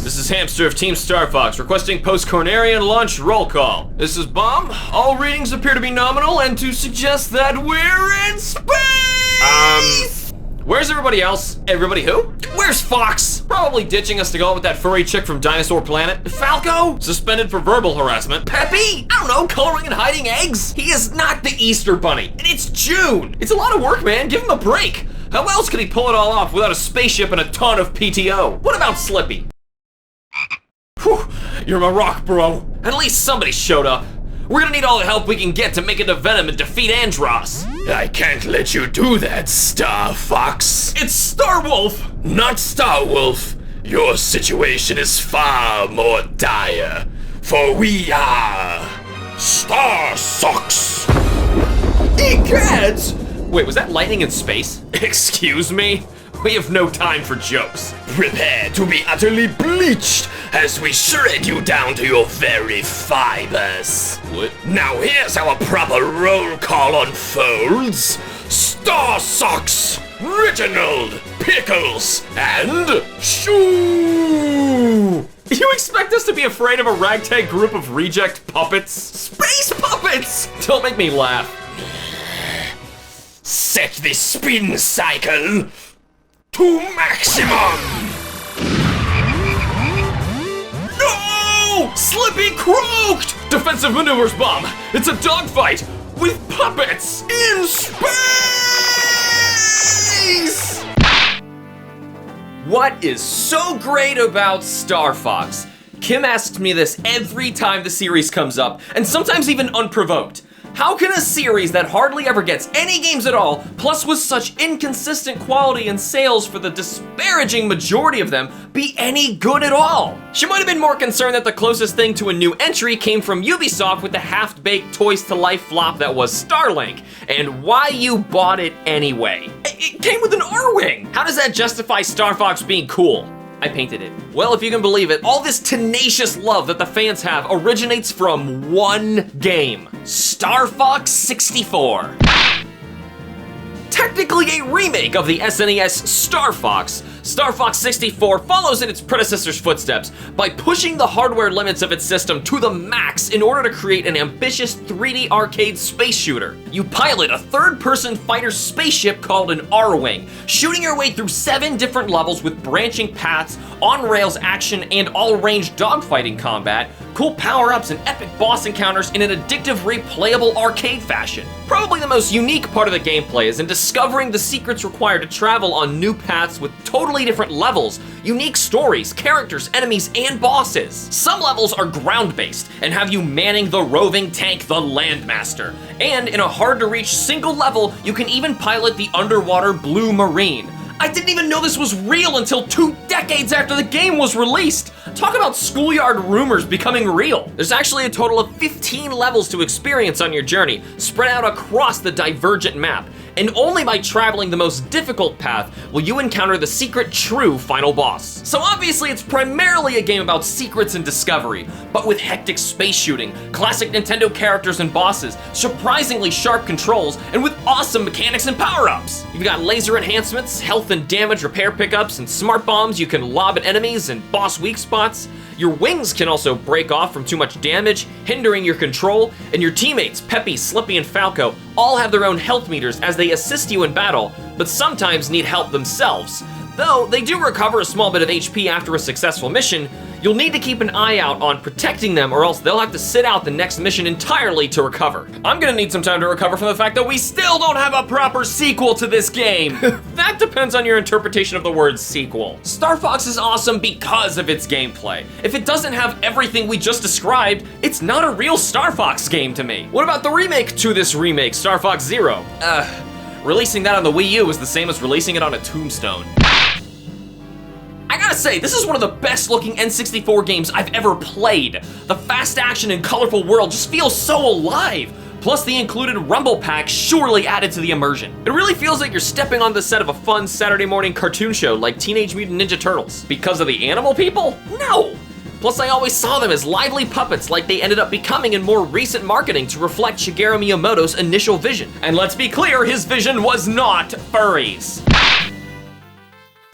This is Hamster of Team Star Fox requesting post-Cornerian launch roll call. This is Bomb. All readings appear to be nominal and to suggest that we're in space! Where's everybody else? Everybody who? Where's Fox? Probably ditching us to go out with that furry chick from Dinosaur Planet. Falco? Suspended for verbal harassment. Peppy? I don't know, coloring and hiding eggs? He is not the Easter Bunny, and it's June. It's a lot of work, man. Give him a break. How else could he pull it all off without a spaceship and a ton of PTO? What about Slippy? Whew, you're my rock, bro. At least somebody showed up. We're gonna need all the help we can get to make it to Venom and defeat Andross. I can't let you do that, Star Fox. It's Star Wolf. Not Star Wolf. Your situation is far more dire, for we are Star Fox. Egads! Wait, was that lightning in space? Excuse me? We have no time for jokes. Prepare to be utterly bleached as we shred you down to your very fibers. What? Now here's how a proper roll call unfolds. Star Socks, Reginald, Pickles, and Shoo! You expect us to be afraid of a ragtag group of reject puppets? Space puppets! Don't make me laugh. Set the spin cycle to maximum! No! Slippy croaked! Defensive maneuvers, Bomb! It's a dogfight with puppets in space! What is so great about Star Fox? Kim asks me this every time the series comes up, and sometimes even unprovoked. How can a series that hardly ever gets any games at all, plus with such inconsistent quality and sales for the disparaging majority of them, be any good at all? She might have been more concerned that the closest thing to a new entry came from Ubisoft with the half-baked Toys to Life flop that was Starlink, and why you bought it anyway. It came with an R-Wing! How does that justify Star Fox being cool? I painted it. Well, if you can believe it, all this tenacious love that the fans have originates from one game, Star Fox 64. Technically a remake of the SNES Star Fox, Star Fox 64 follows in its predecessor's footsteps by pushing the hardware limits of its system to the max in order to create an ambitious 3D arcade space shooter. You pilot a third-person fighter spaceship called an R-Wing, shooting your way through 7 different levels with branching paths, on-rails action, and all-range dogfighting combat, cool power-ups, and epic boss encounters in an addictive, replayable arcade fashion. Probably the most unique part of the gameplay is in discovering the secrets required to travel on new paths with totally different levels, unique stories, characters, enemies, and bosses. Some levels are ground-based and have you manning the roving tank, the Landmaster. And in a hard-to-reach single level, you can even pilot the underwater Blue Marine. I didn't even know this was real until 2 decades after the game was released. Talk about schoolyard rumors becoming real. There's actually a total of 15 levels to experience on your journey, spread out across the divergent map. And only by traveling the most difficult path will you encounter the secret true final boss. So obviously it's primarily a game about secrets and discovery, but with hectic space shooting, classic Nintendo characters and bosses, surprisingly sharp controls, and with awesome mechanics and power-ups. You've got laser enhancements, health and damage repair pickups, and smart bombs you can lob at enemies and boss weak spots. Your wings can also break off from too much damage, hindering your control, and your teammates, Peppy, Slippy, and Falco, all have their own health meters as they assist you in battle, but sometimes need help themselves. Though they do recover a small bit of HP after a successful mission, you'll need to keep an eye out on protecting them or else they'll have to sit out the next mission entirely to recover. I'm gonna need some time to recover from the fact that we still don't have a proper sequel to this game. That depends on your interpretation of the word sequel. Star Fox is awesome because of its gameplay. If it doesn't have everything we just described, it's not a real Star Fox game to me. What about the remake to this remake, Star Fox Zero? Releasing that on the Wii U is the same as releasing it on a tombstone. I gotta say, this is one of the best looking N64 games I've ever played. The fast action and colorful world just feels so alive. Plus the included Rumble Pack surely added to the immersion. It really feels like you're stepping on the set of a fun Saturday morning cartoon show like Teenage Mutant Ninja Turtles. Because of the animal people? No! Plus I always saw them as lively puppets like they ended up becoming in more recent marketing to reflect Shigeru Miyamoto's initial vision. And let's be clear, his vision was not furries.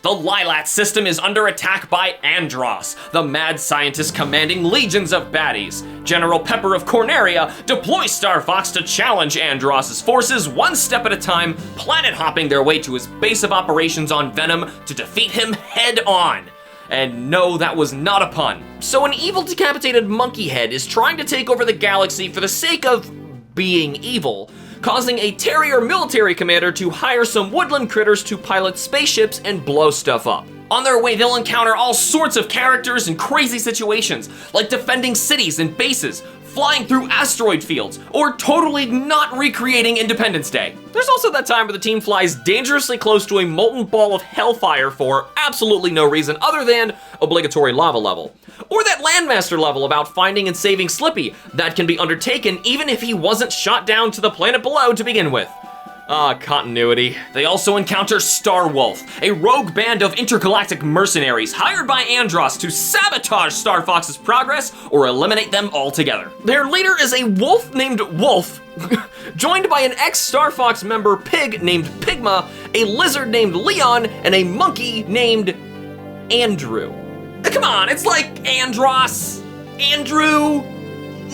The Lilat system is under attack by Andross, the mad scientist commanding legions of baddies. General Pepper of Corneria deploys Star Fox to challenge Andross's forces one step at a time, planet hopping their way to his base of operations on Venom to defeat him head on. And no, that was not a pun. So an evil decapitated monkey head is trying to take over the galaxy for the sake of being evil, causing a Terrier military commander to hire some woodland critters to pilot spaceships and blow stuff up. On their way, they'll encounter all sorts of characters and crazy situations, like defending cities and bases, flying through asteroid fields, or totally not recreating Independence Day. There's also that time where the team flies dangerously close to a molten ball of hellfire for absolutely no reason other than obligatory lava level. Or that Landmaster level about finding and saving Slippy that can be undertaken even if he wasn't shot down to the planet below to begin with. Continuity. They also encounter Star Wolf, a rogue band of intergalactic mercenaries hired by Andross to sabotage Star Fox's progress or eliminate them altogether. Their leader is a wolf named Wolf, joined by an ex-Star Fox member Pig named Pigma, a lizard named Leon, and a monkey named Andrew. Come on, it's like Andross, Andrew.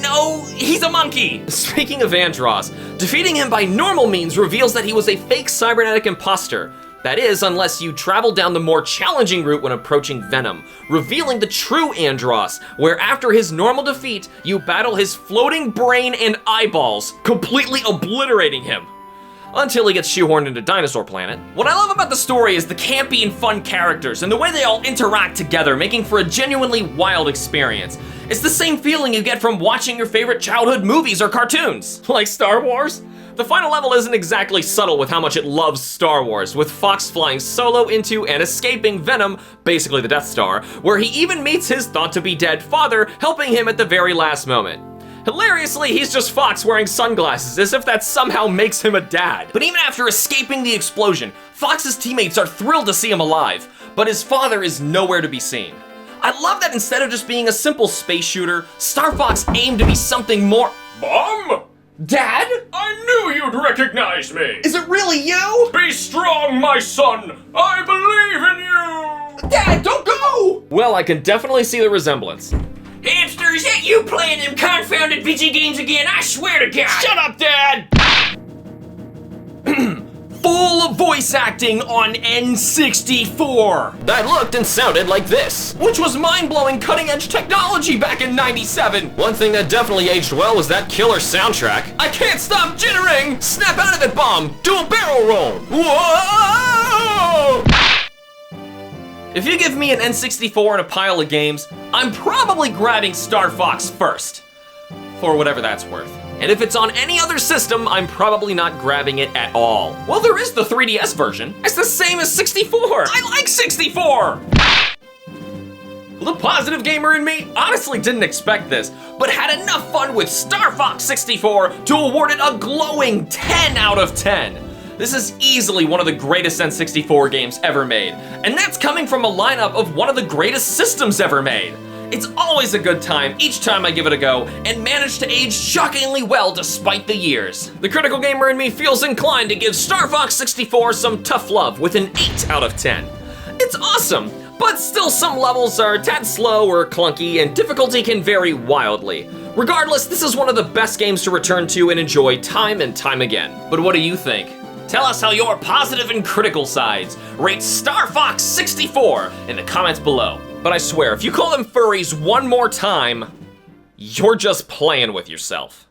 No, he's a monkey! Speaking of Andross, defeating him by normal means reveals that he was a fake cybernetic imposter. That is, unless you travel down the more challenging route when approaching Venom, revealing the true Andross, where after his normal defeat, you battle his floating brain and eyeballs, completely obliterating him. Until he gets shoehorned into Dinosaur Planet. What I love about the story is the campy and fun characters and the way they all interact together, making for a genuinely wild experience. It's the same feeling you get from watching your favorite childhood movies or cartoons, like Star Wars. The final level isn't exactly subtle with how much it loves Star Wars, with Fox flying solo into and escaping Venom, basically the Death Star, where he even meets his thought-to-be-dead father, helping him at the very last moment. Hilariously, he's just Fox wearing sunglasses, as if that somehow makes him a dad. But even after escaping the explosion, Fox's teammates are thrilled to see him alive. but his father is nowhere to be seen. I love that instead of just being a simple space shooter, Star Fox aimed to be something more. Bomb? Dad? I knew you'd recognize me! Is it really you? Be strong, my son! I believe in you! Dad, don't go! Well, I can definitely see the resemblance. Hamster, is that you playing them confounded video games again? I swear to God! Shut up, Dad! Full voice acting on N64! That looked and sounded like this. Which was mind-blowing cutting-edge technology back in '97! One thing that definitely aged well was that killer soundtrack. I can't stop jittering! Snap out of it, Bomb! Do a barrel roll! Whoa! If you give me an N64 and a pile of games, I'm probably grabbing Star Fox first. For whatever that's worth. And if it's on any other system, I'm probably not grabbing it at all. Well, there is the 3DS version. It's the same as 64. I like 64! The positive gamer in me honestly didn't expect this, but had enough fun with Star Fox 64 to award it a glowing 10 out of 10. This is easily one of the greatest N64 games ever made, and that's coming from a lineup of one of the greatest systems ever made. It's always a good time each time I give it a go, and managed to age shockingly well despite the years. The critical gamer in me feels inclined to give Star Fox 64 some tough love with an 8 out of 10. It's awesome, but still some levels are a tad slow or clunky, and difficulty can vary wildly. Regardless, this is one of the best games to return to and enjoy time and time again. But what do you think? Tell us how your positive and critical sides rate Star Fox 64 in the comments below. But I swear, if you call them furries one more time, you're just playing with yourself.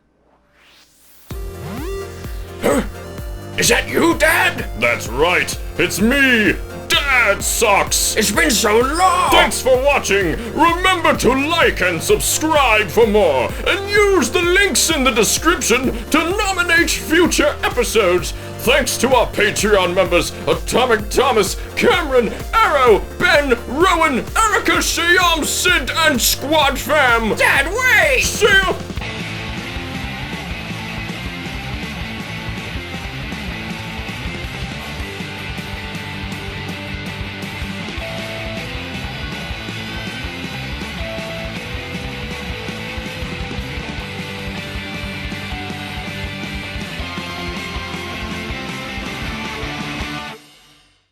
Is that you, Dad? That's right. It's me, Dad Socks. It's been so long! Thanks for watching. Remember to like and subscribe for more, and use the links in the description to nominate future episodes. Thanks to our Patreon members, Atomic Thomas, Cameron, Arrow, Ben, Rowan, Erica, Shyam, Sid, and Squad Fam. Dad, wait! See ya!